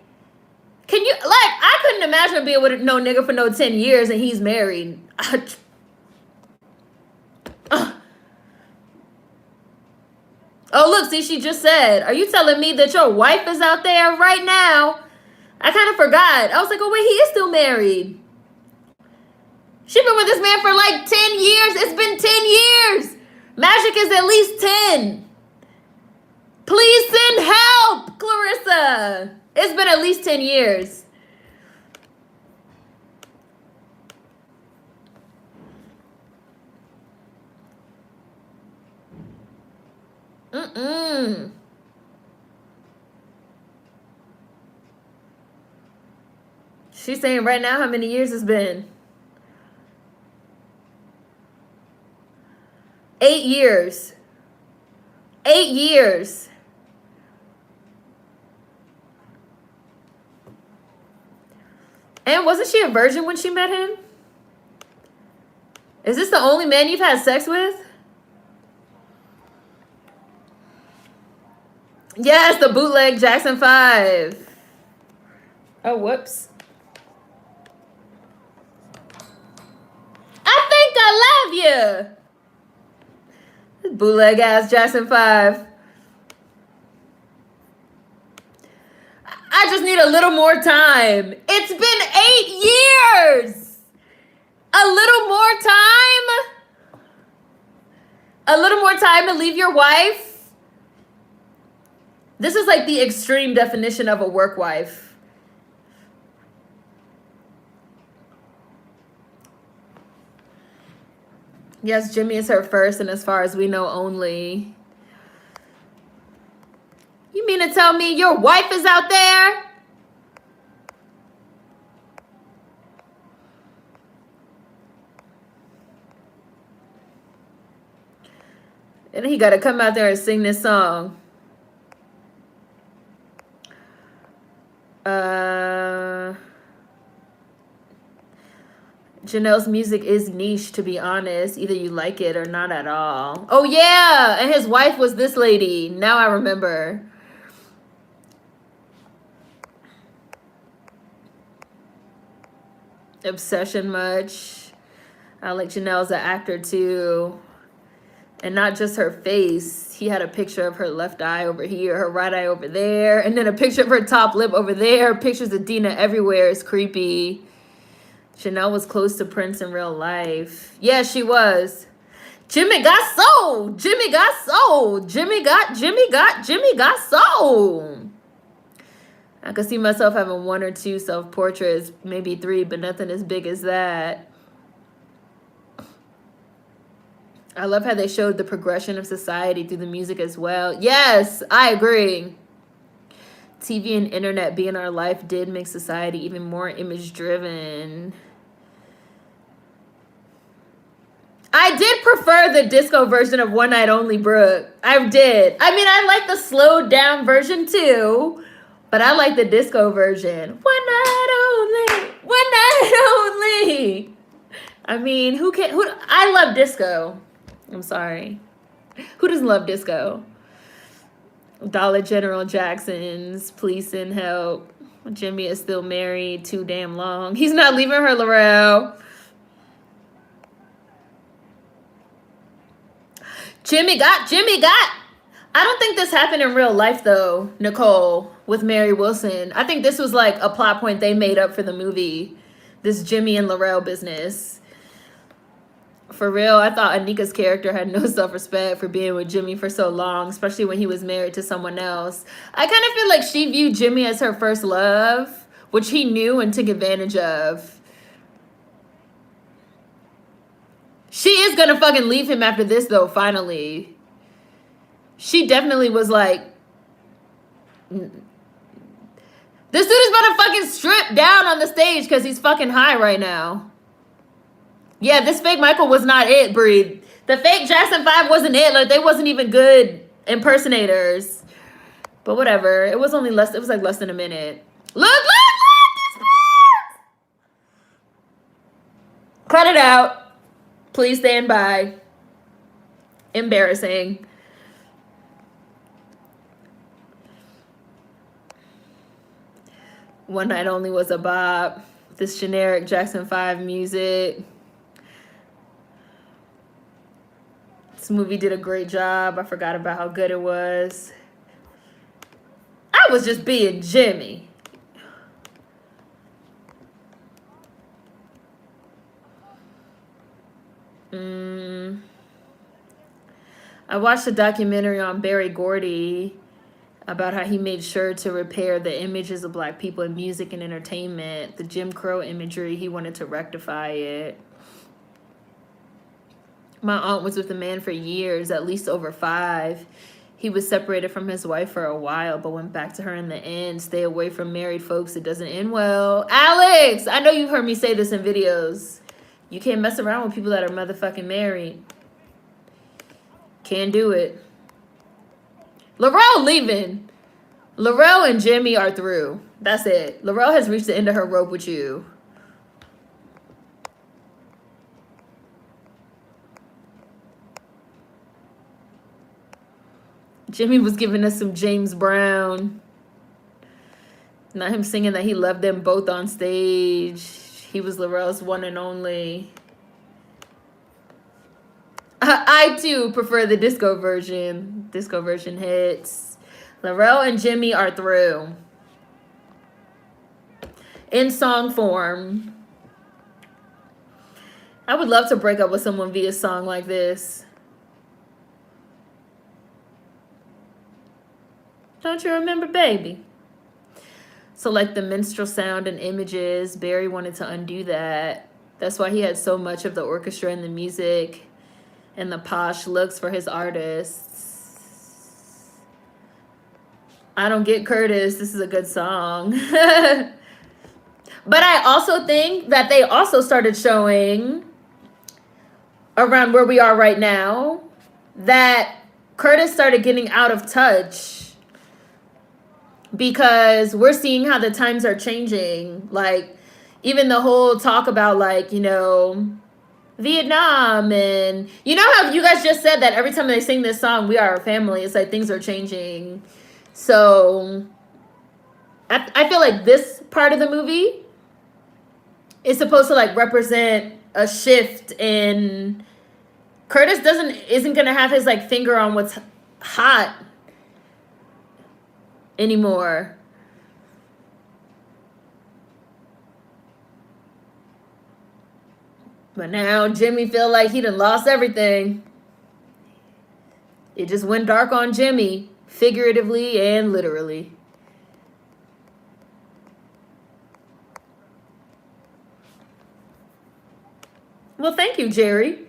Can you, I couldn't imagine being with no nigga for no 10 years and he's married. Oh, look, see, she just said, are you telling me that your wife is out there right now? I kind of forgot. I was like, oh, wait, he is still married. She's been with this man for like 10 years. It's been 10 years. Magic is at least 10. Please send help, Clarissa. It's been at least 10 years. She's saying right now how many years it's been. 8 years. 8 years. And wasn't she a virgin when she met him? Is this the only man you've had sex with? Yes, the bootleg Jackson 5. Oh, whoops. I think I love you. Bootleg ass Jackson 5. I just need a little more time. It's been 8 years. A little more time? A little more time to leave your wife? This is like the extreme definition of a work wife. Yes, Jimmy is her first, and as far as we know, only. You mean to tell me your wife is out there? And he got to come out there and sing this song. Janelle's music is niche, to be honest. Either you like it or not at all. Oh, yeah. And his wife was this lady. Now I remember. Obsession much. I like Janelle's an actor, too. And not just her face. He had a picture of her left eye over here, her right eye over there, and then a picture of her top lip over there. Pictures of Dina everywhere. It's creepy. Chanel was close to Prince in real life. Yeah, she was. Jimmy got sold. Jimmy got sold. Jimmy got sold. I could see myself having 1 or 2 self-portraits, maybe 3, but nothing as big as that. I love how they showed the progression of society through the music as well. Yes, I agree. TV and internet being our life did make society even more image-driven. I did prefer the disco version of One Night Only, Brooke. I did. I mean, I like the slowed down version too, but I like the disco version. One night only. One night only. I mean, I love disco. I'm sorry. Who doesn't love disco? Dollar General Jackson's, Please Send Help. Jimmy is still married too damn long. He's not leaving her, Laurel. Jimmy got. I don't think this happened in real life though, Nicole, with Mary Wilson. I think this was like a plot point they made up for the movie. This Jimmy and Laurel business. For real, I thought Anika's character had no self-respect for being with Jimmy for so long, especially when he was married to someone else. I kind of feel like she viewed Jimmy as her first love, which he knew and took advantage of. She is gonna fucking leave him after this, though, finally. She definitely was like, this dude is about to fucking strip down on the stage because he's fucking high right now. Yeah, this fake Michael was not it, Breed. The fake Jackson 5 wasn't it. Like, they wasn't even good impersonators. But whatever. It was only less, it was like less than a minute. Look! This part! Cut it out. Please stand by. Embarrassing. One Night Only was a bop. This generic Jackson 5 music. This movie did a great job. I forgot about how good it was. I was just being Jimmy. I watched a documentary on Berry Gordy about how he made sure to repair the images of Black people in music and entertainment. The Jim Crow imagery, he wanted to rectify it. My aunt was with a man for years, at least over 5. He was separated from his wife for a while, but went back to her in the end. Stay away from married folks. It doesn't end well. Alex, I know you've heard me say this in videos. You can't mess around with people that are motherfucking married. Can't do it. Laurel leaving. Laurel and Jimmy are through. That's it. Laurel has reached the end of her rope with you. Jimmy was giving us some James Brown. Not him singing that he loved them both on stage. He was Laurel's one and only. I too prefer the disco version. Disco version hits. Laurel and Jimmy are through. In song form. I would love to break up with someone via song like this. Don't you remember, baby? So like the minstrel sound and images, Barry wanted to undo that. That's why he had so much of the orchestra and the music and the posh looks for his artists. I don't get Curtis. This is a good song. But I also think that they also started showing around where we are right now that Curtis started getting out of touch. Because we're seeing how the times are changing. Like, even the whole talk about, like, you know, Vietnam. And you know how you guys just said that every time they sing this song, We Are a Family, it's like things are changing. So, I feel like this part of the movie is supposed to, like, represent a shift in Curtis isn't gonna have his like finger on what's hot anymore. But now Jimmy feel like he done lost everything. It just went dark on Jimmy, figuratively and literally. Well, thank you, Jerry.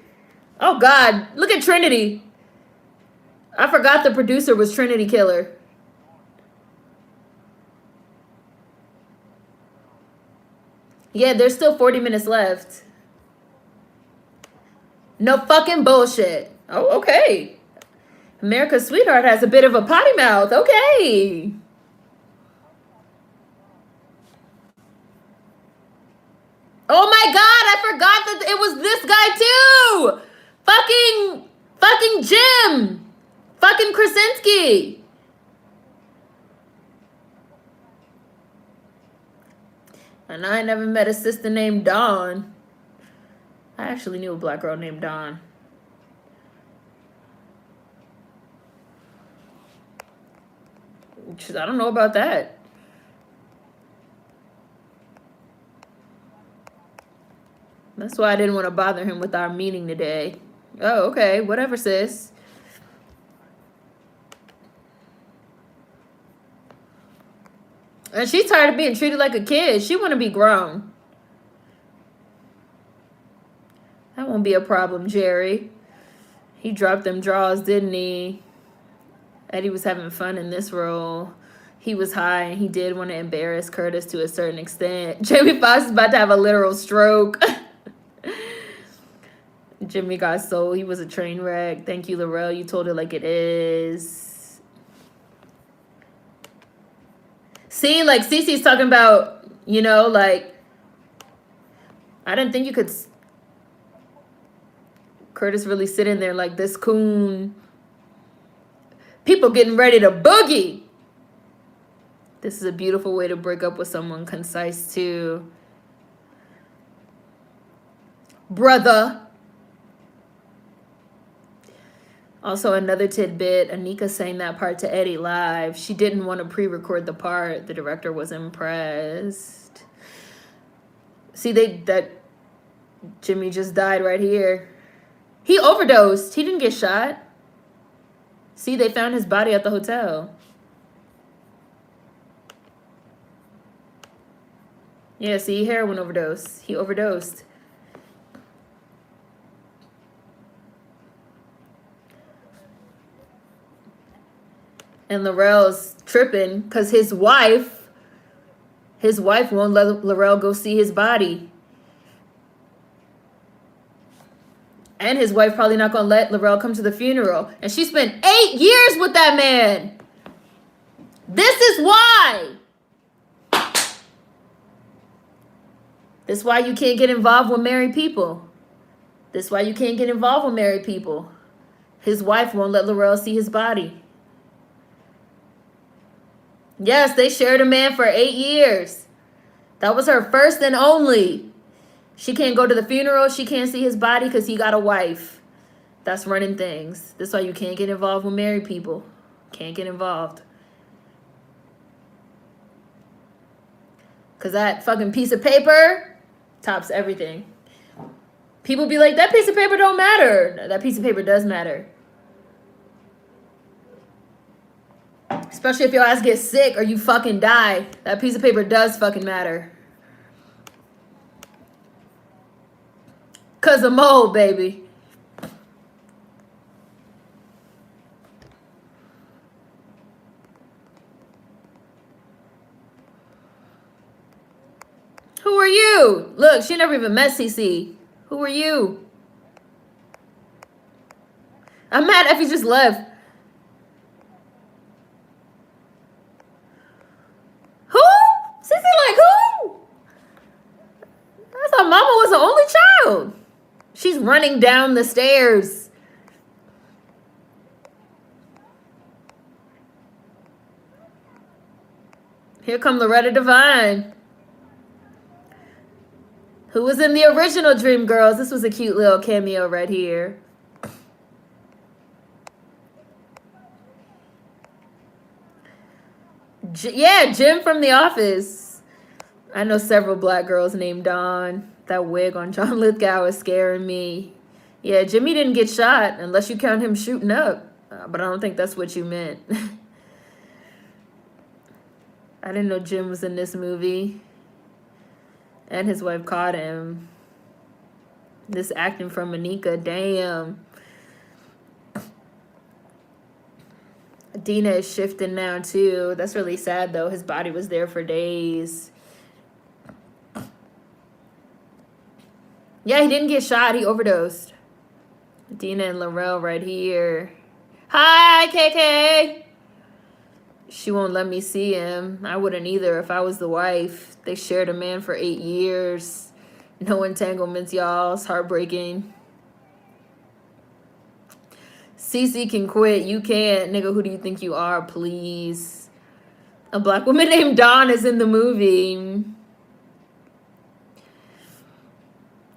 Oh, God. Look at Trinity. I forgot the producer was Trinity Killer. Yeah, there's still 40 minutes left. No fucking bullshit. Oh, okay. America's Sweetheart has a bit of a potty mouth. Okay. Oh my God, I forgot that it was this guy too. Fucking Jim. Fucking Krasinski. And I never met a sister named Dawn. I actually knew a black girl named Dawn. I don't know about that. That's why I didn't want to bother him with our meeting today. Oh, okay. Whatever, sis. And she's tired of being treated like a kid. She want to be grown. That won't be a problem, Jerry. He dropped them draws, didn't he? Eddie was having fun in this role. He was high, and he did want to embarrass Curtis to a certain extent. Jamie Foxx is about to have a literal stroke. Jimmy got sold. He was a train wreck. Thank you, Laurel. You told it like it is. See, like Cece's talking about, you know, like, I didn't think you could. Curtis really sitting there like this coon. People getting ready to boogie. This is a beautiful way to break up with someone. Concise too. Brother. Also, another tidbit, Anika sang that part to Eddie live. She didn't want to pre-record the part. The director was impressed. See, that Jimmy just died right here. He overdosed. He didn't get shot. See, they found his body at the hotel. Yeah, see, heroin overdose. He overdosed. And Laurel's tripping because his wife won't let Laurel go see his body. And his wife probably not going to let Laurel come to the funeral. And she spent 8 years with that man. This is why. This is why you can't get involved with married people. This is why you can't get involved with married people. His wife won't let Laurel see his body. Yes, they shared a man for 8 years. That was her first and only. She can't go to the funeral. She can't see his body because he got a wife. That's running things. That's why you can't get involved with married people. Can't get involved. Because that fucking piece of paper tops everything. People be like, that piece of paper don't matter. That piece of paper does matter. Especially if your ass gets sick or you fucking die. That piece of paper does fucking matter. Cause of mold, baby. Who are you? Look, she never even met CC. Who are you? I'm mad Effie just left. Who? CC like who? I thought Mama was the only child. She's running down the stairs. Here come Loretta Devine. Who was in the original Dreamgirls. This was a cute little cameo right here. Yeah, Jim from The Office. I know several black girls named Dawn. That wig on John Lithgow is scaring me. Yeah, Jimmy didn't get shot unless you count him shooting up. But I don't think that's what you meant. I didn't know Jim was in this movie. And his wife caught him. This acting from Monica, damn. Dina is shifting now too. That's really sad though. His body was there for days. Yeah, he didn't get shot. He overdosed. Dina and Laurel right here. Hi, KK. She won't let me see him. I wouldn't either if I was the wife. They shared a man for 8 years. No entanglements, y'all. It's heartbreaking. Cece can quit. You can't. Nigga, who do you think you are? Please. A black woman named Dawn is in the movie.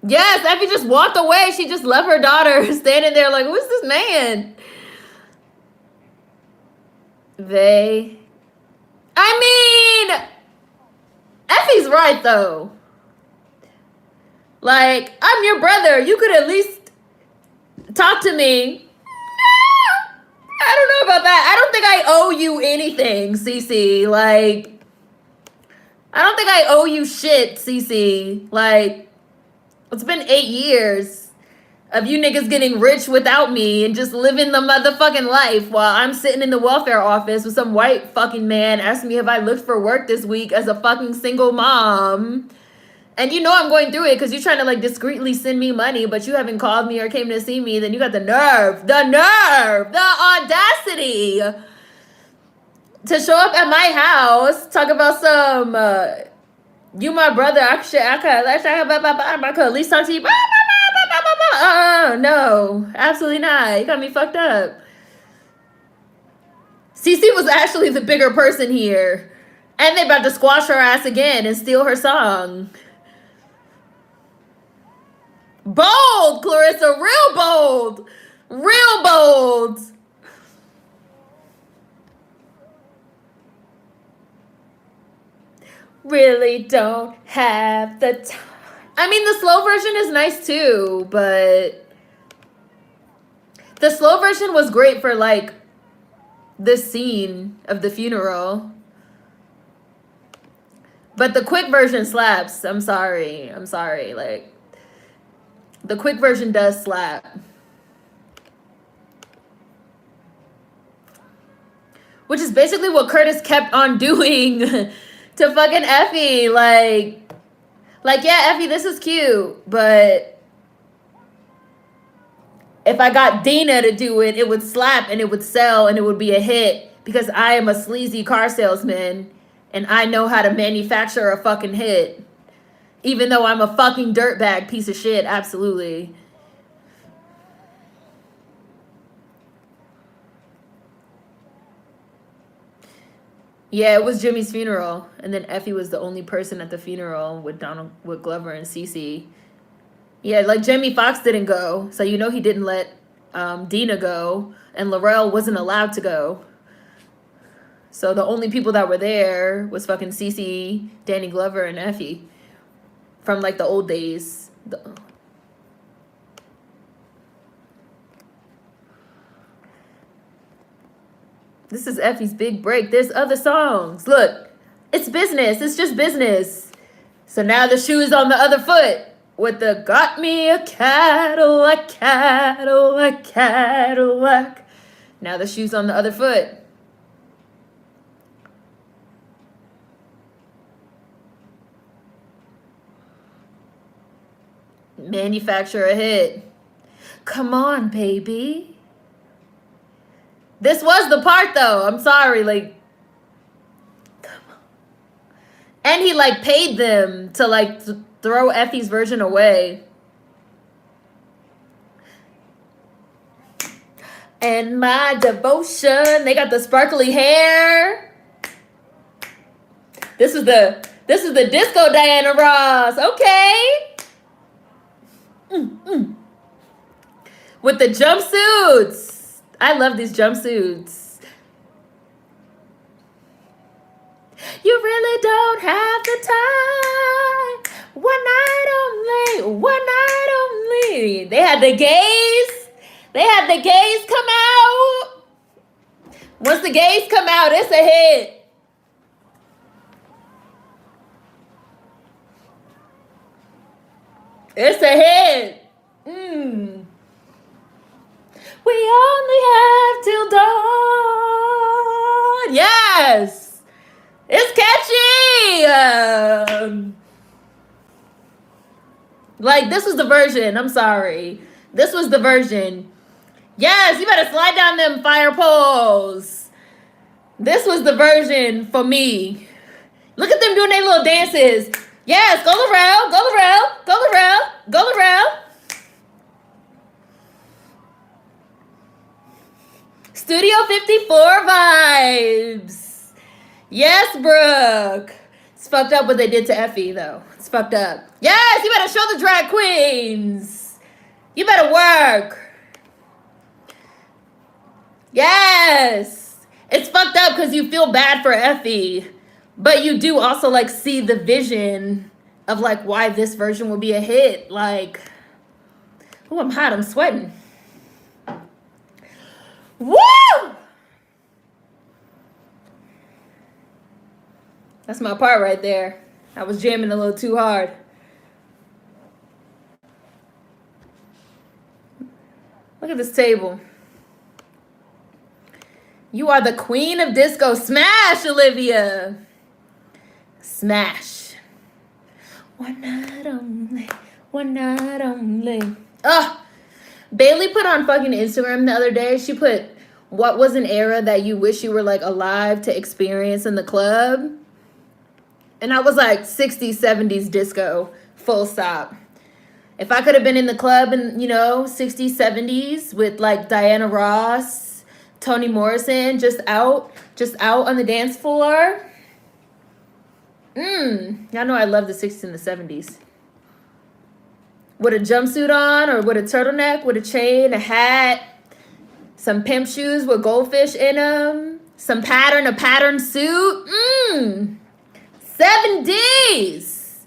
Yes, Effie just walked away. She just left her daughter standing there like, who's this man? I mean, Effie's right, though. Like, I'm your brother. You could at least talk to me. I don't know about that. I don't think I owe you anything, Cece. Like, I don't think I owe you shit, Cece. Like, it's been 8 years of you niggas getting rich without me and just living the motherfucking life while I'm sitting in the welfare office with some white fucking man asking me if I looked for work this week as a fucking single mom. And you know I'm going through it because you're trying to like discreetly send me money, but you haven't called me or came to see me. Then you got the nerve, the audacity to show up at my house, talk about some, you my brother, I could at least talk to you. No, absolutely not. You got me fucked up. Cece was actually the bigger person here. And they about to squash her ass again and steal her song. Bold, Clarissa, real bold. Real bold. Really don't have the time. I mean, the slow version is nice too, but the slow version was great for like this scene of the funeral. But the quick version slaps. I'm sorry. Like, the quick version does slap. Which is basically what Curtis kept on doing to fucking Effie. Like, yeah, Effie, this is cute, but if I got Dina to do it, it would slap and it would sell and it would be a hit because I am a sleazy car salesman and I know how to manufacture a fucking hit. Even though I'm a fucking dirtbag piece of shit, absolutely. Yeah, it was Jimmy's funeral, and then Effie was the only person at the funeral with Glover and Cece. Yeah, like Jamie Foxx didn't go, so you know he didn't let Dina go, and Laurel wasn't allowed to go. So the only people that were there was fucking Cece, Danny Glover, and Effie from like the old days. This is Effie's big break. There's other songs. Look, it's business. It's just business. So now the shoe is on the other foot with the got me a Cadillac, Cadillac, Cadillac. Now the shoe's on the other foot. Manufacture a hit. Come on, baby. This was the part, though. I'm sorry. Like, come on. And he, like, paid them to, like, throw Effie's version away. And my devotion. They got the sparkly hair. This is the disco Diana Ross. Okay. With the jumpsuits. I love these jumpsuits. You really don't have the time. One night only. One night only. They had the gays. They had the gays come out. Once the gays come out, it's a hit. It's a hit. We only have till dawn. Yes. It's catchy. Like, this was the version. I'm sorry. This was the version. Yes, you better slide down them fire poles. This was the version for me. Look at them doing their little dances. Yes, go around, go around, go around, go around. Studio 54 vibes. Yes, Brooke. It's fucked up what they did to Effie, though. It's fucked up. Yes, you better show the drag queens. You better work. Yes. It's fucked up because you feel bad for Effie. But you do also, like, see the vision of, like, why this version will be a hit. Like, oh, I'm hot. I'm sweating. Woo! That's my part right there. I was jamming a little too hard. Look at this table. You are the queen of disco. Smash, Olivia. Smash. One night only. One night only. Ugh. Bailey put on fucking Instagram the other day. She put, what was an era that you wish you were, like, alive to experience in the club? And I was like, 60s, 70s disco. Full stop. If I could have been in the club in, you know, 60s, 70s with, like, Diana Ross, Toni Morrison, just out on the dance floor. Y'all know I love the 60s and the 70s. With a jumpsuit on or with a turtleneck, with a chain, a hat, some pimp shoes with goldfish in them, a pattern suit. 70s.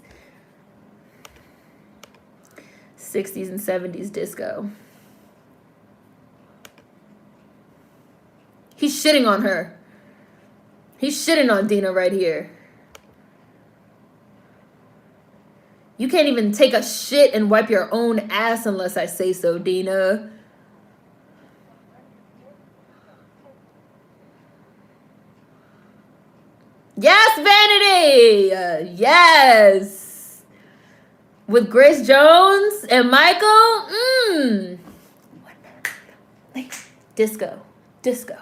60s and 70s disco. He's shitting on her. He's shitting on Dina right here. You can't even take a shit and wipe your own ass unless I say so, Dina. Yes, Vanity! Yes! With Grace Jones and Michael? Disco, disco,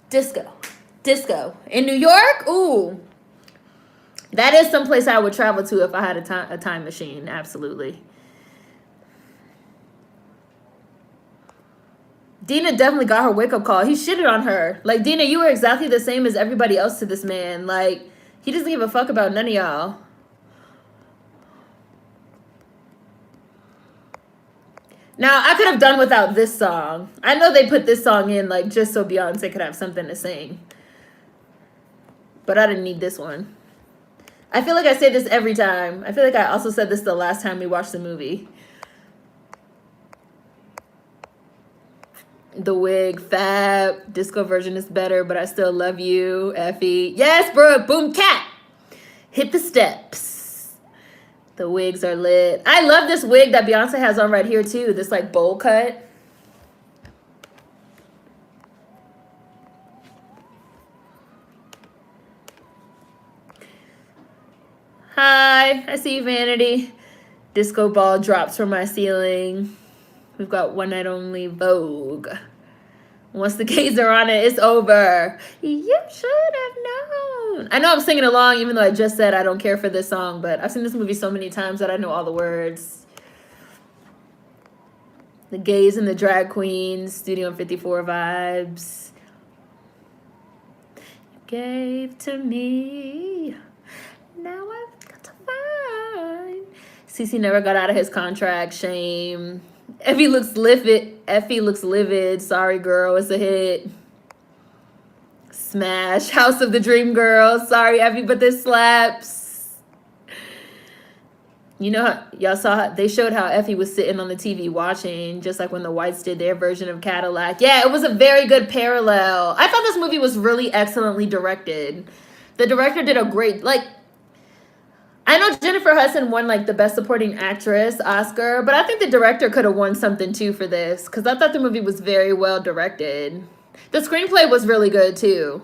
disco, disco. In New York? Ooh. That is someplace I would travel to if I had a time machine. Absolutely. Dina definitely got her wake-up call. He shitted on her. Like, Dina, you were exactly the same as everybody else to this man. Like, he doesn't give a fuck about none of y'all. Now, I could have done without this song. I know they put this song in, like, just so Beyonce could have something to sing. But I didn't need this one. I feel like I say this every time. I feel like I also said this the last time we watched the movie. The wig, fab. Disco version is better, but I still love you, Effie. Yes, bro. Boom, cat. Hit the steps. The wigs are lit. I love this wig that Beyonce has on right here, too. This, like, bowl cut. Hi, I see you, Vanity. Disco ball drops from my ceiling. We've got One Night Only Vogue. Once the gays are on it, it's over. You should have known. I know I'm singing along, even though I just said I don't care for this song, but I've seen this movie so many times that I know all the words. The gays and the drag queens, Studio 54 vibes. You gave to me. Now I've got to find. CeCe never got out of his contract. Shame. Effie looks livid. Sorry, girl. It's a hit. Smash. House of the Dreamgirls. Sorry, Effie, but this slaps. You know, y'all saw, they showed how Effie was sitting on the TV watching, just like when the Whites did their version of Cadillac. Yeah, it was a very good parallel. I thought this movie was really excellently directed. The director did a great, like, I know Jennifer Hudson won, like, the Best Supporting Actress Oscar, but I think the director could have won something, too, for this, because I thought the movie was very well directed. The screenplay was really good, too.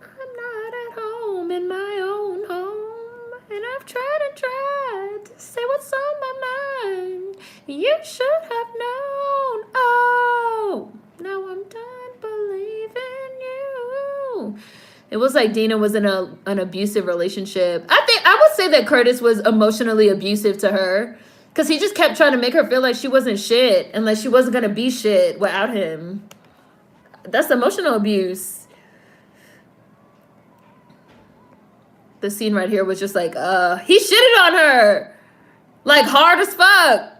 I'm not at home in my own home, and I've tried and tried to say what's on my mind. You should have known. Oh, now I'm done believing you. It was like Dina was in an abusive relationship. I would say that Curtis was emotionally abusive to her, because he just kept trying to make her feel like she wasn't shit and like she wasn't going to be shit without him. That's emotional abuse. The scene right here was just like, he shitted on her. Like, hard as fuck.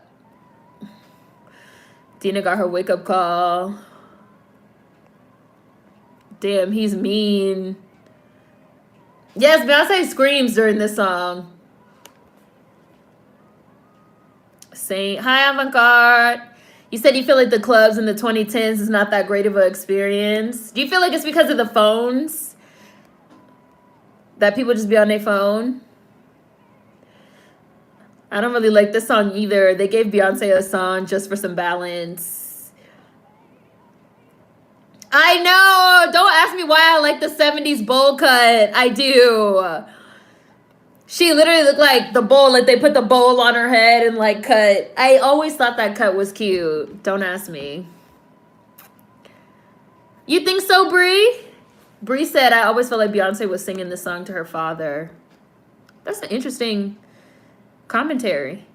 Dina got her wake-up call. Damn, he's mean. Yes, Beyonce screams during this song. Saying, hi, avant-garde. You said you feel like the clubs in the 2010s is not that great of an experience. Do you feel like it's because of the phones? That people just be on their phone? I don't really like this song either. They gave Beyonce a song just for some balance. I know. Don't ask me why I like the 70s bowl cut. I do. She literally looked like the bowl, like they put the bowl on her head and like cut. I always thought that cut was cute. Don't ask me. You think so, Brie? Brie said, I always felt like Beyonce was singing this song to her father. That's an interesting commentary.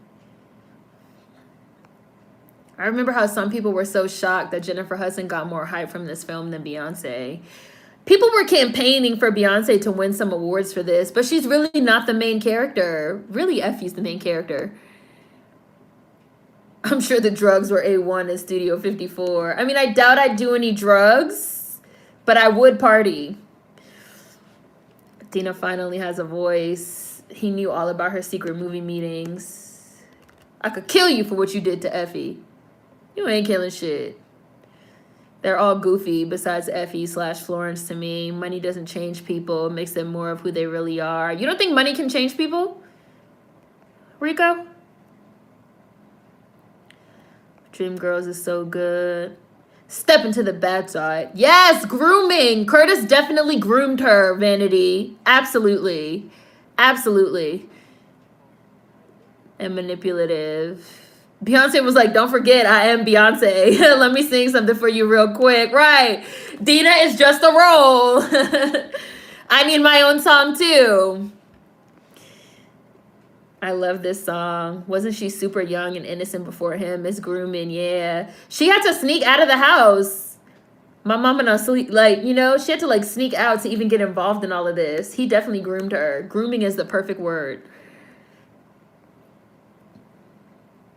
I remember how some people were so shocked that Jennifer Hudson got more hype from this film than Beyonce. People were campaigning for Beyonce to win some awards for this, but she's really not the main character. Really, Effie's the main character. I'm sure the drugs were A1 in Studio 54. I mean, I doubt I'd do any drugs, but I would party. Dina finally has a voice. He knew all about her secret movie meetings. I could kill you for what you did to Effie. You ain't killing shit. They're all goofy besides Effie/Florence to me. Money doesn't change people. It makes them more of who they really are. You don't think money can change people? Rico? Dreamgirls is so good. Step into the bad side. Yes, grooming. Curtis definitely groomed her, Vanity. Absolutely. Absolutely. And manipulative. Beyonce was like, don't forget, I am Beyonce. Let me sing something for you real quick. Right. Dina is just a role. I need my own song too. I love this song. Wasn't she super young and innocent before him? Miss Grooming, yeah. She had to sneak out of the house. My mama not sleep, like, you know, she had to like sneak out to even get involved in all of this. He definitely groomed her. Grooming is the perfect word.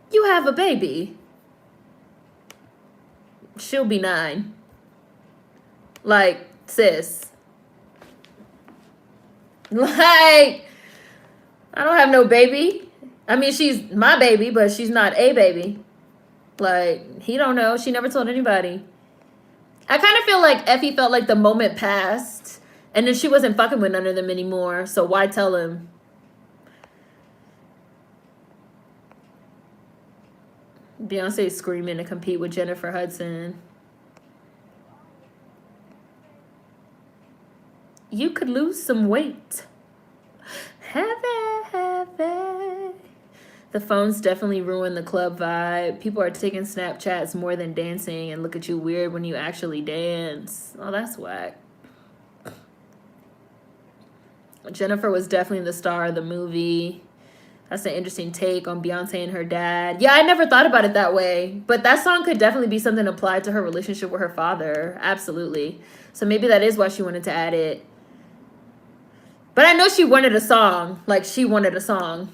You have a baby. She'll be 9. Like, sis. Like, I don't have no baby. I mean, she's my baby, but she's not a baby. Like, he don't know. She never told anybody. I kind of feel like Effie felt like the moment passed, and then she wasn't fucking with none of them anymore, so why tell him? Beyonce screaming to compete with Jennifer Hudson. You could lose some weight. Heavy. The phones definitely ruin the club vibe. People are taking Snapchats more than dancing and look at you weird when you actually dance. Oh, that's whack. Jennifer was definitely the star of the movie. That's an interesting take on Beyonce and her dad. Yeah, I never thought about it that way. But that song could definitely be something applied to her relationship with her father. Absolutely. So maybe that is why she wanted to add it. But I know she wanted a song. Like, she wanted a song.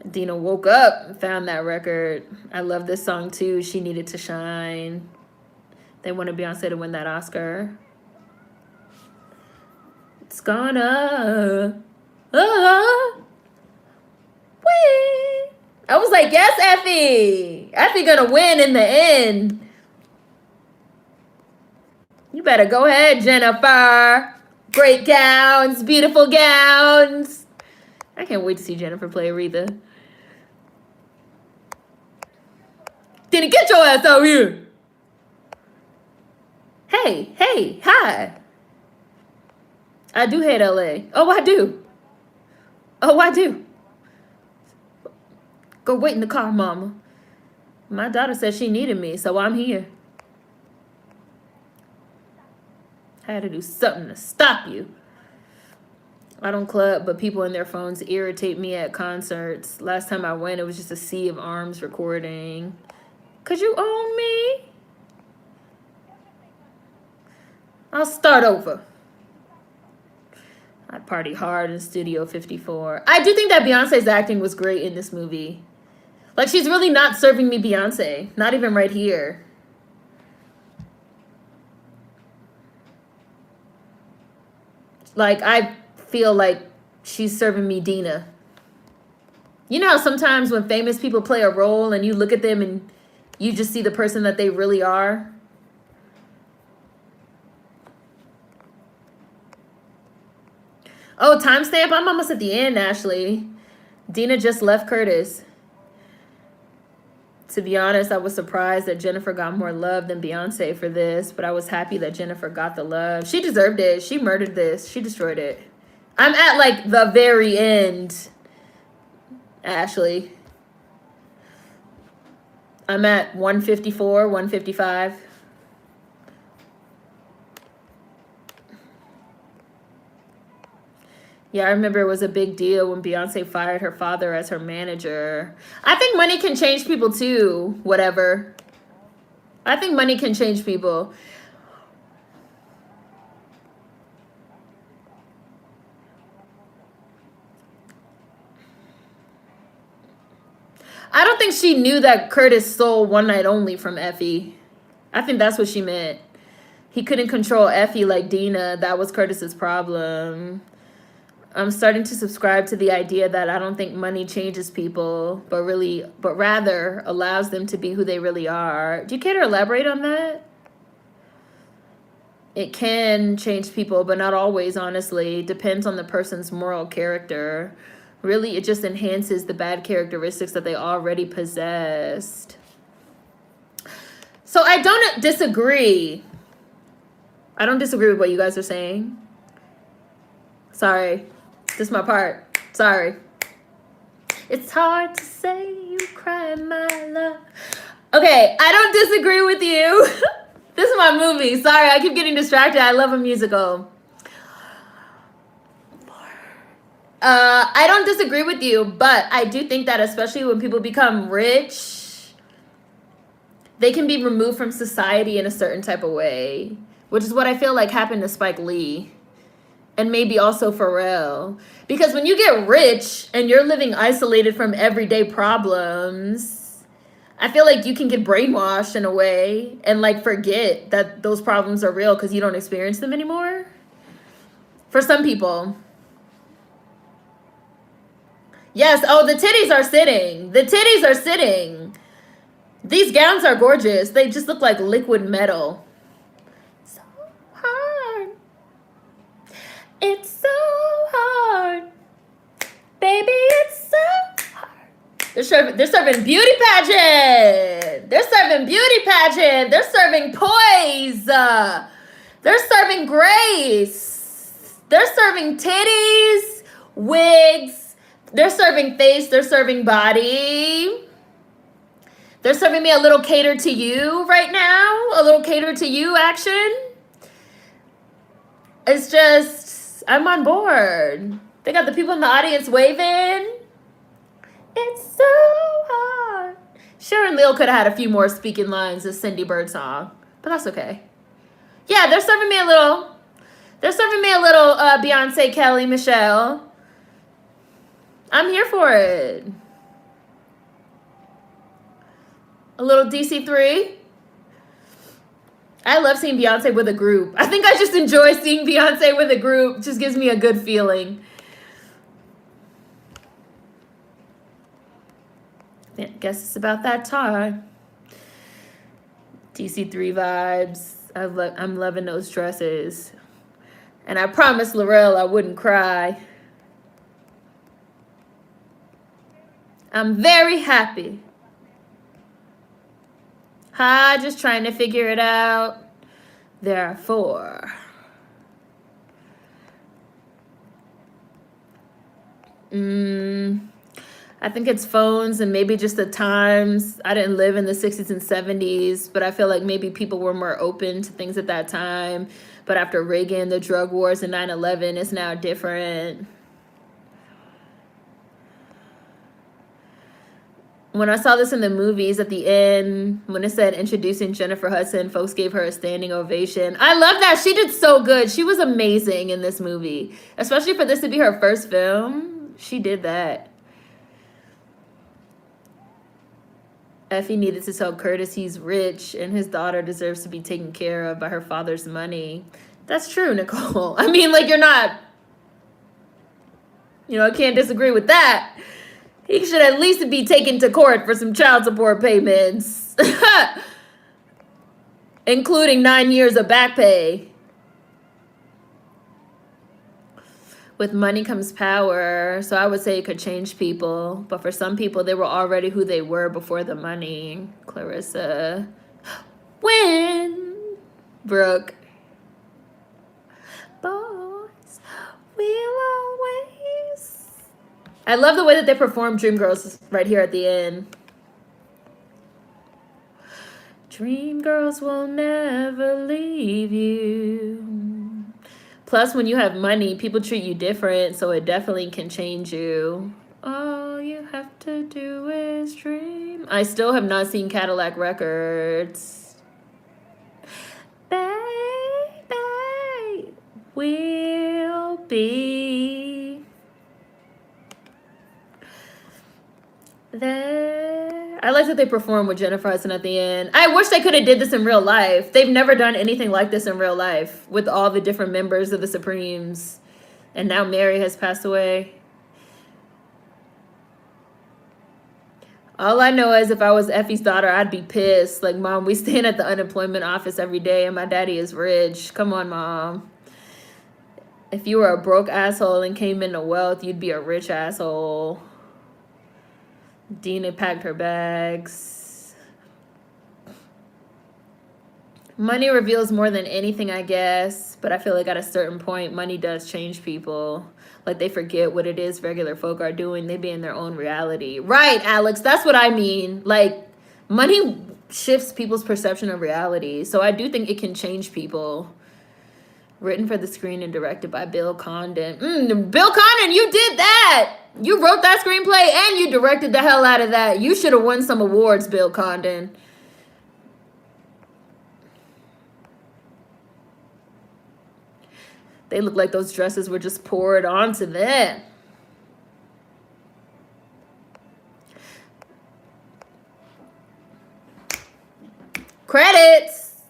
Dina woke up and found that record. I love this song, too. She Needed to Shine. They wanted Beyonce to win that Oscar. It's gonna... win. I was like, yes, Effie. Effie gonna win in the end. You better go ahead, Jennifer. Great gowns, beautiful gowns. I can't wait to see Jennifer play Aretha. Didn't get your ass out here. Hey, hi. I do hate LA. Oh, I do. Go wait in the car, mama. My daughter said she needed me, so I'm here. I had to do something to stop you. I don't club, but people in their phones irritate me at concerts. Last time I went, it was just a sea of arms recording. Could you own me? I'll start over. I party hard in Studio 54. I do think that Beyonce's acting was great in this movie. Like, she's really not serving me Beyonce. Not even right here. Like, I feel like she's serving me Dina. You know how sometimes when famous people play a role and you look at them and you just see the person that they really are? Oh, timestamp? I'm almost at the end, Ashley. Dina just left Curtis. To be honest, I was surprised that Jennifer got more love than Beyonce for this, but I was happy that Jennifer got the love. She deserved it. She murdered this. She destroyed it. I'm at, like, the very end, Ashley. I'm at 154, 155. Yeah, I remember it was a big deal when Beyonce fired her father as her manager. I think money can change people too, whatever. I think money can change people. I don't think she knew that Curtis stole One Night Only from Effie. I think that's what she meant. He couldn't control Effie like Dina. That was Curtis's problem. I'm starting to subscribe to the idea that I don't think money changes people, but rather allows them to be who they really are. Do you care to elaborate on that? It can change people, but not always, honestly. Depends on the person's moral character. Really, it just enhances the bad characteristics that they already possessed. So I don't disagree. I don't disagree with what you guys are saying. Sorry. This is my part. Sorry. It's hard to say you cry, my love. Okay, I don't disagree with you. This is my movie. Sorry, I keep getting distracted. I love a musical. I don't disagree with you, but I do think that especially when people become rich, they can be removed from society in a certain type of way, which is what I feel like happened to Spike Lee. And maybe also Pharrell. Because when you get rich and you're living isolated from everyday problems, I feel like you can get brainwashed in a way and like forget that those problems are real because you don't experience them anymore. For some people. Yes, oh, the titties are sitting. The titties are sitting. These gowns are gorgeous. They just look like liquid metal. So hard. It's so hard. Baby, it's so hard. They're serving beauty pageant. They're serving beauty pageant. They're serving poise. They're serving grace. They're serving titties, wigs. They're serving face. They're serving body. They're serving me a little cater to you right now. A little cater to you action. It's just, I'm on board. They got the people in the audience waving. It's so hard. Sharon Leal could have had a few more speaking lines as Cindy Birdsong, but that's okay. Yeah, they're serving me a little Beyonce, Kelly, Michelle. I'm here for it. A little DC3. I love seeing Beyonce with a group. I think I just enjoy seeing Beyonce with a group. Just gives me a good feeling. I guess it's about that time. DC3 vibes. I'm loving those dresses. And I promised Laurel I wouldn't cry. I'm very happy. Hi, just trying to figure it out. Therefore. I think it's phones and maybe just the times. I didn't live in the 60s and 70s, but I feel like maybe people were more open to things at that time. But after Reagan, the drug wars, and 9/11, it's now different. When I saw this in the movies at the end, when it said introducing Jennifer Hudson, folks gave her a standing ovation. I love that. She did so good. She was amazing in this movie, especially for this to be her first film. She did that. Effie needed to tell Curtis he's rich and his daughter deserves to be taken care of by her father's money. That's true, Nicole. I mean, like, you're not, I can't disagree with that. He should at least be taken to court for some child support payments, including 9 years of back pay. With money comes power, so I would say it could change people. But for some people, they were already who they were before the money. Clarissa. When? Brooke. Boys will always. I love the way that they perform Dreamgirls right here at the end. Dreamgirls will never leave you. Plus, when you have money, people treat you different, so it definitely can change you. All you have to do is dream. I still have not seen Cadillac Records. Baby, will be there. I like that they perform with Jennifer Hudson at the end. I wish they could have did this in real life. They've never done anything like this in real life with all the different members of the Supremes. And now Mary has passed away. All I know is if I was Effie's daughter, I'd be pissed. Like, Mom, we stand at the unemployment office every day and my daddy is rich. Come on, Mom. If you were a broke asshole and came into wealth, you'd be a rich asshole. Dina packed her bags. Money reveals more than anything, I guess. But I feel like at a certain point, money does change people. Like, they forget what it is regular folk are doing. They be in their own reality. Right, Alex, that's what I mean. Like, money shifts people's perception of reality. So I do think it can change people. Written for the screen and directed by Bill Condon. Bill Condon, you did that! You wrote that screenplay and you directed the hell out of that. You should have won some awards, Bill Condon. They look like those dresses were just poured onto them. Credits!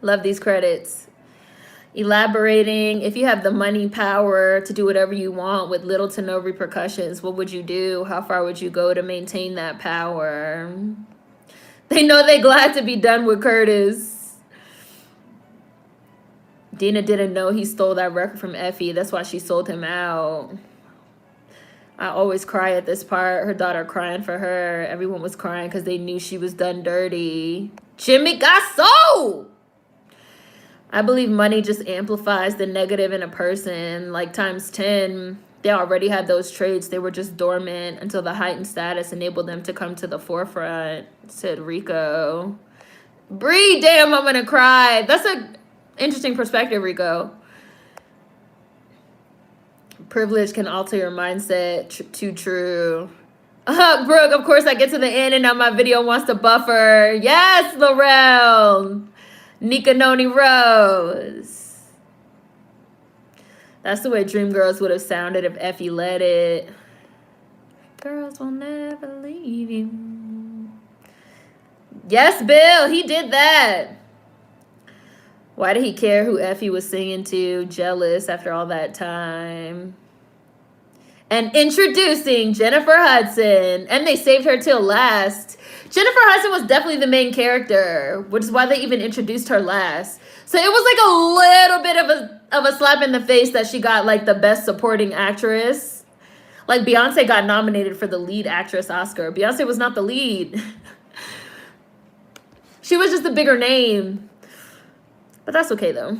Love these credits. Elaborating, if you have the money power to do whatever you want with little to no repercussions, what would you do? How far would you go to maintain that power? They know they're glad to be done with Curtis. Dina didn't know he stole that record from Effie. That's why she sold him out. I always cry at this part. Her daughter crying for her. Everyone was crying because they knew she was done dirty. Jimmy got sold! I believe money just amplifies the negative in a person, like times 10. They already had those traits. They were just dormant until the heightened status enabled them to come to the forefront, said Rico. Bree, damn, I'm gonna cry. That's an interesting perspective, Rico. Privilege can alter your mindset. Too true. Brooke, of course I get to the end and now my video wants to buffer. Yes, Laurel. Nika Noni Rose. That's the way Dreamgirls would have sounded if Effie led it. Girls will never leave you. Yes, Bill, he did that. Why did he care who Effie was singing to? Jealous after all that time. And introducing Jennifer Hudson. And they saved her till last. Jennifer Hudson was definitely the main character, which is why they even introduced her last. So it was like a little bit of a slap in the face that she got like the best supporting actress. Like Beyonce got nominated for the lead actress Oscar. Beyonce was not the lead. She was just the bigger name. But that's okay though.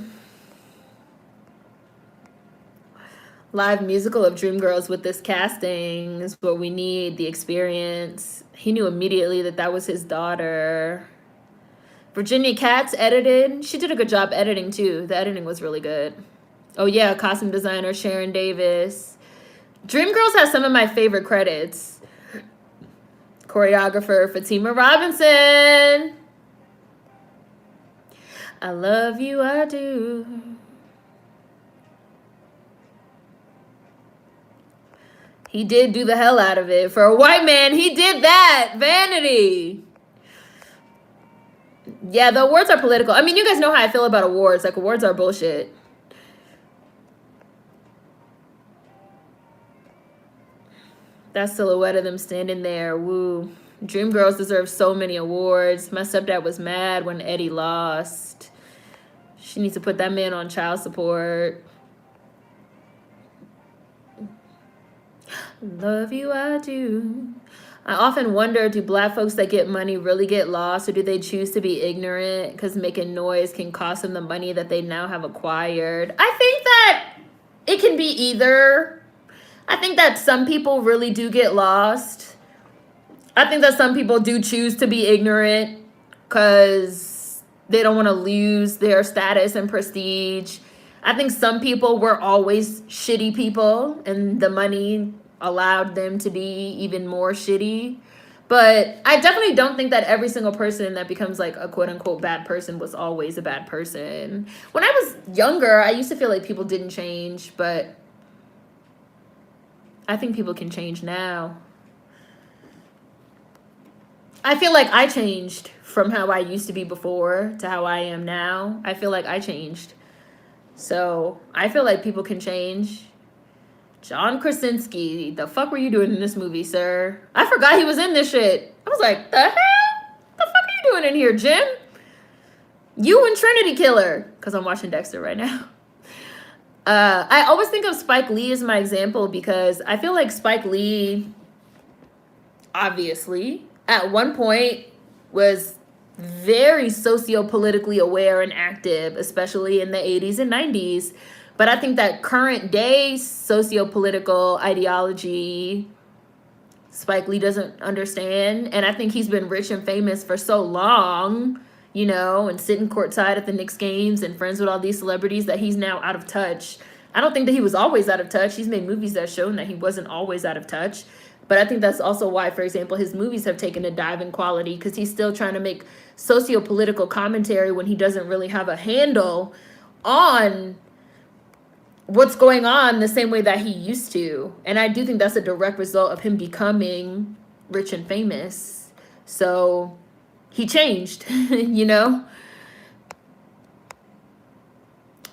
Live musical of Dreamgirls with this casting is what we need, the experience. He knew immediately that that was his daughter. Virginia Katz edited. She did a good job editing too. The editing was really good. Oh yeah, costume designer Seren Davis. Dreamgirls has some of my favorite credits. Choreographer Fatima Robinson. I love you, I do. He did do the hell out of it. For a white man, he did that. Vanity. Yeah, the awards are political. I mean, you guys know how I feel about awards. Like, awards are bullshit. That silhouette of them standing there. Woo. Dreamgirls deserve so many awards. My stepdad was mad when Eddie lost. She needs to put that man on child support. Love you, I do. I often wonder, do black folks that get money really get lost, or do they choose to be ignorant because making noise can cost them the money that they now have acquired? I think that it can be either. I think that some people really do get lost. I think that some people do choose to be ignorant because they don't want to lose their status and prestige. I think some people were always shitty people, and the money allowed them to be even more shitty. But I definitely don't think that every single person that becomes like a quote unquote bad person was always a bad person. When I was younger, I used to feel like people didn't change, but I think people can change now. I feel like I changed from how I used to be before to how I am now. I feel like I changed. So I feel like people can change. John Krasinski, the fuck were you doing in this movie, sir? I forgot he was in this shit. I was like, the hell? The fuck are you doing in here, Jim? You and Trinity Killer. Because I'm watching Dexter right now. I always think of Spike Lee as my example because I feel like Spike Lee, obviously, at one point was very socio-politically aware and active, especially in the 80s and 90s. But I think that current day socio-political ideology, Spike Lee doesn't understand. And I think he's been rich and famous for so long, you know, and sitting courtside at the Knicks games and friends with all these celebrities that he's now out of touch. I don't think that he was always out of touch. He's made movies that have shown that he wasn't always out of touch. But I think that's also why, for example, his movies have taken a dive in quality because he's still trying to make socio-political commentary when he doesn't really have a handle on what's going on the same way that he used to. And I do think that's a direct result of him becoming rich and famous. So he changed, you know?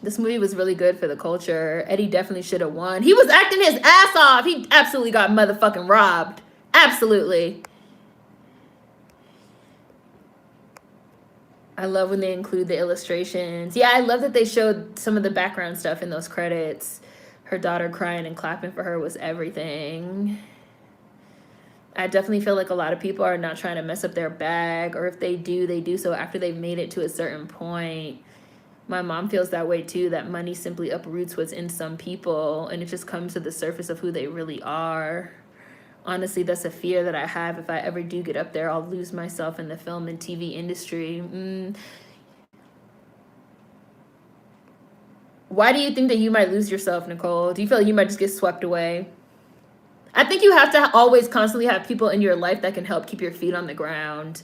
This movie was really good for the culture. Eddie definitely should have won. He was acting his ass off. He absolutely got motherfucking robbed. Absolutely. I love when they include the illustrations. Yeah, I love that they showed some of the background stuff in those credits. Her daughter crying and clapping for her was everything. I definitely feel like a lot of people are not trying to mess up their bag, or if they do so after they've made it to a certain point. My mom feels that way too, that money simply uproots what's in some people and it just comes to the surface of who they really are. Honestly, that's a fear that I have. If I ever do get up there, I'll lose myself in the film and TV industry. Why do you think that you might lose yourself, Nicole? Do you feel like you might just get swept away? I think you have to always constantly have people in your life that can help keep your feet on the ground.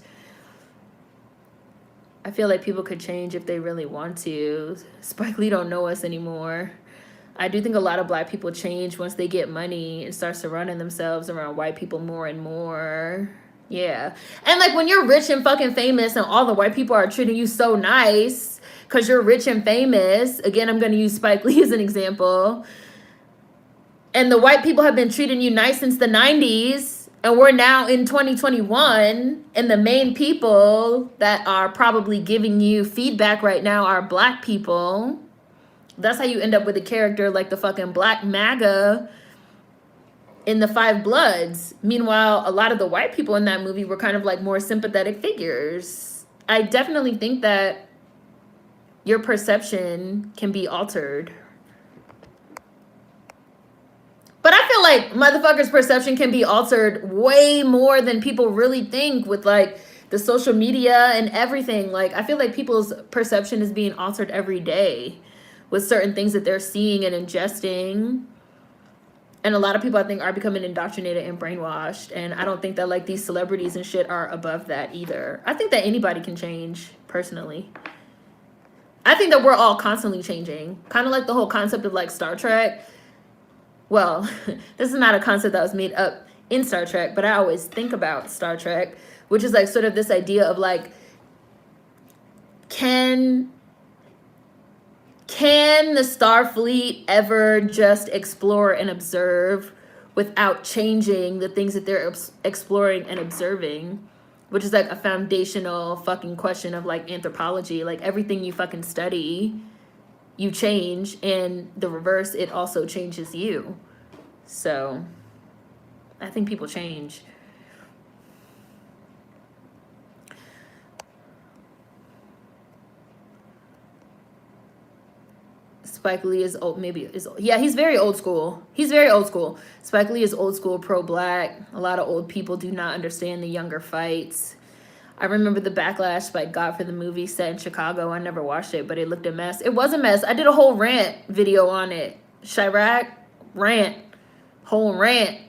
I feel like people could change if they really want to. Spike Lee don't know us anymore. I do think a lot of black people change once they get money and start surrounding themselves around white people more and more. Yeah. And like when you're rich and fucking famous and all the white people are treating you so nice because you're rich and famous, again, I'm going to use Spike Lee as an example, and the white people have been treating you nice since the 90s, and we're now in 2021, and the main people that are probably giving you feedback right now are black people. That's how you end up with a character like the fucking Black MAGA in the Five Bloods. Meanwhile, a lot of the white people in that movie were kind of like more sympathetic figures. I definitely think that your perception can be altered. But I feel like motherfuckers' perception can be altered way more than people really think with like the social media and everything. Like I feel like people's perception is being altered every day with certain things that they're seeing and ingesting. And a lot of people, I think, are becoming indoctrinated and brainwashed. And I don't think that like these celebrities and shit are above that either. I think that anybody can change, personally. I think that we're all constantly changing. Kind of like the whole concept of like Star Trek. Well, this is not a concept that was made up in Star Trek, but I always think about Star Trek, which is like sort of this idea of like, can the Starfleet ever just explore and observe without changing the things that they're exploring and observing? Which is like a foundational fucking question of like anthropology. Like everything you fucking study, you change, and the reverse, it also changes you. So I think people change. Spike Lee is old, maybe is old. Yeah, he's very old school. He's very old school. Spike Lee is old school, pro-black. A lot of old people do not understand the younger fights. I remember the backlash Spike got for the movie set in Chicago. I never watched it, but it looked a mess. It was a mess. I did a whole rant video on it. Chirac, rant. Whole rant.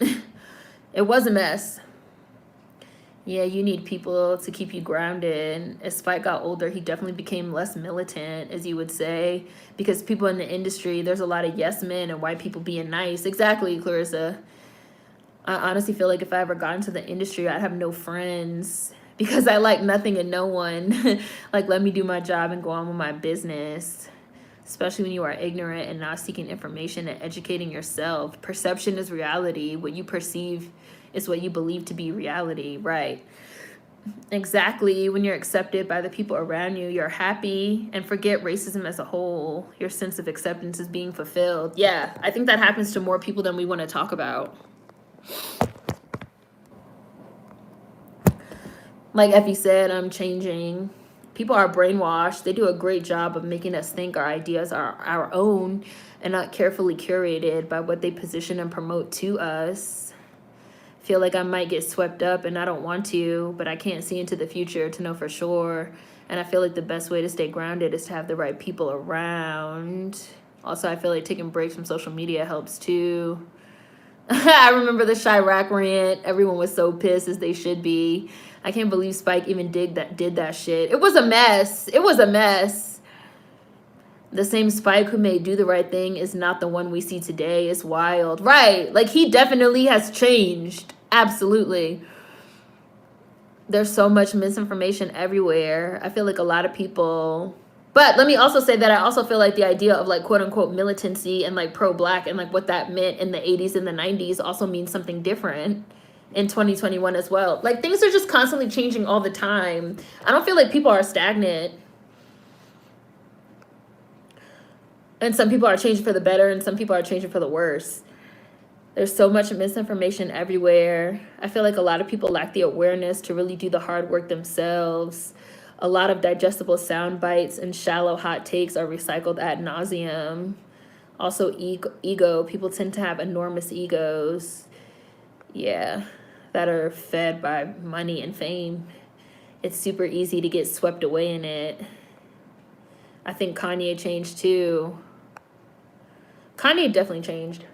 It was a mess. Yeah, you need people to keep you grounded. As Spike got older, he definitely became less militant, as you would say, because people in the industry, there's a lot of yes men and white people being nice. Exactly, Clarissa. I honestly feel like if I ever got into the industry, I'd have no friends because I like nothing and no one. Like, let me do my job and go on with my business, especially when you are ignorant and not seeking information and educating yourself. Perception is reality. What you perceive is what you believe to be reality, right? Exactly. When you're accepted by the people around you, you're happy, and forget racism as a whole. Your sense of acceptance is being fulfilled. Yeah, I think that happens to more people than we want to talk about. Like Effie said, I'm changing. People are brainwashed. They do a great job of making us think our ideas are our own and not carefully curated by what they position and promote to us. Feel like I might get swept up and I don't want to, but I can't see into the future to know for sure. And I feel like the best way to stay grounded is to have the right people around. Also, I feel like taking breaks from social media helps too. I remember the Chirac rant. Everyone was so pissed, as they should be. I can't believe Spike even did that shit. It was a mess. It was a mess. The same Spike who made Do the Right Thing is not the one we see today. It's wild. Right. Like, he definitely has changed. Absolutely. There's so much misinformation everywhere. I feel like a lot of people... But let me also say that I also feel like the idea of like quote unquote militancy and like pro-black and like what that meant in the 80s and the 90s also means something different in 2021 as well. Like, things are just constantly changing all the time. I don't feel like people are stagnant. And some people are changing for the better and some people are changing for the worse. There's so much misinformation everywhere. I feel like a lot of people lack the awareness to really do the hard work themselves. A lot of digestible sound bites and shallow hot takes are recycled ad nauseum. Also, ego. People tend to have enormous egos. Yeah, that are fed by money and fame. It's super easy to get swept away in it. I think Kanye changed too. Kanye definitely changed.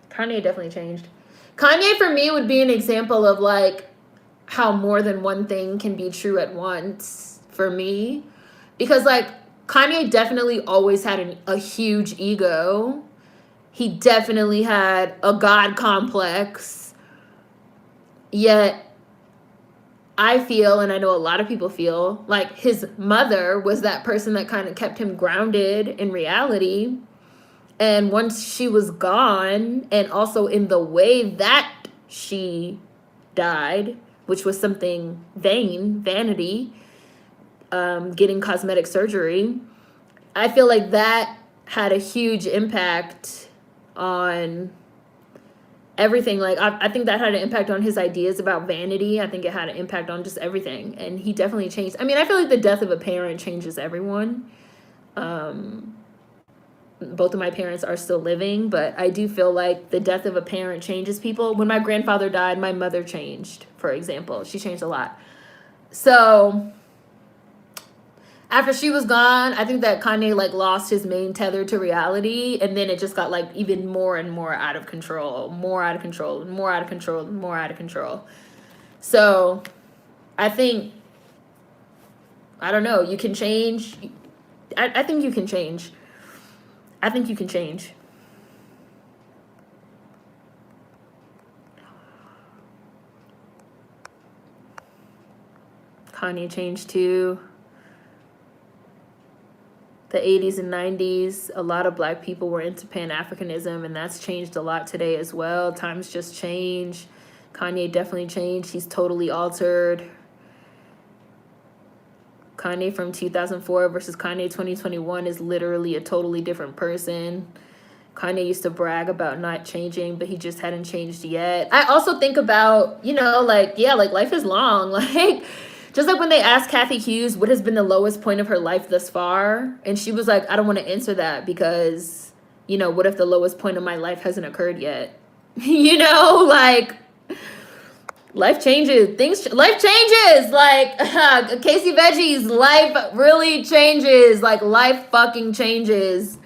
Kanye definitely changed. Kanye, for me, would be an example of like how more than one thing can be true at once for me. Because like Kanye definitely always had a huge ego. He definitely had a God complex. Yet I feel, and I know a lot of people feel, like his mother was that person that kind of kept him grounded in reality. And once she was gone, and also in the way that she died, which was something vanity, getting cosmetic surgery, I feel like that had a huge impact on everything. Like, I think that had an impact on his ideas about vanity. I think it had an impact on just everything. And he definitely changed. I mean, I feel like the death of a parent changes everyone. Both of my parents are still living, but I do feel like the death of a parent changes people. When my grandfather died, my mother changed, for example. She changed a lot. So after she was gone, I think that Kanye like lost his main tether to reality, and then it just got like even more and more out of control, more out of control, more out of control, more out of control. So I think, I don't know, you can change. I think you can change. I think you can change. Kanye changed too. The 80s and 90s, a lot of black people were into Pan-Africanism, and that's changed a lot today as well. Times just change. Kanye definitely changed. He's totally altered. Kanye from 2004 versus Kanye 2021 is literally a totally different person. Kanye used to brag about not changing, but he just hadn't changed yet. I also think about, you know, like, yeah, like life is long. Like, just like when they asked Kathy Hughes what has been the lowest point of her life thus far, and she was like, I don't want to answer that because, you know, what if the lowest point of my life hasn't occurred yet? You know, like, life changes. Life changes. Like, Casey Veggie's life really changes. Like, life fucking changes.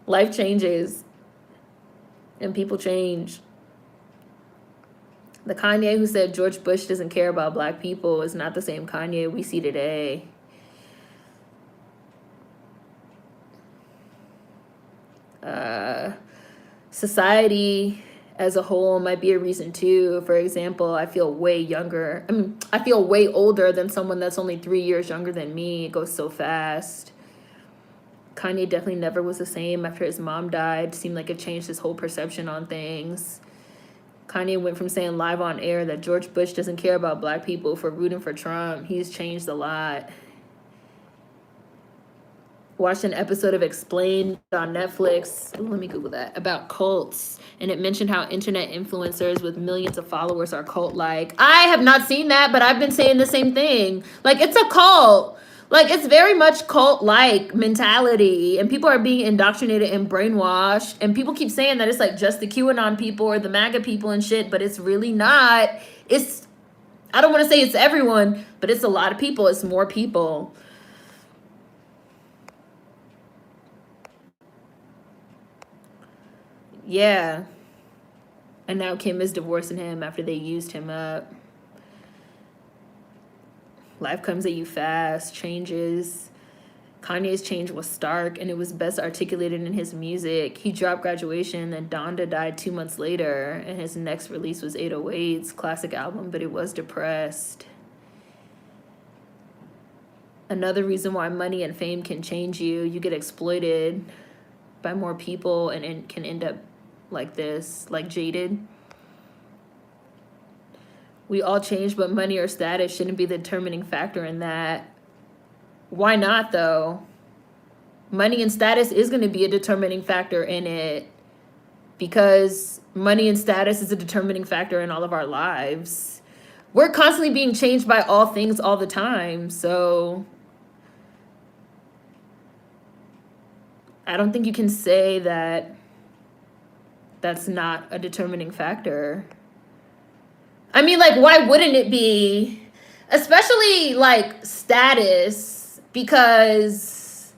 Life changes. And people change. The Kanye who said George Bush doesn't care about black people is not the same Kanye we see today. Society as a whole might be a reason too. For example, I feel way younger. I feel way older than someone that's only 3 years younger than me. It goes so fast. Kanye definitely never was the same after his mom died. Seemed like it changed his whole perception on things. Kanye went from saying live on air that George Bush doesn't care about black people for rooting for Trump. He's changed a lot. Watched an episode of Explained on Netflix. Ooh, let me Google that. About cults. And it mentioned how internet influencers with millions of followers are cult-like. I have not seen that, but I've been saying the same thing. Like, it's a cult. Like, it's very much cult-like mentality, and people are being indoctrinated and brainwashed, and people keep saying that it's like just the QAnon people or the MAGA people and shit, but it's really not. It's, I don't want to say it's everyone, but it's a lot of people. It's more people. Yeah. And now Kim is divorcing him after they used him up. Life comes at you fast, changes. Kanye's change was stark, and it was best articulated in his music. He dropped Graduation, and Donda died 2 months later, and his next release was 808's classic album, but it was depressed. Another reason why money and fame can change you. You get exploited by more people and can end up like this, like jaded. We all change, but money or status shouldn't be the determining factor in that. Why not, though? Money and status is going to be a determining factor in it, because money and status is a determining factor in all of our lives. We're constantly being changed by all things all the time, so I don't think you can say that that's not a determining factor. I mean, like, why wouldn't it be? Especially, like, status, because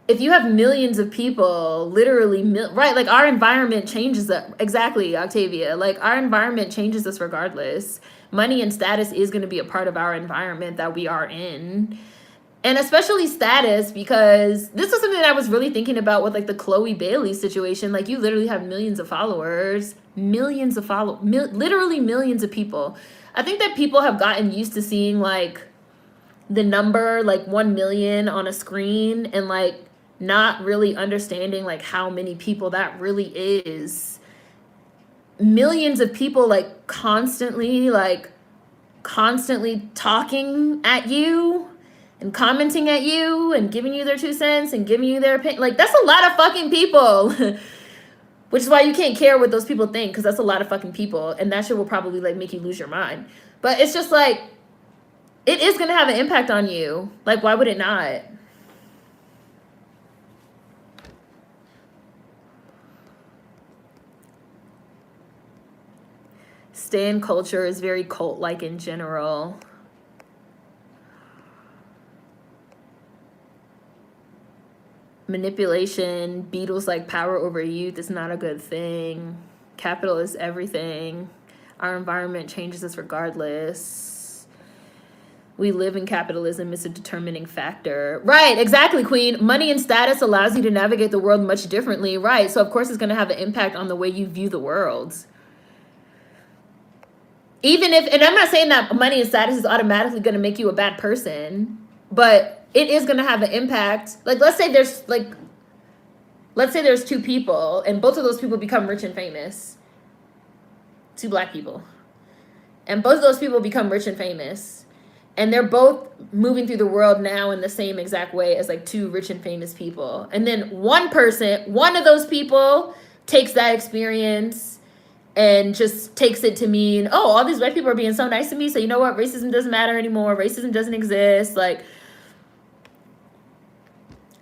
if you have millions of people, literally, right, like, our environment changes us. Exactly, Octavia. Like, our environment changes us regardless. Money and status is going to be a part of our environment that we are in. And especially status, because this is something that I was really thinking about with like the Chloe Bailey situation. Like, you literally have millions of followers, literally millions of people. I think that people have gotten used to seeing like the number like 1 million on a screen and like not really understanding like how many people that really is. Millions of people like constantly talking at you and commenting at you and giving you their 2 cents and giving you their opinion. Like, that's a lot of fucking people. Which is why you can't care what those people think, because that's a lot of fucking people, and that shit will probably like make you lose your mind. But it's just like, it is gonna have an impact on you. Like, why would it not? Stan culture is very cult-like in general. Manipulation, Beatles like power over youth is not a good thing. Capital is everything. Our environment changes us regardless. We live in capitalism, it's a determining factor. Right, exactly, Queen. Money and status allows you to navigate the world much differently. Right, so of course it's going to have an impact on the way you view the world. Even if, and I'm not saying that money and status is automatically going to make you a bad person, but it is going to have an impact. Like, let's say there's 2 people and both of those people become rich and famous. 2 black people. And both of those people become rich and famous. And they're both moving through the world now in the same exact way as like 2 rich and famous people. And then one of those people takes that experience and just takes it to mean, oh, all these white people are being so nice to me, so you know what? Racism doesn't matter anymore. Racism doesn't exist. Like,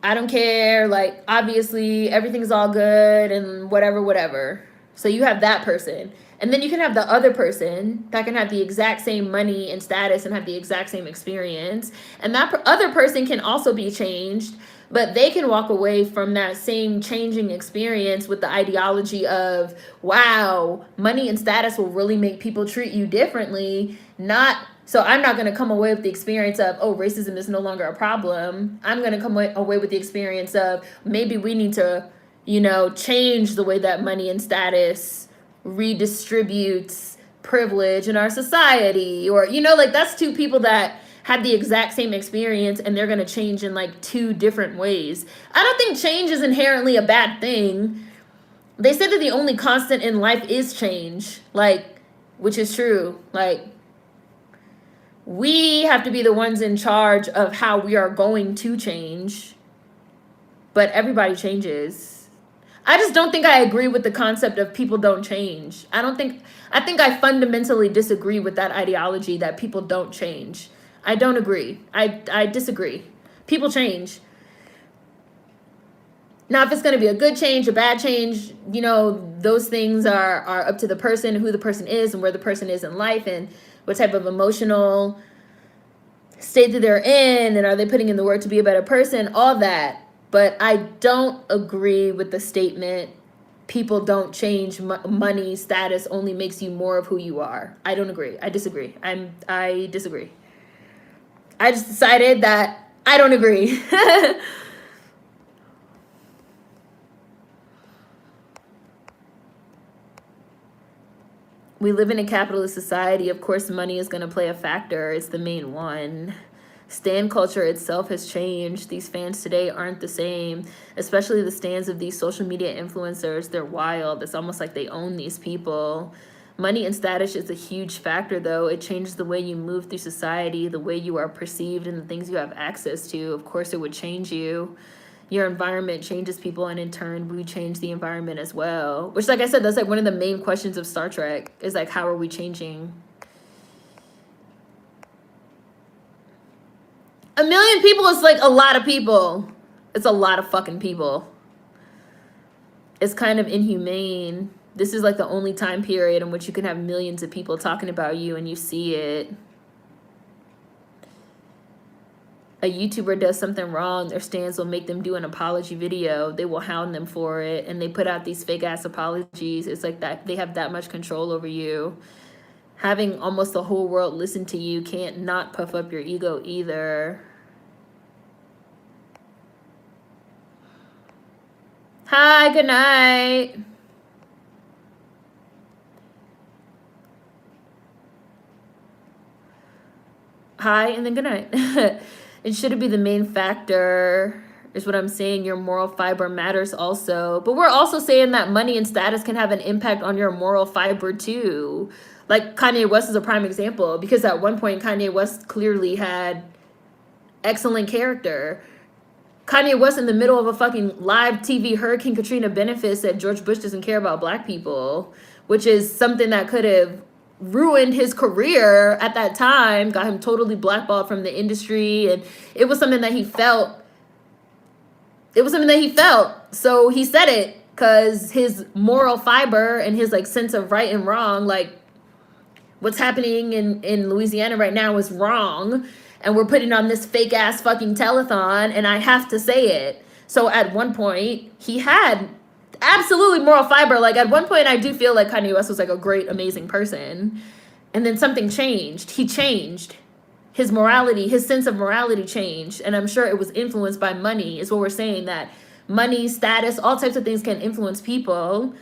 I don't care. Like, obviously, everything's all good and whatever. So you have that person. And then you can have the other person that can have the exact same money and status and have the exact same experience. And that other person can also be changed, but they can walk away from that same changing experience with the ideology of, wow, money and status will really make people treat you differently. So I'm not going to come away with the experience of, oh, racism is no longer a problem. I'm going to come away with the experience of, maybe we need to, change the way that money and status redistributes privilege in our society. Or, like, that's 2 people that had the exact same experience and they're going to change in like 2 different ways. I don't think change is inherently a bad thing. They said that the only constant in life is change, like, which is true. Like, we have to be the ones in charge of how we are going to change, but everybody changes. I just don't think I agree with the concept of people don't change. I think I fundamentally disagree with that ideology that people don't change. I don't agree. I disagree. People change. Now, if it's going to be a good change, a bad change, those things are up to the person, who the person is and where the person is in life and what type of emotional state that they're in, and are they putting in the work to be a better person, all that. But I don't agree with the statement, people don't change, money, status only makes you more of who you are. I don't agree. I disagree. I disagree. I just decided that I don't agree. We live in a capitalist society. Of course, money is going to play a factor. It's the main one. Stan culture itself has changed. These fans today aren't the same, especially the stans of these social media influencers. They're wild. It's almost like they own these people. Money and status is a huge factor, though. It changes the way you move through society, the way you are perceived, and the things you have access to. Of course, it would change you. Your environment changes people, and in turn, we change the environment as well. Which, like I said, that's like one of the main questions of Star Trek, is like, how are we changing? 1 million people is like a lot of people. It's a lot of fucking people. It's kind of inhumane. This is like the only time period in which you can have millions of people talking about you and you see it. A YouTuber does something wrong, their stans will make them do an apology video. They will hound them for it, and they put out these fake ass apologies. It's like that they have that much control over you. Having almost the whole world listen to you can't not puff up your ego either. Hi, good night. Hi, and then good night. It shouldn't be the main factor, is what I'm saying. Your moral fiber matters also. But we're also saying that money and status can have an impact on your moral fiber too. Like Kanye West is a prime example, because at one point Kanye West clearly had excellent character. Kanye West in the middle of a fucking live TV Hurricane Katrina benefit said George Bush doesn't care about black people, which is something that could have ruined his career at that time, got him totally blackballed from the industry, and it was something that he felt. It was something that he felt. So he said it because his moral fiber and his like sense of right and wrong, like what's happening in Louisiana right now is wrong. And we're putting on this fake ass fucking telethon, and I have to say it. So at one point, he had absolutely moral fiber. Like at one point, I do feel like Kanye West was like a great, amazing person. And then something changed. He changed. His morality, his sense of morality changed. And I'm sure it was influenced by money, is what we're saying, that money, status, all types of things can influence people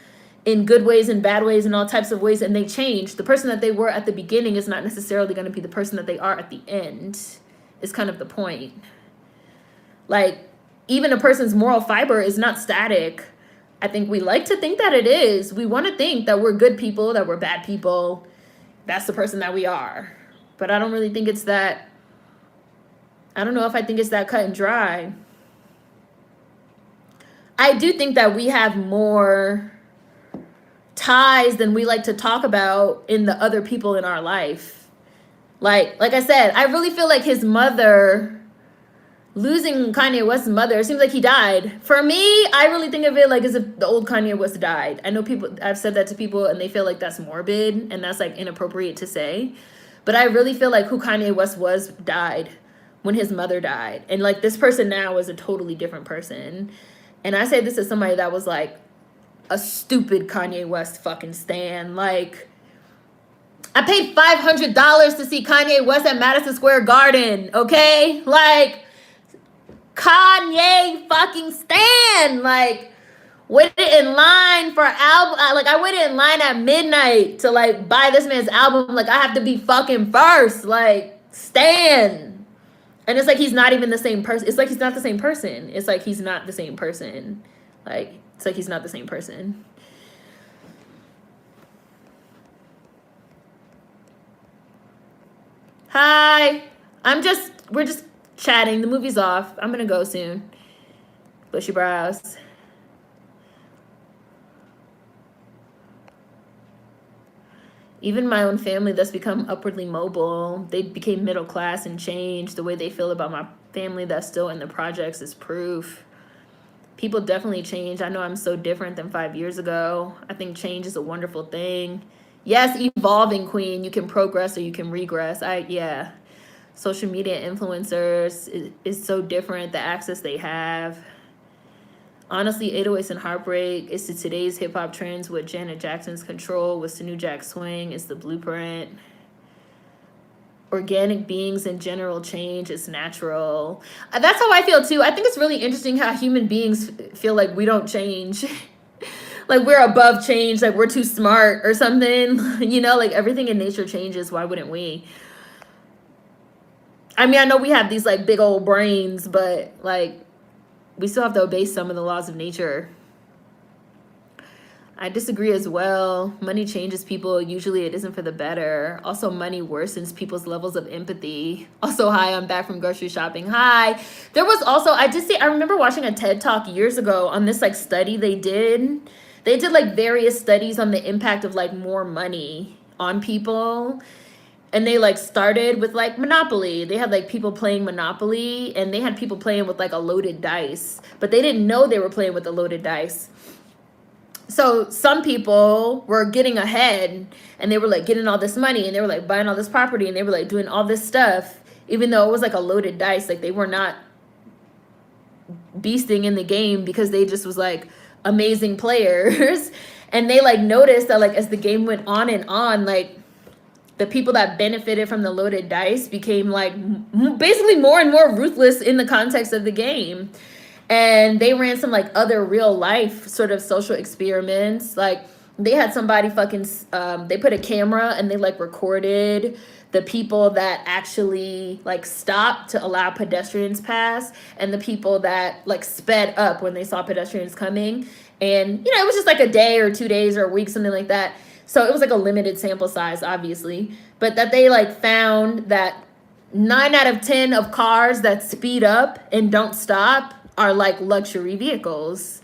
in good ways and bad ways and all types of ways, and they change. The person that they were at the beginning is not necessarily going to be the person that they are at the end, is kind of the point. Like, even a person's moral fiber is not static. I think we like to think that it is. We want to think that we're good people, that we're bad people. That's the person that we are. But I don't really think it's that. I don't know if I think it's that cut and dry. I do think that we have more ties than we like to talk about in the other people in our life. Like I said, I really feel like his mother, losing Kanye West's mother, it seems like he died. For me, I really think of it like as if the old Kanye West died. I know people, I've said that to people and they feel like that's morbid and that's like inappropriate to say. But I really feel like who Kanye West was died when his mother died. And like this person now is a totally different person. And I say this as somebody that was like a stupid Kanye West fucking stan. Like, I paid $500 to see Kanye West at Madison Square Garden, okay? Like, Kanye fucking stan. Like, waited in line for album. Like, I waited in line at midnight to like buy this man's album. Like, I have to be fucking first. Like, stan. And it's like he's not even the same person. It's like he's not the same person. It's like he's not the same person. Like, it's like he's not the same person. Hi. We're just chatting. The movie's off. I'm gonna go soon. Bushy brows. Even my own family that's become upwardly mobile, they became middle class and changed. The way they feel about my family that's still in the projects is proof. People definitely change. I know I'm so different than 5 years ago. I think change is a wonderful thing. Yes, evolving, queen. You can progress or you can regress. Yeah. Social media influencers is so different, the access they have. Honestly, 808s and Heartbreak is to today's hip-hop trends with Janet Jackson's Control, with New Jack Swing is the blueprint. Organic beings in general change is natural. That's how I feel too. I think it's really interesting how human beings feel like we don't change. Like we're above change, like we're too smart or something. You know, like everything in nature changes. Why wouldn't we? I mean, I know we have these like big old brains, but like we still have to obey some of the laws of nature. I disagree as well. Money changes people. Usually it isn't for the better. Also, money worsens people's levels of empathy. Also, hi, I'm back from grocery shopping. Hi. There was also, I remember watching a TED Talk years ago on this like study they did. They did like various studies on the impact of like more money on people. And they like started with like Monopoly. They had like people playing Monopoly, and they had people playing with like a loaded dice, but they didn't know they were playing with a loaded dice. So some people were getting ahead and they were like getting all this money and they were like buying all this property and they were like doing all this stuff, even though it was like a loaded dice. Like they were not beasting in the game because they just was like amazing players. And they like noticed that like as the game went on and on, like the people that benefited from the loaded dice became like basically more and more ruthless in the context of the game. And they ran some like other real life sort of social experiments. Like they had somebody fucking they put a camera and they like recorded the people that actually like stopped to allow pedestrians pass, and the people that like sped up when they saw pedestrians coming. And it was just like a day or 2 days or a week, something like that. So it was like a limited sample size, obviously, but that they like found that 9 out of 10 of cars that speed up and don't stop are like luxury vehicles.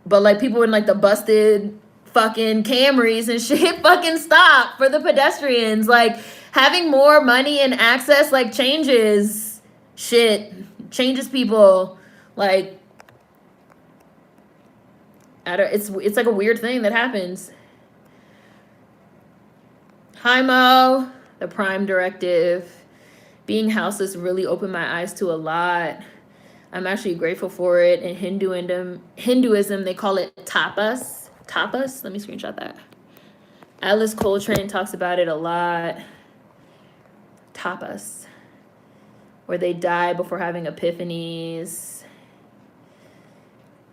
But like people in like the busted fucking Camrys and shit fucking stop for the pedestrians. Like having more money and access like changes shit, changes people. Like it's like a weird thing that happens. Hi Mo, the Prime Directive. Being houseless really opened my eyes to a lot. I'm actually grateful for it. In Hinduism, they call it tapas. Tapas? Let me screenshot that. Alice Coltrane talks about it a lot. Tapas. Where they die before having epiphanies.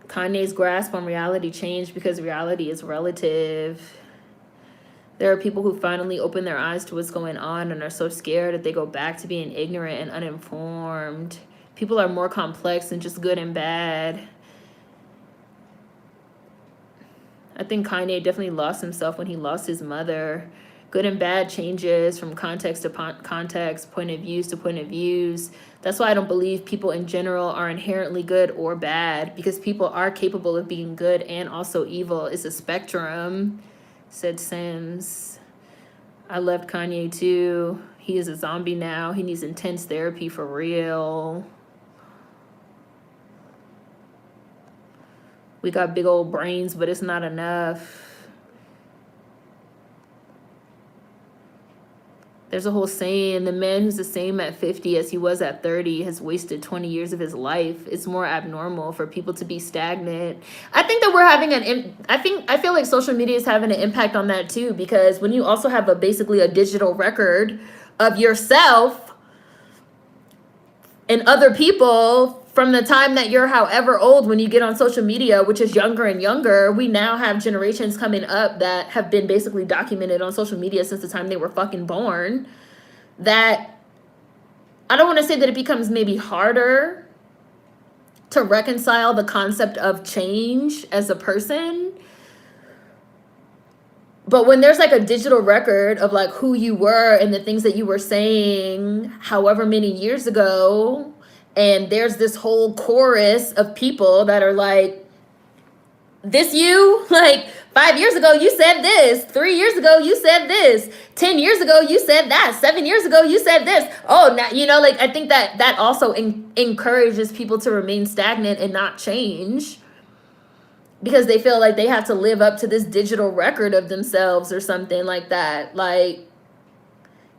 Kanye's grasp on reality changed because reality is relative. There are people who finally open their eyes to what's going on and are so scared that they go back to being ignorant and uninformed. People are more complex than just good and bad. I think Kanye definitely lost himself when he lost his mother. Good and bad changes from context to context, point of views to point of views. That's why I don't believe people in general are inherently good or bad, because people are capable of being good and also evil. It's a spectrum, said Sims. I left Kanye too. He is a zombie now. He needs intense therapy for real. We got big old brains, but it's not enough. There's a whole saying, the man who's the same at 50 as he was at 30 has wasted 20 years of his life. It's more abnormal for people to be stagnant. I think that we're having I feel like social media is having an impact on that too, because when you also have basically a digital record of yourself and other people from the time that you're however old when you get on social media, which is younger and younger, we now have generations coming up that have been basically documented on social media since the time they were fucking born. That I don't want to say that it becomes maybe harder to reconcile the concept of change as a person. But when there's like a digital record of like who you were and the things that you were saying however many years ago, and there's this whole chorus of people that are like, this you? Like 5 years ago you said this, 3 years ago you said this, 10 years ago you said that, 7 years ago you said this. Oh, now, like I think that also encourages people to remain stagnant and not change, because they feel like they have to live up to this digital record of themselves or something like that. Like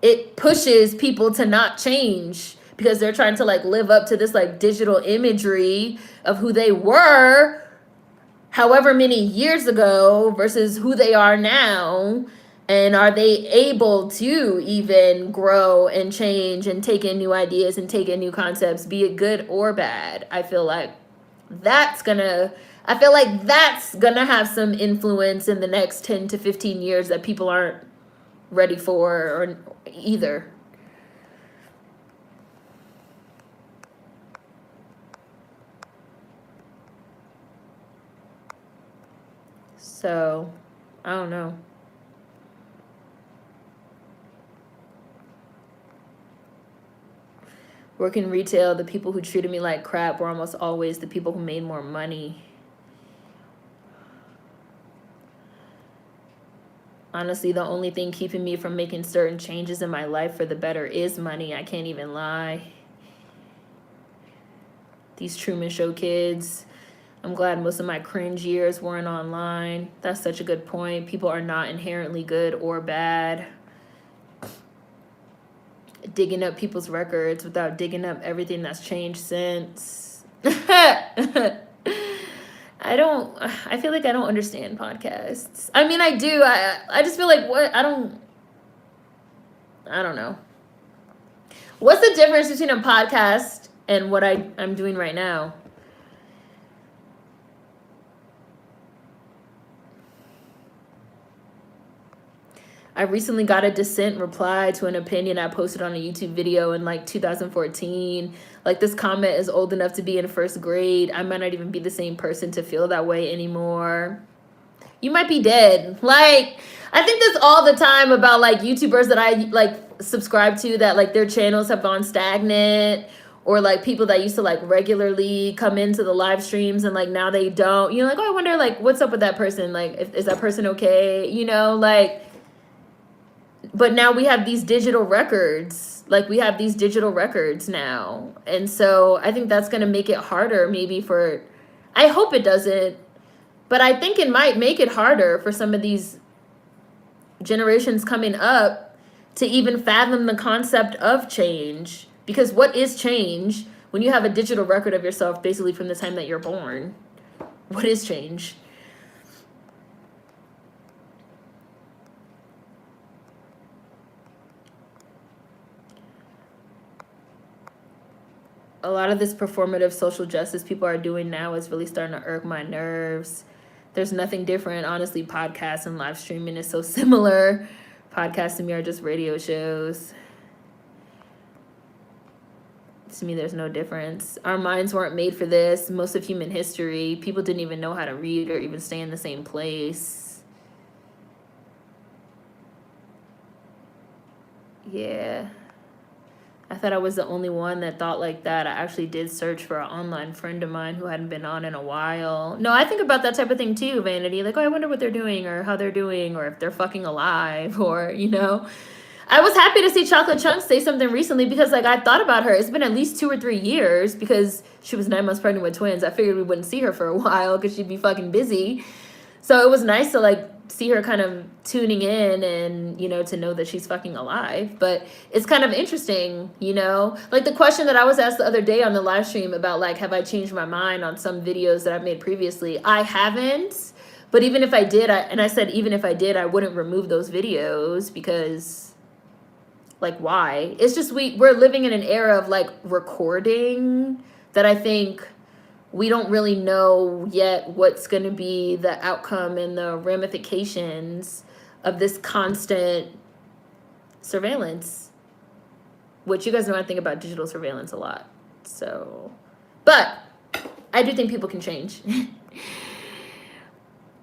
it pushes people to not change because they're trying to like live up to this like digital imagery of who they were however many years ago versus who they are now. And are they able to even grow and change and take in new ideas and take in new concepts, be it good or bad? I feel like that's gonna have some influence in the next 10 to 15 years that people aren't ready for or either. So, I don't know. Working retail, the people who treated me like crap were almost always the people who made more money. Honestly, the only thing keeping me from making certain changes in my life for the better is money. I can't even lie. These Truman Show kids. I'm glad most of my cringe years weren't online. That's such a good point. People are not inherently good or bad. Digging up people's records without digging up everything that's changed since. I feel like I don't understand podcasts. I mean, I do. I just feel like I don't know. What's the difference between a podcast and what I'm doing right now? I recently got a dissent reply to an opinion I posted on a YouTube video in like 2014. Like, this comment is old enough to be in first grade. I might not even be the same person to feel that way anymore. You might be dead. Like, I think this all the time about like YouTubers that I like subscribe to that like their channels have gone stagnant, or like people that used to like regularly come into the live streams and like now they don't. You're like, oh, I wonder like what's up with that person? Like, is that person okay? You know, like, but now we have these digital records. Like, we have these digital records now. And so I think that's going to make it harder maybe for, I hope it doesn't, but I think it might make it harder for some of these generations coming up to even fathom the concept of change. Because what is change when you have a digital record of yourself basically from the time that you're born? What is change? A lot of this performative social justice people are doing now is really starting to irk my nerves. There's nothing different. Honestly, podcasts and live streaming is so similar. Podcasts to me are just radio shows. To me, there's no difference. Our minds weren't made for this. Most of human history, people didn't even know how to read or even stay in the same place. Yeah. I thought I was the only one that thought like that. I actually did search for an online friend of mine who hadn't been on in a while. No, I think about that type of thing too, Vanity. Like, oh, I wonder what they're doing or how they're doing or if they're fucking alive or, you know. I was happy to see Chocolate Chunks say something recently because, like, I thought about her. It's been at least 2 or 3 years because she was 9 months pregnant with twins. I figured we wouldn't see her for a while because she'd be fucking busy. So it was nice to, like, see her kind of tuning in and, you know, to know that she's fucking alive. But it's kind of interesting, you know? Like, the question that I was asked the other day on the live stream about, like, have I changed my mind on some videos that I've made previously? I haven't. But even if I did, I said even if I did, I wouldn't remove those videos because... like, why? It's just we're living in an era of like recording that I think we don't really know yet what's going to be the outcome and the ramifications of this constant surveillance, which you guys know I think about digital surveillance a lot. So, but I do think people can change.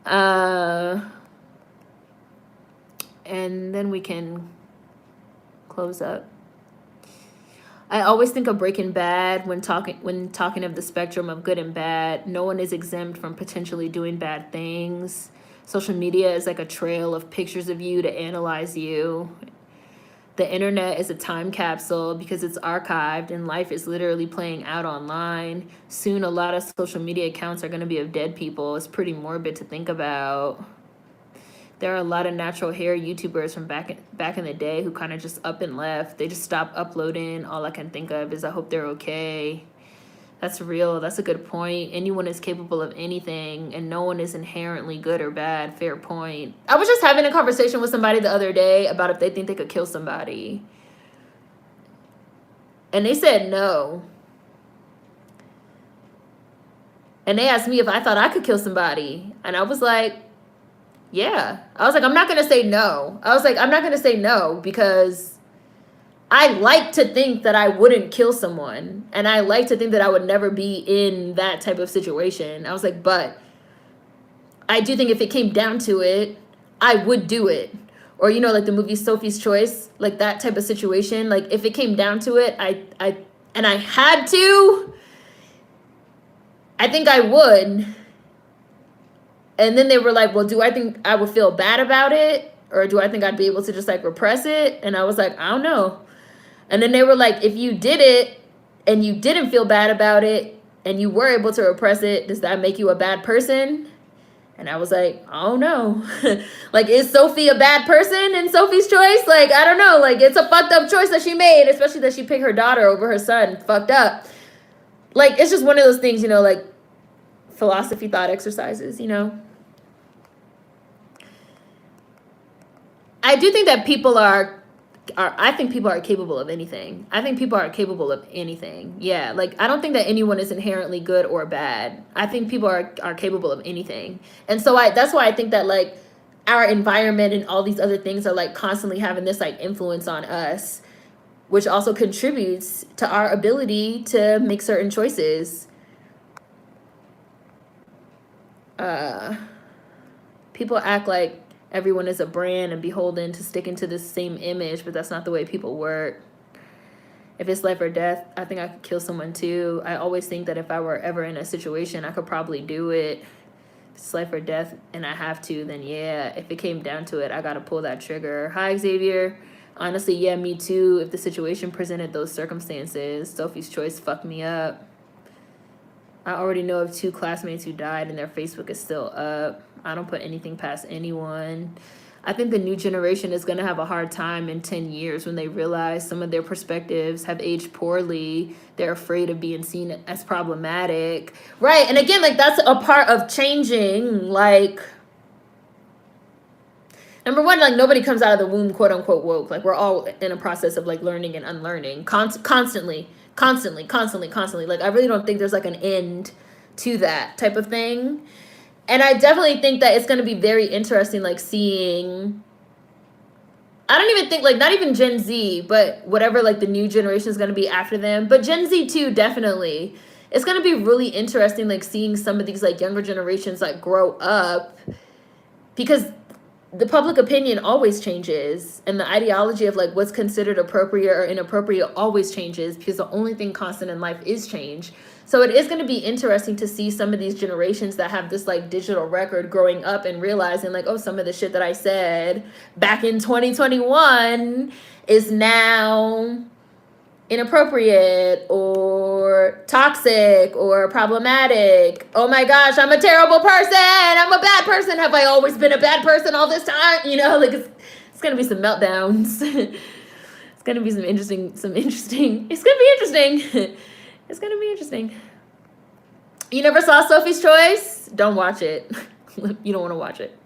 And then we can close up. I always think of Breaking Bad when talking of the spectrum of good and bad. No one is exempt from potentially doing bad things. Social media is like a trail of pictures of you to analyze you. The internet is a time capsule because it's archived and life is literally playing out online. Soon a lot of social media accounts are going to be of dead people. It's pretty morbid to think about. There are a lot of natural hair YouTubers from back in the day who kind of just up and left. They just stopped uploading. All I can think of is I hope they're okay. That's real. That's a good point. Anyone is capable of anything, and no one is inherently good or bad. Fair point. I was just having a conversation with somebody the other day about if they think they could kill somebody. And they said no. And they asked me if I thought I could kill somebody. And I was like, yeah. I was like, I'm not going to say no. I was like, I'm not going to say no because I like to think that I wouldn't kill someone. And I like to think that I would never be in that type of situation. I was like, but I do think if it came down to it, I would do it. Or, you know, like the movie Sophie's Choice, like that type of situation. Like if it came down to it, I had to, I think I would. And then they were like, well, do I think I would feel bad about it? Or do I think I'd be able to just like repress it? And I was like, I don't know. And then they were like, if you did it and you didn't feel bad about it and you were able to repress it, does that make you a bad person? And I was like, I don't know. Like, is Sophie a bad person in Sophie's Choice? Like, I don't know. Like, it's a fucked up choice that she made, especially that she picked her daughter over her son. Fucked up. Like, it's just one of those things, you know, like philosophy thought exercises, you know. I do think that people I think people are capable of anything. I think people are capable of anything. Yeah, like I don't think that anyone is inherently good or bad. I think people are capable of anything. And so that's why I think that like our environment and all these other things are like constantly having this like influence on us, which also contributes to our ability to make certain choices. People act like everyone is a brand and beholden to sticking to the same image, but that's not the way people work. If it's life or death, I think I could kill someone too. I always think that if I were ever in a situation, I could probably do it. If it's life or death and I have to, then yeah. If it came down to it, I gotta pull that trigger. Hi, Xavier. Honestly, yeah, me too. If the situation presented those circumstances, Sophie's Choice fucked me up. I already know of 2 classmates who died and their Facebook is still up. I don't put anything past anyone. I think the new generation is going to have a hard time in 10 years when they realize some of their perspectives have aged poorly. They're afraid of being seen as problematic. Right. And again, like that's a part of changing. Like, number one, like nobody comes out of the womb, quote unquote, woke. Like we're all in a process of like learning and unlearning constantly. Like I really don't think there's like an end to that type of thing. And I definitely think that it's going to be very interesting, like seeing, I don't even think like, not even Gen Z, but whatever like the new generation is going to be after them. But Gen Z too, definitely. It's going to be really interesting, like seeing some of these like younger generations like grow up, because the public opinion always changes, and the ideology of like what's considered appropriate or inappropriate always changes, because the only thing constant in life is change. So it is going to be interesting to see some of these generations that have this like digital record growing up and realizing like, oh, some of the shit that I said back in 2021 is now inappropriate or toxic or problematic. Oh my gosh, I'm a terrible person. I'm a bad person. Have I always been a bad person all this time? You know, like it's going to be some meltdowns. It's going to be some interesting, it's going to be interesting. It's going to be interesting. You never saw Sophie's Choice? Don't watch it. You don't want to watch it.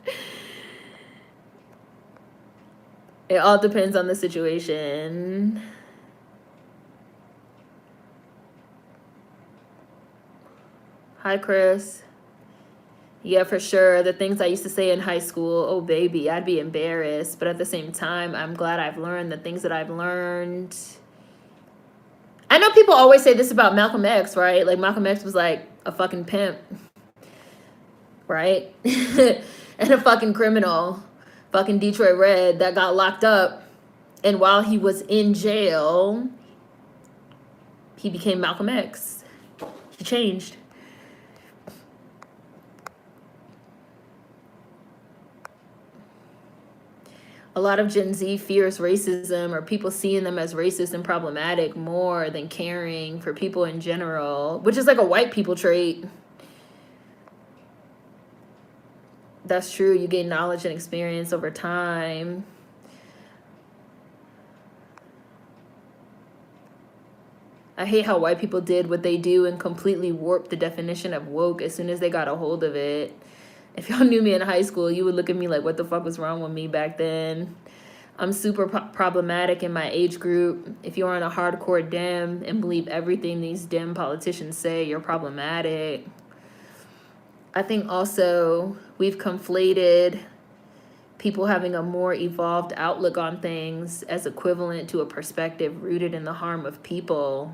It all depends on the situation. Hi, Chris. Yeah, for sure. The things I used to say in high school, oh, baby, I'd be embarrassed. But at the same time, I'm glad I've learned the things that I've learned. I know people always say this about Malcolm X, right? Like Malcolm X was like a fucking pimp, right? And a fucking criminal, fucking Detroit Red that got locked up. And while he was in jail, he became Malcolm X. He changed. A lot of Gen Z fears racism or people seeing them as racist and problematic more than caring for people in general, which is like a white people trait. That's true. You gain knowledge and experience over time. I hate how white people did what they do and completely warped the definition of woke as soon as they got a hold of it. If y'all knew me in high school, you would look at me like, what the fuck was wrong with me back then? I'm super problematic in my age group. If you aren't a hardcore Dem and believe everything these Dem politicians say, you're problematic. I think also we've conflated people having a more evolved outlook on things as equivalent to a perspective rooted in the harm of people.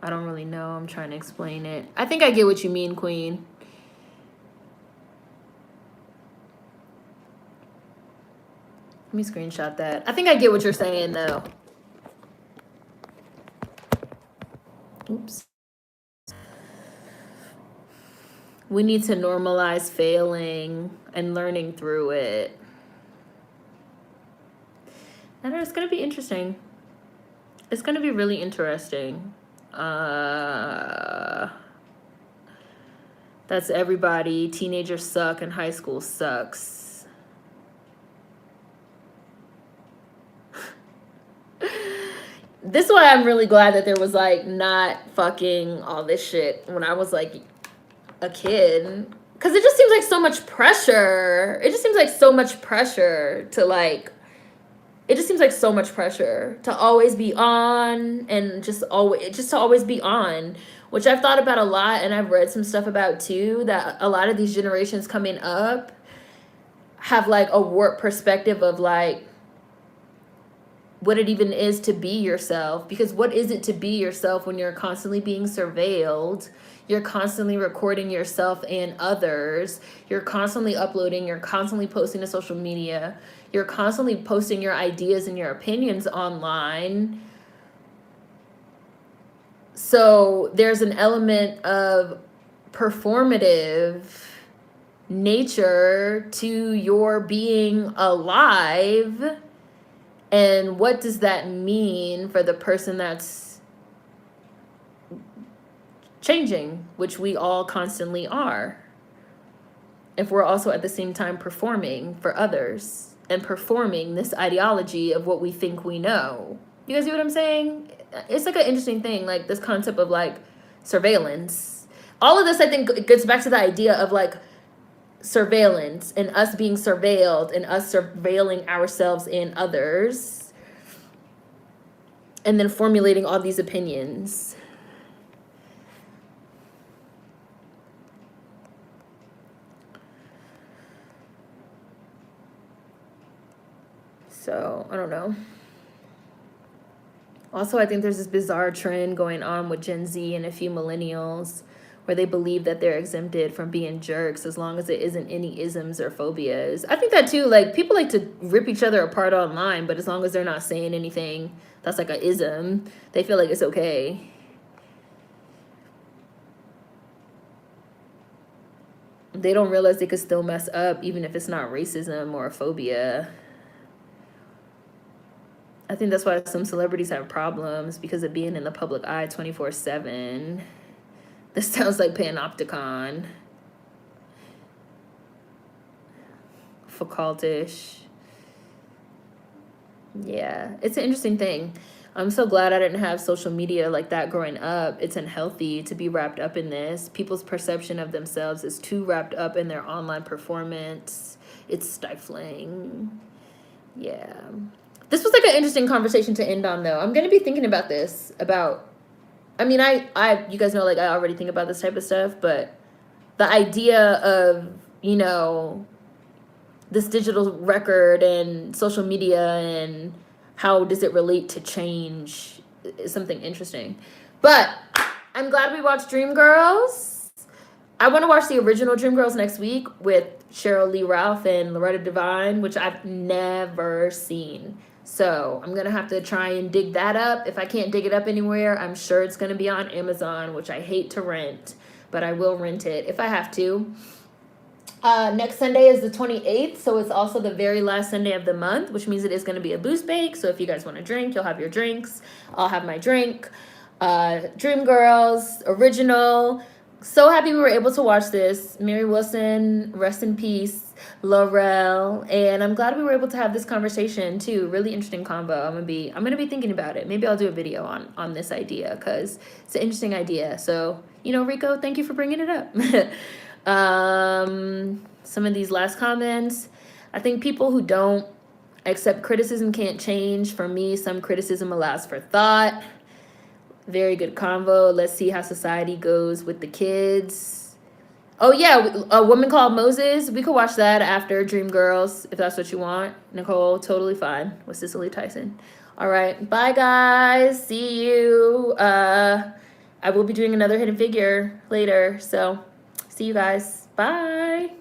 I don't really know. I'm trying to explain it. I think I get what you mean, Queen. Let me screenshot that. I think I get what you're saying, though. Oops. We need to normalize failing and learning through it. And it's going to be interesting. It's going to be really interesting. That's everybody. Teenagers suck and high school sucks. This is why I'm really glad that there was like not fucking all this shit when I was like a kid, because it just seems like so much pressure. It just seems like so much pressure to like, it just seems like so much pressure to always be on and just to always be on, which I've thought about a lot and I've read some stuff about too, that a lot of these generations coming up, have like a warped perspective of like what it even is to be yourself. Because what is it to be yourself when you're constantly being surveilled? You're constantly recording yourself and others. You're constantly uploading. You're constantly posting to social media. You're constantly posting your ideas and your opinions online. So there's an element of performative nature to your being alive. And what does that mean for the person that's changing, which we all constantly are, if we're also at the same time performing for others and performing this ideology of what we think we know? You guys see what I'm saying? It's like an interesting thing, like this concept of like surveillance. All of this, I think, gets back to the idea of like surveillance and us being surveilled and us surveilling ourselves and others, and then formulating all these opinions. So I don't know. Also, I think there's this bizarre trend going on with Gen Z and a few millennials where they believe that they're exempted from being jerks as long as it isn't any isms or phobias. I think that too, like people like to rip each other apart online, but as long as they're not saying anything that's like a ism, they feel like it's okay. They don't realize they could still mess up even if it's not racism or a phobia. I think that's why some celebrities have problems, because of being in the public eye 24/7. This sounds like panopticon. Facultish. Yeah, it's an interesting thing. I'm so glad I didn't have social media like that growing up. It's unhealthy to be wrapped up in this. People's perception of themselves is too wrapped up in their online performance. It's stifling. Yeah. This was like an interesting conversation to end on, though. I'm going to be thinking about this, about, I mean, you guys know, like, I already think about this type of stuff, but the idea of, you know, this digital record and social media and how does it relate to change is something interesting. But I'm glad we watched Dreamgirls. I want to watch the original Dreamgirls next week with Cheryl Lee Ralph and Loretta Devine, which I've never seen. So I'm going to have to try and dig that up. If I can't dig it up anywhere, I'm sure it's going to be on Amazon, which I hate to rent, but I will rent it if I have to. Next Sunday is the 28th, so it's also the very last Sunday of the month, which means it is going to be a boost bake. So if you guys want to drink, you'll have your drinks. I'll have my drink. Dreamgirls, original. So happy we were able to watch this. Mary Wilson, rest in peace. Laurel, and I'm glad we were able to have this conversation too. Really interesting combo. I'm gonna be thinking about it. Maybe I'll do a video on this idea because it's an interesting idea. So, you know, Rico, thank you for bringing it up. Some of these last comments. I think people who don't accept criticism can't change. For me, some criticism allows for thought. Very good convo. Let's see how society goes with the kids. Oh, yeah, A Woman Called Moses. We could watch that after Dreamgirls, if that's what you want. Nicole, totally fine with Cicely Tyson. All right, bye, guys. See you. I will be doing another Hidden Figure later, so see you guys. Bye.